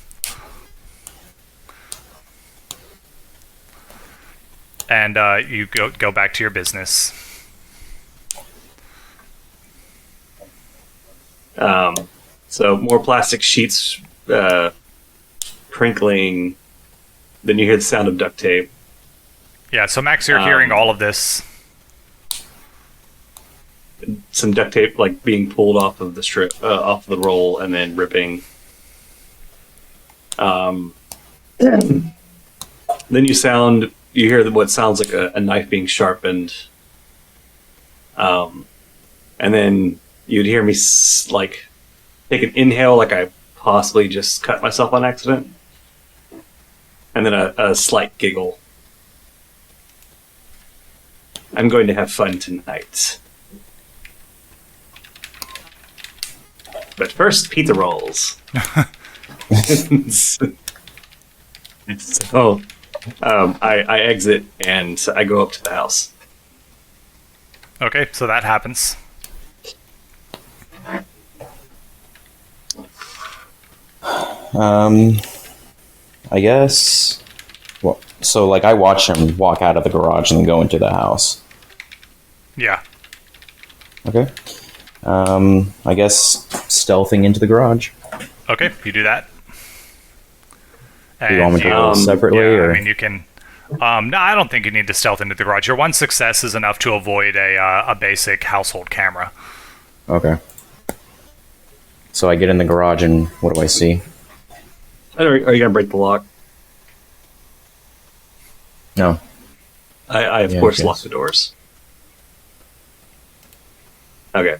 S1: And you go back to your business.
S2: So more plastic sheets crinkling. Then you hear the sound of duct tape.
S1: Yeah, so Max, you're hearing all of this.
S2: Some duct tape like being pulled off of the strip, off the roll, and then ripping. Then you hear what sounds like a knife being sharpened. And then you'd hear me like take an inhale, like I possibly just cut myself on accident, and then a slight giggle. I'm going to have fun tonight. But first, pizza rolls. So, I exit and I go up to the house.
S1: Okay, so that happens.
S3: I guess. Well, so like I watch him walk out of the garage and then go into the house.
S1: Yeah.
S3: Okay. I guess stealthing into the garage.
S1: Okay, you do that.
S3: Do you want me to roll
S2: Um,
S3: separately?
S1: Yeah,
S3: or?
S1: I mean, you can. No, I don't think you need to stealth into the garage. Your one success is enough to avoid a basic household camera.
S3: Okay. So I get in the garage, and what do I see?
S2: Are you gonna break the lock?
S3: No.
S2: I of
S3: Yeah,
S2: course
S3: okay.
S2: lock the doors. Okay.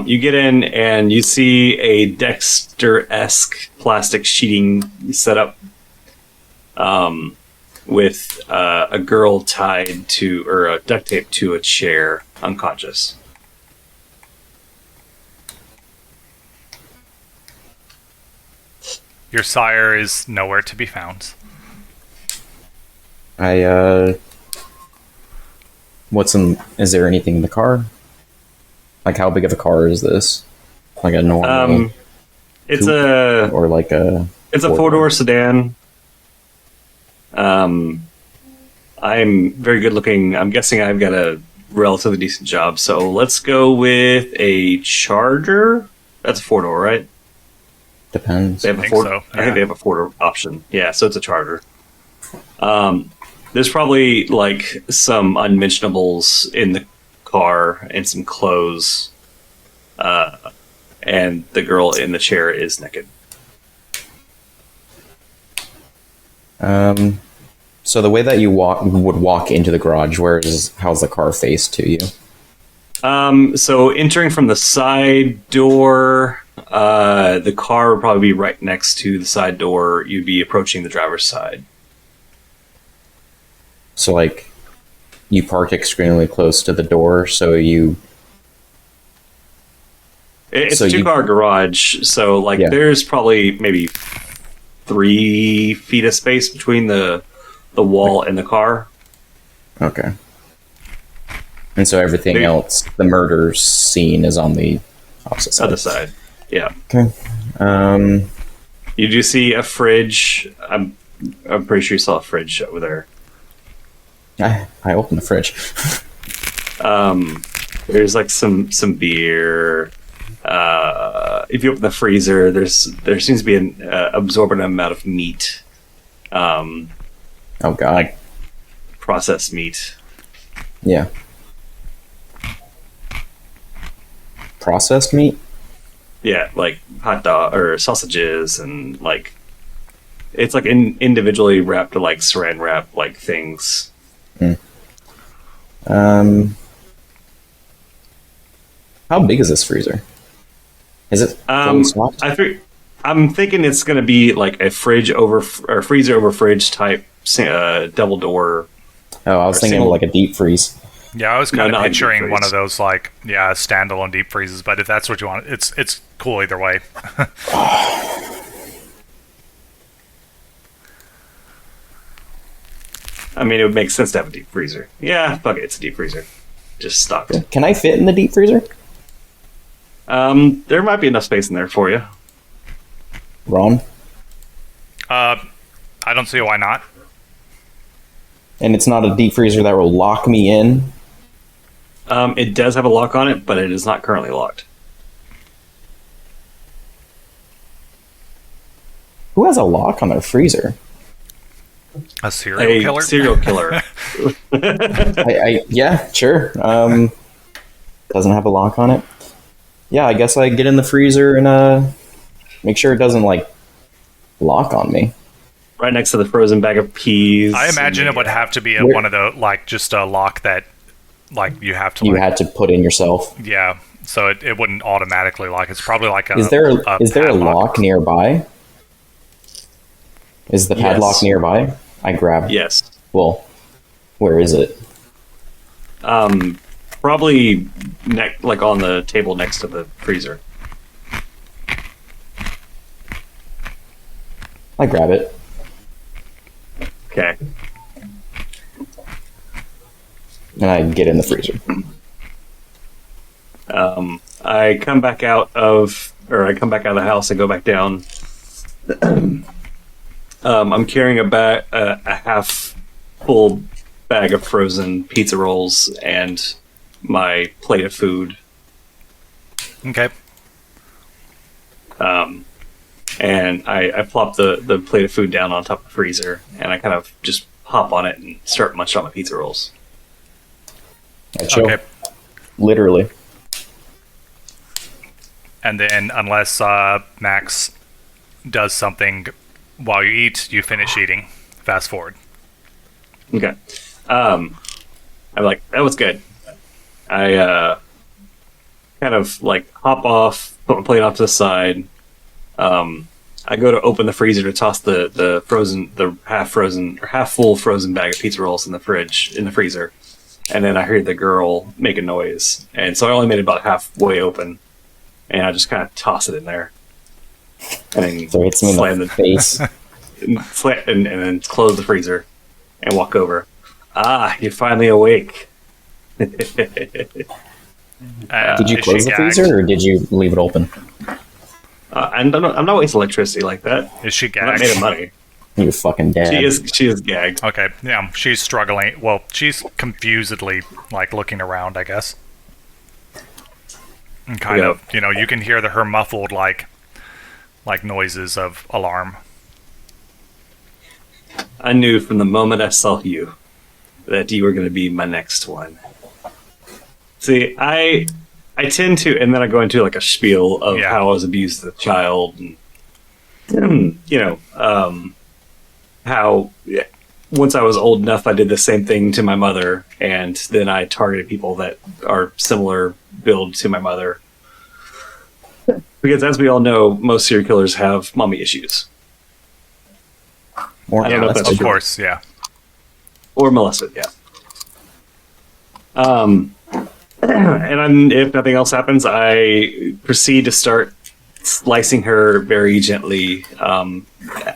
S2: You get in and you see a Dexter-esque plastic sheeting set up, with a girl tied to or duct taped to a chair, unconscious.
S1: Your sire is nowhere to be found.
S3: Is there anything in the car? Like, how big of a car is this? Like a normal,
S2: It's
S3: coupe or like a...
S2: It's a
S3: four-door?
S2: four-door sedan. I'm very good looking. I'm guessing I've got a relatively decent job. So let's go with a Charger. That's a four-door, right?
S3: Depends.
S2: They have a
S1: think
S2: four.
S1: so,
S2: I
S1: yeah.
S2: think they have a four-door option. Yeah, so it's a Charger. There's probably like some unmentionables in the car and some clothes. And the girl in the chair is naked.
S3: So the way that you would walk into the garage, how's the car faced to you?
S2: So entering from the side door, the car would probably be right next to the side door. You'd be approaching the driver's side.
S3: So, like, you park extremely close to the door, so you...
S2: It's
S3: So
S2: a two-car garage, so like
S3: Yeah.
S2: there's probably maybe 3 feet of space between the wall and the car.
S3: Okay. And so everything
S2: They-
S3: else, the murder scene is on the opposite side.
S2: Other side, yeah.
S3: Okay.
S2: You do see a fridge. I'm pretty sure you saw a fridge over there.
S3: I opened the fridge.
S2: There's like some beer. If you open the freezer, there seems to be an absorbent amount of meat,
S3: Oh, God.
S2: processed meat.
S3: Yeah. Processed meat?
S2: Yeah, like hot dog or sausages, and like it's like individually wrapped, like saran wrap, like things.
S3: How big is this freezer? Is it fully stocked?
S2: I'm thinking it's going to be like a freezer over fridge type double door.
S3: Oh, I was thinking of
S2: single-
S3: like a deep freeze.
S1: Yeah, I was
S2: No,
S1: kind of
S2: not a deep
S1: picturing one
S2: freeze.
S1: of those like standalone deep freezes. But if that's what you want, it's cool either way.
S2: I mean, it would make sense to have a deep freezer. Yeah, fuck it, it's a deep freezer. Just stocked.
S3: Can I fit in the deep freezer?
S2: There might be enough space in there for you.
S3: Ron?
S1: I don't see why not.
S3: And it's not a deep freezer that will lock me in?
S2: It does have a lock on it, but it is not currently locked.
S3: Who has a lock on their freezer?
S1: A serial killer.
S2: Serial killer.
S3: Yeah, sure. Doesn't have a lock on it. Yeah, I guess I get in the freezer and make sure it doesn't like lock on me.
S2: Right next to the frozen bag of peas.
S1: I imagine it would have to be
S3: Where-
S1: one of the like just a lock that like you have to
S3: You
S1: like,
S3: had to put in yourself.
S1: yeah. So it wouldn't automatically lock. It's probably like a
S3: Is there a
S1: padlock.
S3: lock nearby? Is the padlock
S2: Yes.
S3: nearby? I grab.
S2: Yes.
S3: Well, where is it?
S2: Probably like on the table next to the freezer.
S3: I grab it.
S2: Okay.
S3: And I get in the freezer.
S2: I come back out of the house and go back down. I'm carrying a half full bag of frozen pizza rolls and my plate of food.
S1: Okay.
S2: and I plop the plate of food down on top of the freezer, and I kind of just hop on it and start munching on my pizza rolls.
S3: I chill.
S1: Okay.
S3: Literally.
S1: And then, unless Max does something while you eat, you finish eating. Fast forward.
S2: Okay. I'm like, that was good. I kind of like hop off, put my plate off to the side. I go to open the freezer to toss the half full frozen bag of pizza rolls in the freezer, and then I heard the girl make a noise, and so I only made it about halfway open, and I just kind of toss it in there, and then
S3: So it hits me in the face.
S2: and then close the freezer and walk over. Ah, you're finally awake.
S3: Did you
S1: Is
S3: close
S1: she
S3: the
S1: gagged?
S3: freezer or did you leave it open?
S2: I'm not wasting electricity like that.
S1: Is she
S2: I'm not
S1: gagged?
S2: made of money.
S3: You fucking dead.
S2: She is gagged.
S1: Okay, yeah, she's struggling. Well, she's confusedly, like, looking around, I guess. And kind
S2: Yeah.
S1: of, you can hear her muffled, like noises of alarm.
S2: I knew from the moment I saw you that you were going to be my next one. See, I tend to, and then I go into like a spiel of
S1: Yeah.
S2: how I was abused as a child, and how once I was old enough, I did the same thing to my mother, and then I targeted people that are similar build to my mother. Because as we all know, most serial killers have mommy issues.
S3: Or
S2: I don't know if
S3: that's
S2: that's
S1: Of
S2: true.
S1: course, yeah.
S2: Or molested, yeah. And if nothing else happens, I proceed to start slicing her very gently,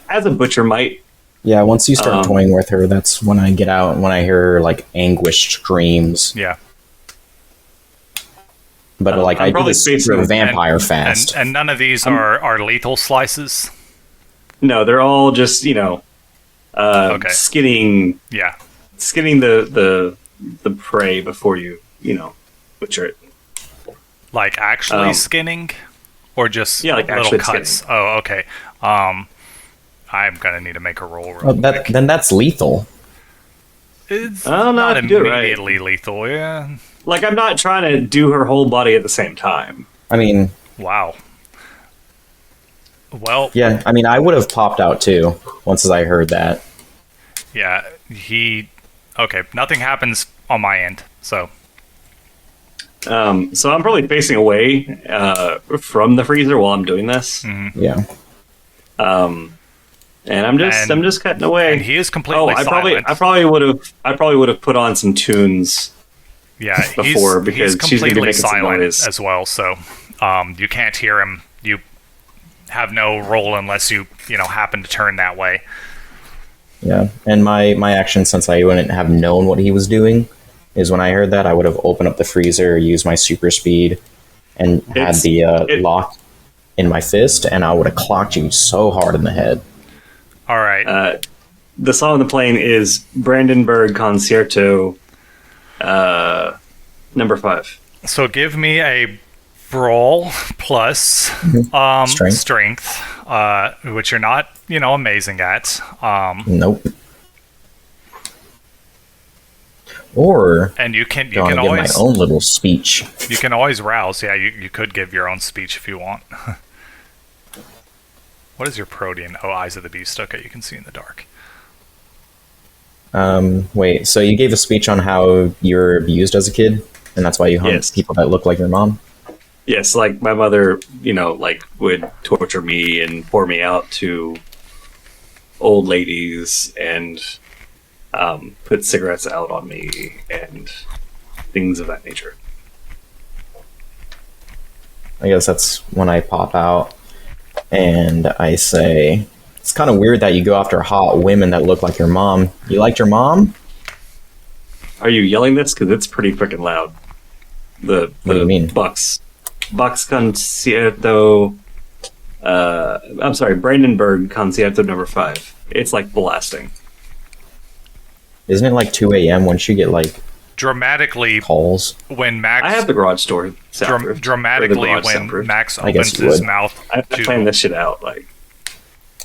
S2: as a butcher might.
S3: Yeah, once you start toying with her, that's when I get out and when I hear her, like, anguished screams.
S1: Yeah.
S3: But, like,
S2: I'm
S3: I do
S2: probably
S3: this
S2: facing-
S3: super vampire fast.
S1: And none of these are lethal slices.
S2: No, they're all just
S1: Okay.
S2: skinning
S1: Yeah.
S2: the prey before you butcher it.
S1: Like actually
S2: Um,
S1: skinning, or just
S2: Yeah, like
S1: little
S2: actually
S1: cuts.
S2: skinning.
S1: Oh, okay. I'm gonna need to make a roll.
S3: Oh,
S1: Real quick.
S3: then that's lethal.
S1: It's
S2: Oh, no,
S1: not
S2: if you do it right.
S1: immediately lethal. Yeah.
S2: Like, I'm not trying to do her whole body at the same time.
S3: I mean,
S1: Wow. Well,
S3: yeah, I mean, I would have popped out too once I heard that.
S1: yeah. Okay. Nothing happens on my end. So
S2: So I'm probably facing away from the freezer while I'm doing this.
S3: Yeah.
S2: And I'm just cutting away.
S1: and he is completely
S2: I
S1: silent.
S2: probably would have put on some tunes.
S1: Yeah,
S2: before,
S1: he's
S2: because she's gonna be
S1: completely
S2: making some
S1: silent
S2: noise.
S1: as well. So you can't hear him. You have no role unless you happen to turn that way.
S3: Yeah. And my action, since I wouldn't have known what he was doing, is when I heard that, I would have opened up the freezer, used my super speed, and had the lock in my fist, and I would have clocked you so hard in the head.
S1: All right.
S2: The song on the plane is Brandenburg Concerto, number 5.
S1: So give me a brawl plus strength, which you're not amazing at.
S3: Nope. Or
S1: And you can
S3: do I
S1: always
S3: give my own little speech?
S1: you can always rouse. Yeah, you could give your own speech if you want. What is your protein? Oh, Eyes of the Beast. Okay, you can see in the dark.
S3: Wait, so you gave a speech on how you're abused as a kid, and that's why you hunt
S2: Yes.
S3: people that look like your mom?
S2: Yes, like my mother, would torture me and pour me out to old ladies and put cigarettes out on me and things of that nature.
S3: I guess that's when I pop out and I say, it's kind of weird that you go after hot women that look like your mom. You liked your mom?
S2: Are you yelling this? Because it's pretty freaking loud. The
S3: What do you mean?
S2: Bucks Concerto. I'm sorry, Brandenburg Concerto number 5. It's like blasting.
S3: Isn't it like 2 a.m. once you get like
S1: Dramatically,
S3: calls?
S1: when Max
S2: I have the garage door soundproof.
S1: dramatically
S2: Or the garage
S1: when
S2: soundproof.
S1: Max
S3: I guess
S1: opens
S3: you
S1: his
S3: would.
S1: mouth
S2: I
S1: to
S2: planned this shit out. Like,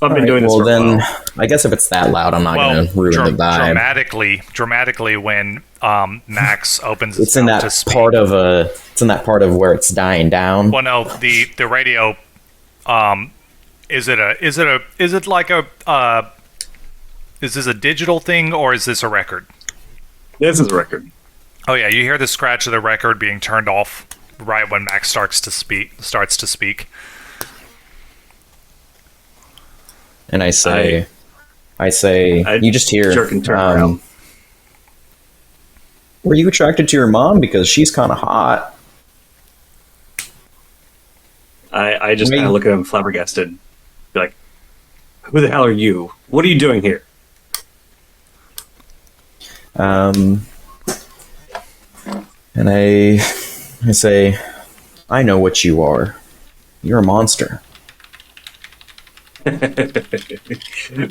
S2: I've been doing this
S3: well
S2: for a
S3: then,
S2: while.
S3: I guess if it's that loud, I'm not going to ruin the vibe.
S1: dramatically, when Max opens his
S3: It's in
S1: mouth to
S3: that
S1: speak.
S3: It's in that part of where it's dying down.
S1: Well, no, the radio. Is this a digital thing or is this a record?
S2: This is a record.
S1: Oh yeah, you hear the scratch of the record being turned off right when Max starts to speak.
S3: And I say, you just hear.
S2: Jerk and turn around.
S3: Were you attracted to your mom because she's kind of hot?
S2: I just kind of look at him flabbergasted. Be like, who the hell are you? What are you doing here?
S3: And I say, I know what you are. You're a monster.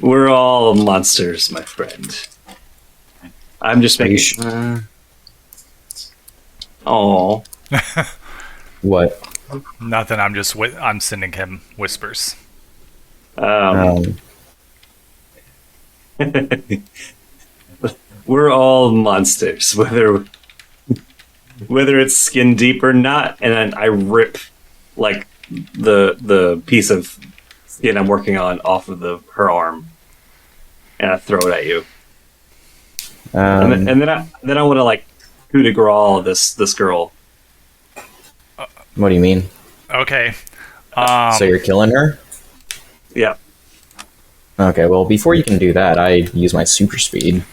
S2: We're all monsters, my friend. I'm just making. Oh.
S3: What?
S1: Nothing. I'm sending him whispers.
S2: We're all monsters, whether it's skin deep or not. And then I rip like the piece of skin I'm working on off of her arm, and I throw it at you. And then I want to like coup de grace this girl.
S3: What do you mean?
S1: Okay.
S3: So you're killing her?
S2: Yeah.
S3: Okay, well, before you can do that, I use my super speed.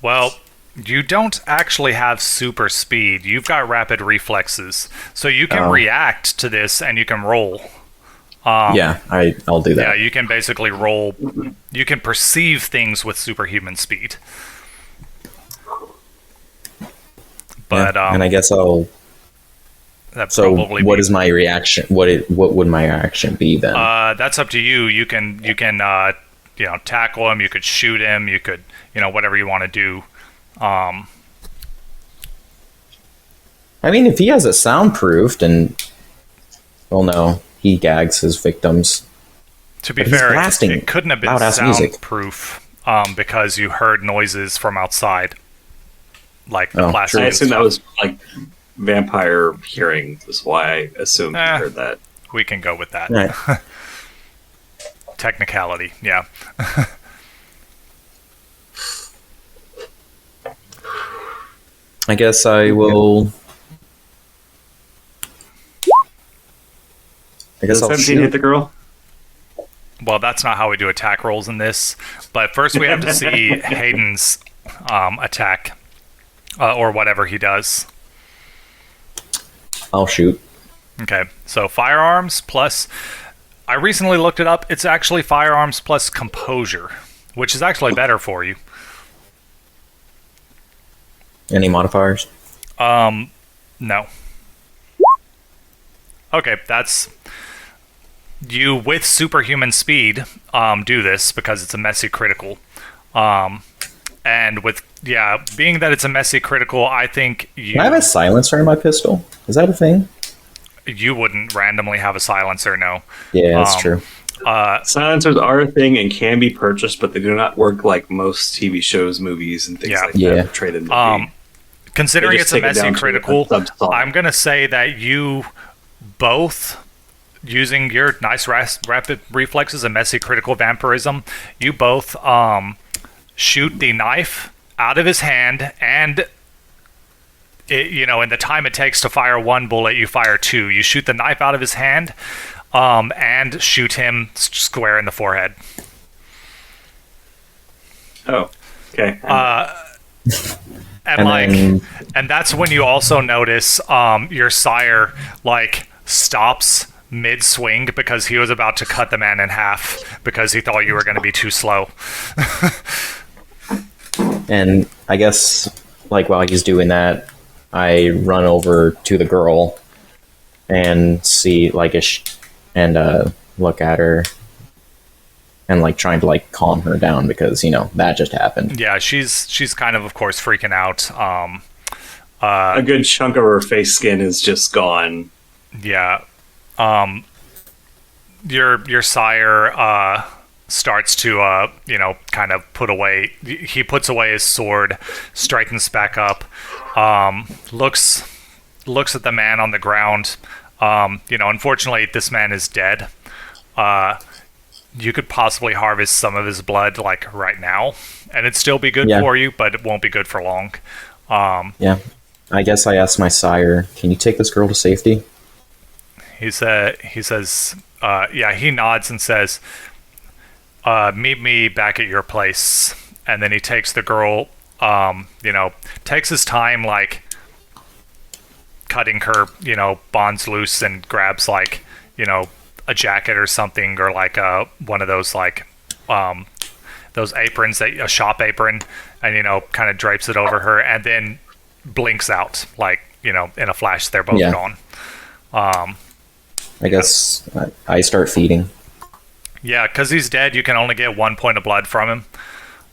S1: Well, you don't actually have super speed. You've got rapid reflexes, so you can react to this and you can roll.
S3: Yeah, I'll do that.
S1: Yeah, you can basically roll. You can perceive things with superhuman speed. But
S3: and I guess I'll. So what is my reaction? What would my reaction be then?
S1: That's up to you. You can tackle him. You could shoot him. You could whatever you want to do.
S3: I mean, if he has it soundproofed, and well, no, he gags his victims.
S1: To be fair, it couldn't have been soundproof because you heard noises from outside, like the plastic.
S2: I assume that was like vampire hearing. Is why I assumed you heard that.
S1: We can go with that.
S3: Right.
S1: Technicality, yeah.
S3: I guess I will. I guess I'll
S2: 17 hit the girl.
S1: Well, that's not how we do attack rolls in this. But first we have to see Hayden's attack, or whatever he does.
S3: I'll shoot.
S1: Okay, so firearms plus... I recently looked it up. It's actually firearms plus composure, which is actually better for you.
S3: Any modifiers?
S1: No. Okay, that's... You, with superhuman speed, do this because it's a messy critical. And with, being that it's a messy critical, I think you...
S3: Can I have a silencer in my pistol? Is that a thing?
S1: You wouldn't randomly have a silencer, no.
S3: Yeah, that's true.
S2: Silencers are a thing and can be purchased, but they do not work like most TV shows, movies, and things like that portrayed in the movie.
S1: Considering it's a messy critical, I'm going to say that you both, using your nice rapid reflexes and messy critical vampirism, you both shoot the knife out of his hand, and in the time it takes to fire one bullet, you fire two. You shoot the knife out of his hand and shoot him square in the forehead.
S2: Oh, okay.
S1: And that's when you also notice your sire stops mid-swing because he was about to cut the man in half because he thought you were going to be too slow.
S3: And I guess while he's doing that, I run over to the girl and see and look at her and trying to calm her down because that just happened.
S1: Yeah, she's kind of course freaking out.
S2: A good chunk of her face skin is just gone.
S1: Yeah. Your sire starts to, kind of put away. He puts away his sword, straightens back up, looks at the man on the ground. Unfortunately, this man is dead. You could possibly harvest some of his blood, like, right now, and it'd still be good for you, but it won't be good for long.
S3: Yeah. I guess I asked my sire, can you take this girl to safety?
S1: He says, he nods and says, meet me back at your place. And then he takes the girl, takes his time, like, cutting her, bonds loose and grabs, like, a jacket or something, or like one of those, like, those aprons, a shop apron, and, kind of drapes it over her, and then blinks out, like, in a flash, they're both gone.
S3: I guess I start feeding.
S1: Yeah, because he's dead, you can only get 1 point of blood from him.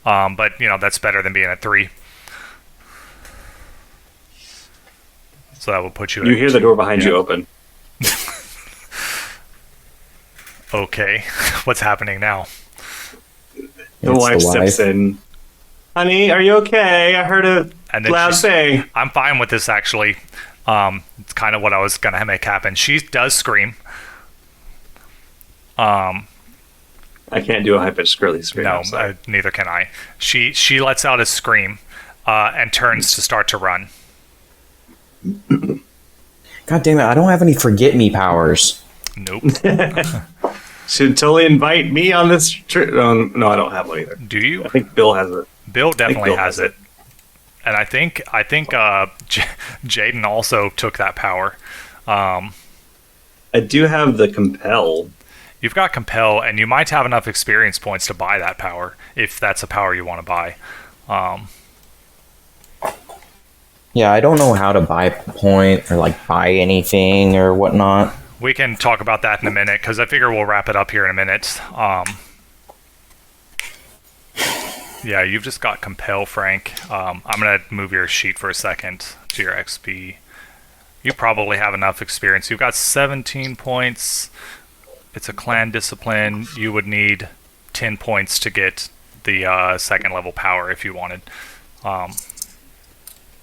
S1: But, that's better than being at 3. So that will put you
S2: You
S1: at
S2: hear the door behind you open.
S1: Okay. What's happening now?
S2: The wife steps in. Honey, are you okay? I heard a loud thing.
S1: I'm fine with this, actually. It's kind of what I was going to make happen. She does scream.
S2: I can't do a high-pitched girly scream.
S1: No, neither can I. She lets out a scream and turns to start to run.
S3: God damn it, I don't have any forget-me powers.
S1: Nope.
S2: Should totally invite me on this trip. No, I don't have one either.
S1: Do you?
S2: I think Bill has it.
S1: Bill definitely has it. And I think Jaden also took that power.
S2: I do have the compel.
S1: You've got compel, and you might have enough experience points to buy that power, if that's a power you want to buy.
S3: Yeah, I don't know how to buy point or like buy anything or whatnot.
S1: We can talk about that in a minute, because I figure we'll wrap it up here in a minute. Yeah, you've just got compel, Frank. I'm going to move your sheet for a second to your XP. You probably have enough experience. You've got 17 points. It's a clan discipline. You would need 10 points to get the second level power if you wanted.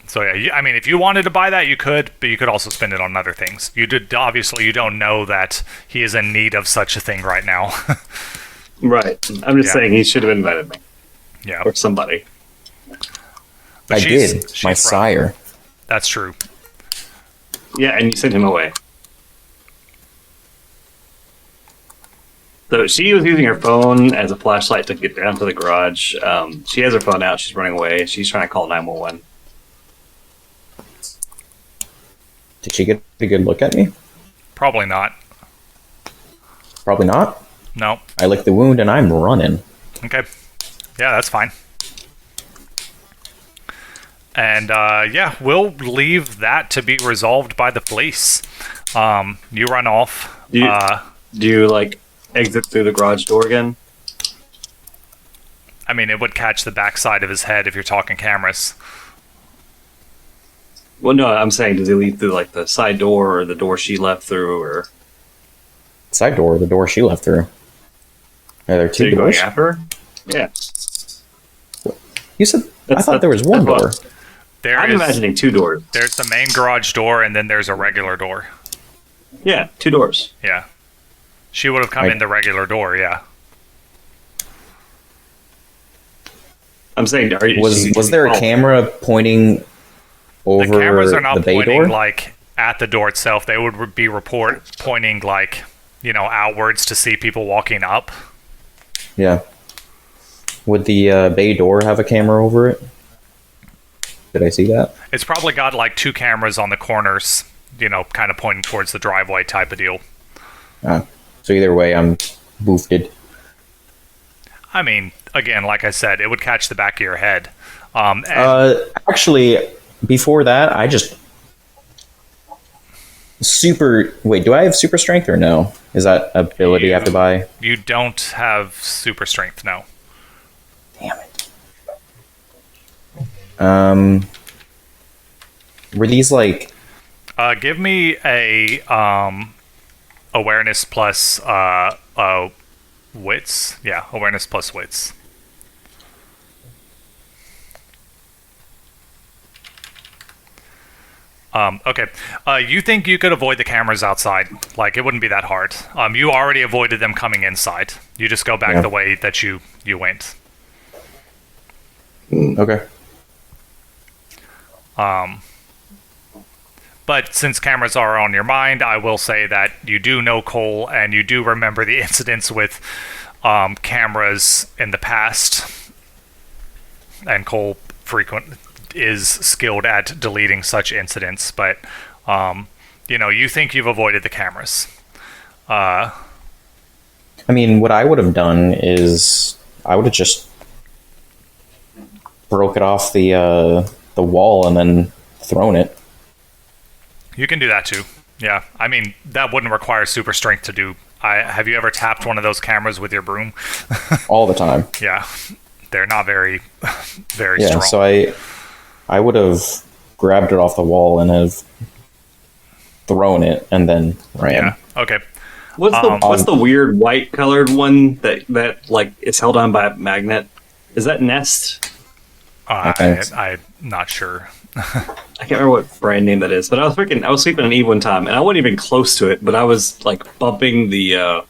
S1: So yeah, if you wanted to buy that, you could, but you could also spend it on other things. Obviously, you don't know that he is in need of such a thing right now.
S2: Right. I'm just saying he should have invited me.
S1: Yeah.
S2: Or somebody.
S3: I did. My sire.
S1: That's true.
S2: Yeah, and you sent him away. So she was using her phone as a flashlight to get down to the garage. She has her phone out. She's running away. She's trying to call 911.
S3: Did she get a good look at me?
S1: Probably not.
S3: Probably not?
S1: No.
S3: I licked the wound and I'm running.
S1: Okay. Yeah, that's fine. And we'll leave that to be resolved by the police. You run off.
S2: Do you like exit through the garage door again?
S1: It would catch the backside of his head if you're talking cameras.
S2: Well, no, I'm saying, does he leave through like the side door or the door she left through, or
S3: side door? The door she left through. Are there two doors?
S2: Going after her? Yeah.
S3: You said I thought there was one door.
S2: I'm imagining 2 doors.
S1: There's the main garage door, and then there's a regular door.
S2: Yeah, 2 doors.
S1: Yeah. She would have come in the regular door, yeah.
S2: I'm saying,
S3: was there a camera pointing over
S1: the cameras are not
S3: the bay
S1: pointing
S3: door?
S1: like at the door itself. They would be pointing like, outwards to see people walking up.
S3: Yeah. Would the bay door have a camera over it? Did I see that?
S1: It's probably got like 2 cameras on the corners, kind of pointing towards the driveway type of deal.
S3: So either way, I'm boofed.
S1: Again, like I said, it would catch the back of your head.
S3: Actually, before that, I just Wait, do I have super strength or no? Is that ability I have to buy?
S1: You don't have super strength, no.
S3: Damn it. Were these like...
S1: give me a awareness plus wits. Yeah, awareness plus wits. Okay. You think you could avoid the cameras outside? Like, it wouldn't be that hard. You already avoided them coming inside. You just go back the way that you went.
S3: Okay.
S1: But since cameras are on your mind, I will say that you do know Cole, and you do remember the incidents with cameras in the past. And Cole is skilled at deleting such incidents, but you think you've avoided the cameras.
S3: I mean, what I would have done is I would have just broke it off the wall and then thrown it.
S1: You can do that too. Yeah, I mean that wouldn't require super strength to do. Have you ever tapped one of those cameras with your broom?
S3: All the time.
S1: Yeah, they're not very strong.
S3: Yeah, so I would have grabbed it off the wall and have thrown it and then ran.
S1: Yeah. Okay.
S2: What's the weird white colored one that like is held on by a magnet? Is that Nest?
S1: I'm not sure.
S2: I can't remember what brand name that is, but I was sleeping on Eve one time, and I wasn't even close to it, but I was like bumping the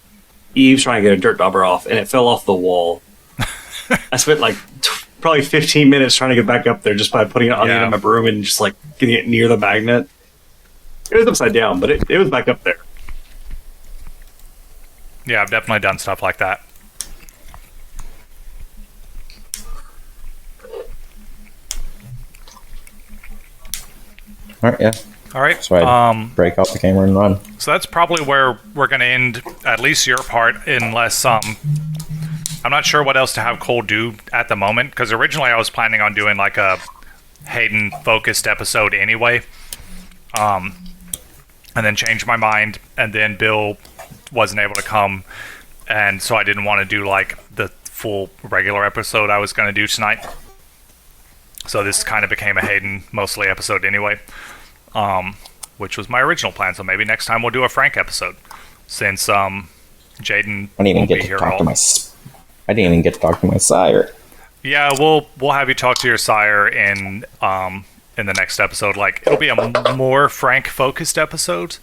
S2: Eve trying to get a dirt dauber off, and it fell off the wall. I spent like probably 15 minutes trying to get back up there just by putting it on the end of my broom and just like getting it near the magnet. It was upside down, but it was back up there.
S1: Yeah, I've definitely done stuff like that.
S3: All right, yeah.
S1: All right.
S3: So I break off the camera and run.
S1: So that's probably where we're going to end, at least your part, unless I'm not sure what else to have Cole do at the moment, because originally I was planning on doing like a Hayden-focused episode anyway, and then changed my mind, and then Bill wasn't able to come, and so I didn't want to do like the full regular episode I was going to do tonight. So this kind of became a Hayden mostly episode anyway. Which was my original plan. So maybe next time we'll do a Frank episode, since Jaden won't be here at all.
S3: I didn't even get to talk to my sire.
S1: Yeah, we'll have you talk to your sire in the next episode. Like, it'll be a more Frank focused episode.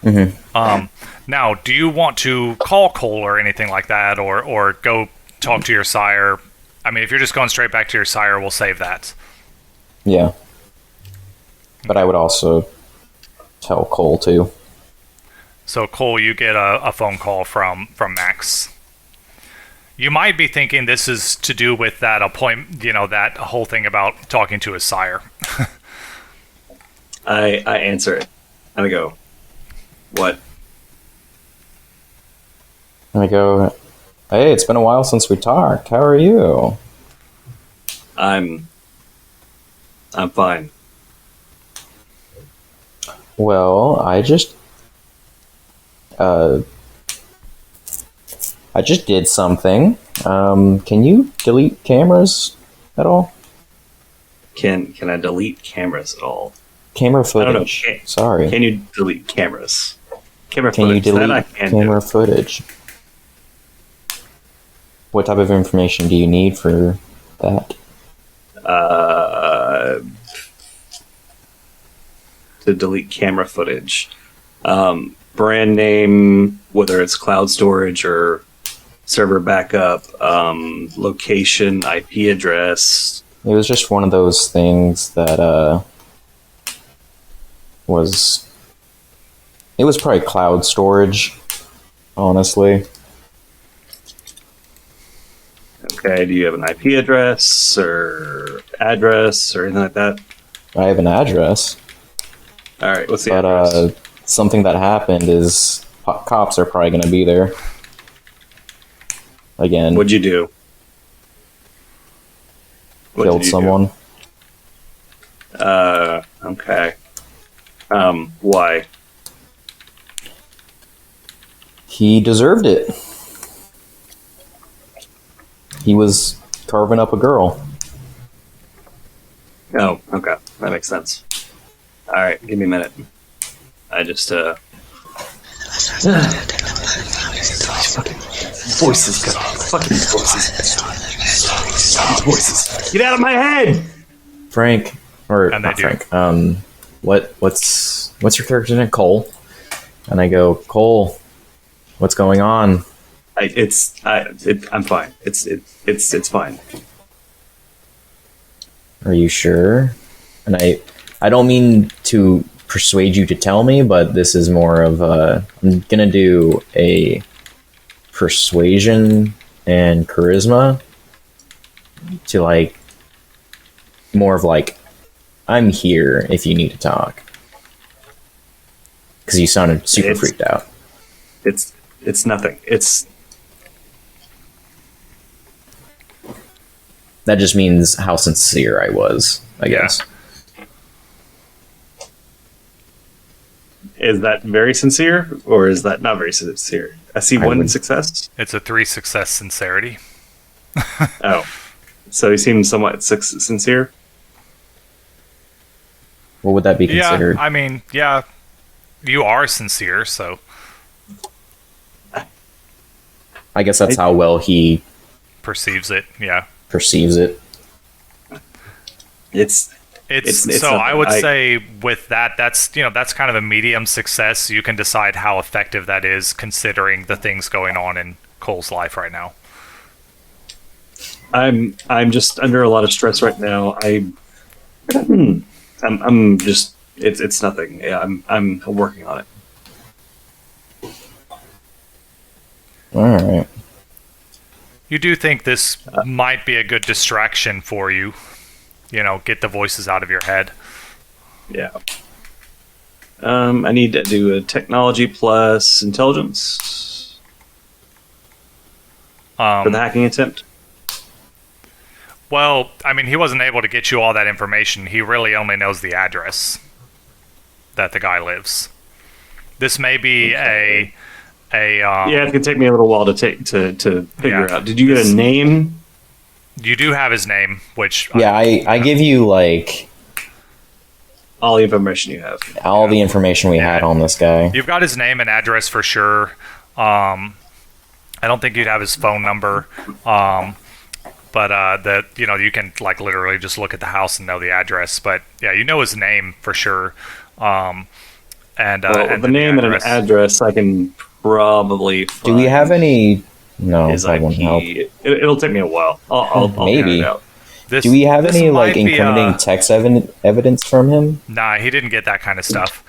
S3: Mm-hmm.
S1: Now, do you want to call Cole or anything like that, or go talk to your sire? I mean, if you're just going straight back to your sire, we'll save that.
S3: Yeah. But I would also tell Cole too.
S1: So Cole, you get a phone call from Max. You might be thinking this is to do with that appointment, that whole thing about talking to his sire.
S2: I answer it. And I go, what?
S3: And I go, hey, it's been a while since we talked. How are you?
S2: I'm fine.
S3: Well, I just did something. Can you delete cameras at all?
S2: Can I delete cameras at all?
S3: Camera
S2: I don't know.
S3: footage. Sorry.
S2: Can you delete cameras? Camera
S3: Can you
S2: footage. That I
S3: delete
S2: can
S3: camera
S2: do.
S3: footage? What type of information do you need for that?
S2: To delete camera footage. Brand name, whether it's cloud storage or server backup, location, IP address.
S3: It was just one of those things that it was probably cloud storage, honestly.
S2: Okay, do you have an IP address or anything like that?
S3: I have an address.
S2: All right, what's the
S3: But
S2: address?
S3: something that happened is cops are probably going to be there. Again,
S2: What'd you do? What
S3: killed
S2: did you
S3: someone.
S2: do? Okay. Why?
S3: He deserved it. He was carving up a girl.
S2: Oh, okay. That makes sense. All right, give me a minute. I just Voices, God. Fucking voices. Voices. Get out of my head!
S3: Frank, or
S1: And they
S3: not
S1: do.
S3: Frank. What's your character's name? Cole. And I go, Cole, what's going on?
S2: I'm fine. It's fine.
S3: Are you sure? And I don't mean to persuade you to tell me, but this is more of I'm gonna do a persuasion and charisma to like more of like I'm here if you need to talk, because you sounded super freaked out.
S2: It's nothing.
S3: That just means how sincere I was, I guess.
S2: Is that very sincere, or is that not very sincere? I see
S3: I
S2: one
S3: would-
S2: success.
S1: It's a 3 success sincerity.
S2: Oh, so he seems somewhat sincere.
S3: What would that be considered?
S1: Yeah, I mean, yeah, you are sincere, so
S3: I guess that's how well he
S1: perceives it. Yeah.
S3: perceives it.
S2: It's
S1: It's
S2: It's
S1: so I
S2: nothing.
S1: would say with that's kind of a medium success. You can decide how effective that is considering the things going on in Cole's life right now.
S2: I'm just under a lot of stress right now. I'm just it's nothing. Yeah, I'm working on it.
S3: All right.
S1: You do think this might be a good distraction for you. You know, get the voices out of your head.
S2: Yeah. I need to do a technology plus intelligence for the hacking attempt.
S1: Well, I mean, he wasn't able to get you all that information. He really only knows the address that the guy lives. This may be a
S2: Yeah, it's gonna take me a little while to figure
S1: Yeah.
S2: out. Did you get a name?
S1: You do have his name, which
S3: Yeah, I give you like
S2: All the information you have.
S3: all the information we had on this guy.
S1: you've got his name and address for sure. I don't think you'd have his phone number. But that you can like literally just look at the house and know the address. But yeah, you know his name for sure. And
S2: Well, the name and an address I can probably find.
S3: Do we have any? No,
S2: His
S3: that wouldn't help.
S2: IP. It'll take me a while. I'll
S3: Maybe.
S2: figure it out.
S1: This,
S3: Do we have
S1: this
S3: any
S1: might
S3: like
S1: be,
S3: incriminating text evidence from him?
S1: Nah, he didn't get that kind of stuff.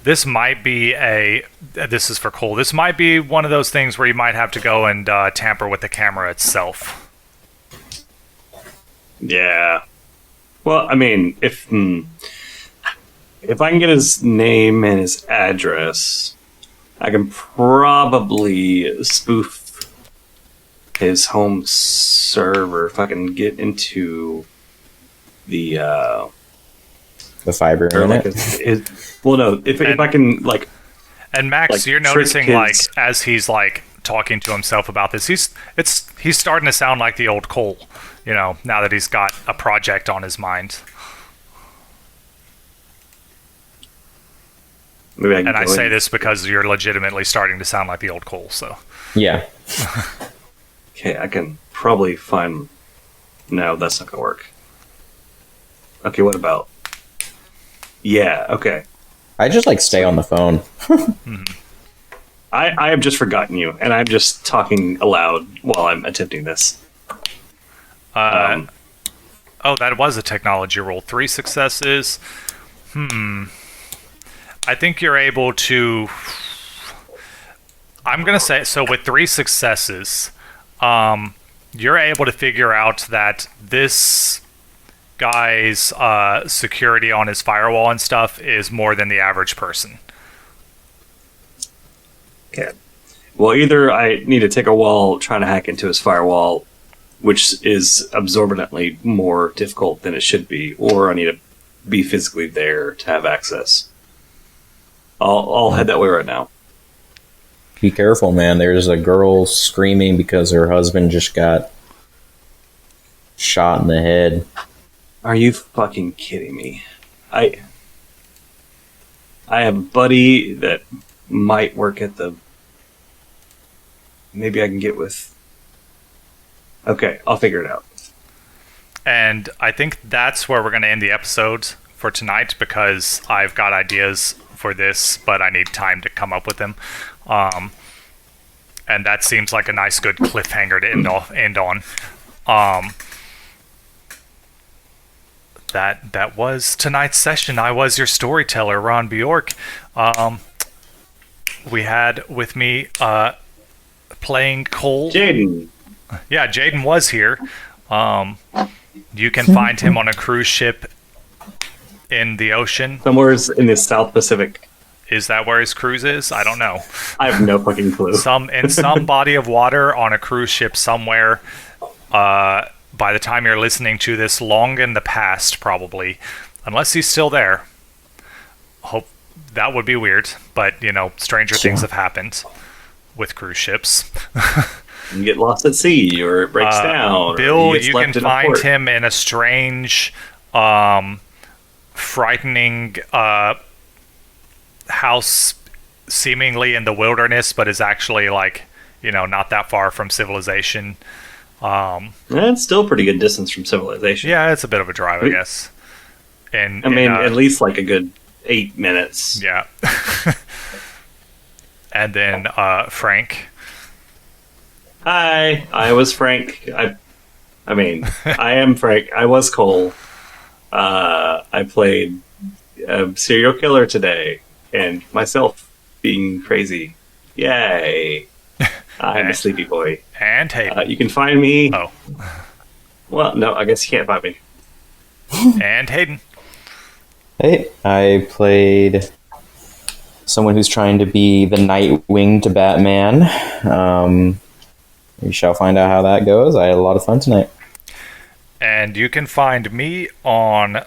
S1: This might be this is for Cole. This might be one of those things where you might have to go and tamper with the camera itself.
S2: Yeah. Well, I mean, if I can get his name and his address, I can probably spoof his home server if I can get into the
S3: The fiber
S2: or like
S3: internet.
S2: well, no, if I can like
S1: And Max,
S2: Like,
S1: you're
S2: trick
S1: noticing like
S2: kids.
S1: as he's like talking to himself about this, he's starting to sound like the old Cole. Now that he's got a project on his mind.
S2: maybe I can
S1: And I
S2: go
S1: say
S2: in-
S1: this because you're legitimately starting to sound like the old Cole. So
S3: Yeah.
S2: Okay, I can probably find. No, that's not gonna work. Okay, what about? Yeah, okay.
S3: I just like stay on the phone.
S2: I have just forgotten you, and I'm just talking aloud while I'm attempting this.
S1: oh, that was a technology roll. 3 successes. I think you're able to. I'm gonna say so with 3 successes. You're able to figure out that this guy's security on his firewall and stuff is more than the average person.
S2: Okay. Well, either I need to take a while trying to hack into his firewall, which is absorbently more difficult than it should be, or I need to be physically there to have access. I'll head that way right now.
S3: Be careful, man. There's a girl screaming because her husband just got shot in the head.
S2: Are you fucking kidding me? I have a buddy that might work at the maybe I can get with. Okay, I'll figure it out.
S1: And I think that's where we're going to end the episode for tonight, because I've got ideas for this, but I need time to come up with them. And that seems like a nice, good cliffhanger to end on. That was tonight's session. I was your storyteller, Ron Bjork. We had with me playing Cole.
S2: Jaden.
S1: Yeah, Jaden was here. You can find him on a cruise ship in the ocean.
S2: Somewhere in the South Pacific.
S1: Is that where his cruise is? I don't know.
S2: I have no fucking clue.
S1: In some body of water on a cruise ship somewhere. By the time you're listening to this, long in the past, probably, unless he's still there. Hope that would be weird, but stranger things have happened with cruise ships.
S2: You get lost at sea, or it breaks down.
S1: Bill, you can find him in a strange, frightening house, seemingly in the wilderness, but is actually not that far from civilization.
S2: It's still a pretty good distance from civilization.
S1: Yeah, it's a bit of a drive, I guess. And
S2: at least a good 8 minutes.
S1: Yeah. And then Frank.
S2: Hi, I was Frank. I am Frank. I was Cole. I played a serial killer today, and myself being crazy. Yay! I'm a sleepy boy.
S1: And Hayden.
S2: You can find me.
S1: Oh.
S2: Well, no, I guess you can't find me.
S1: And Hayden.
S3: Hey, I played someone who's trying to be the Nightwing to Batman. We shall find out how that goes. I had a lot of fun tonight.
S1: And you can find me on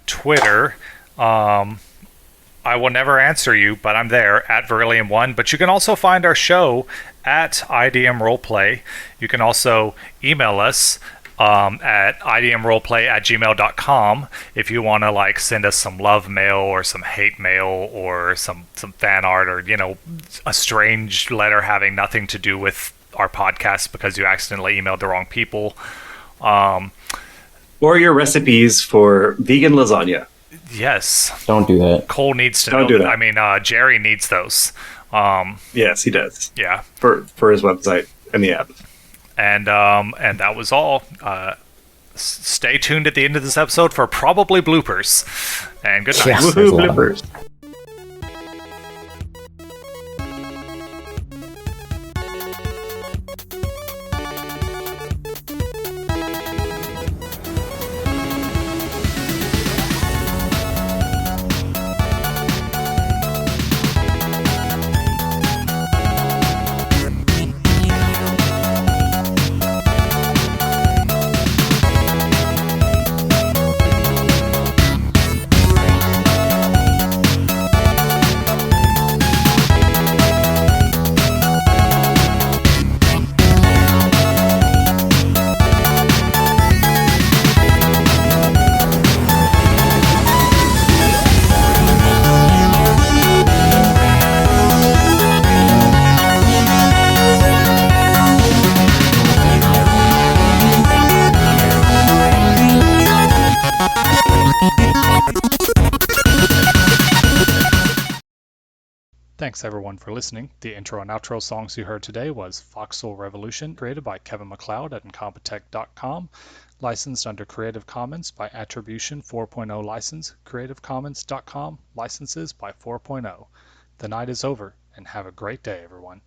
S1: Twitter. I will never answer you, but I'm there at Verillium1. But you can also find our show at IDM Roleplay. You can also email us at idmroleplay@gmail.com if you want to send us some love mail or some hate mail or some fan art, or a strange letter having nothing to do with our podcast because you accidentally emailed the wrong people.
S2: Or your recipes for vegan lasagna.
S1: Yes.
S3: Don't do that.
S1: Cole needs to
S2: Don't
S1: know.
S2: do that.
S1: I mean, Jerry needs those.
S2: Yes, he does.
S1: Yeah.
S2: For his website and the app.
S1: And that was all. Stay tuned at the end of this episode for probably bloopers. And good night.
S3: Yeah.
S2: Woohoo, blippers.
S1: Thanks everyone for listening. The intro and outro songs you heard today was Foxhole Revolution, created by Kevin MacLeod at Incompetech.com, licensed under Creative Commons by Attribution 4.0 license, creativecommons.com, licenses by 4.0. The night is over, and have a great day, everyone.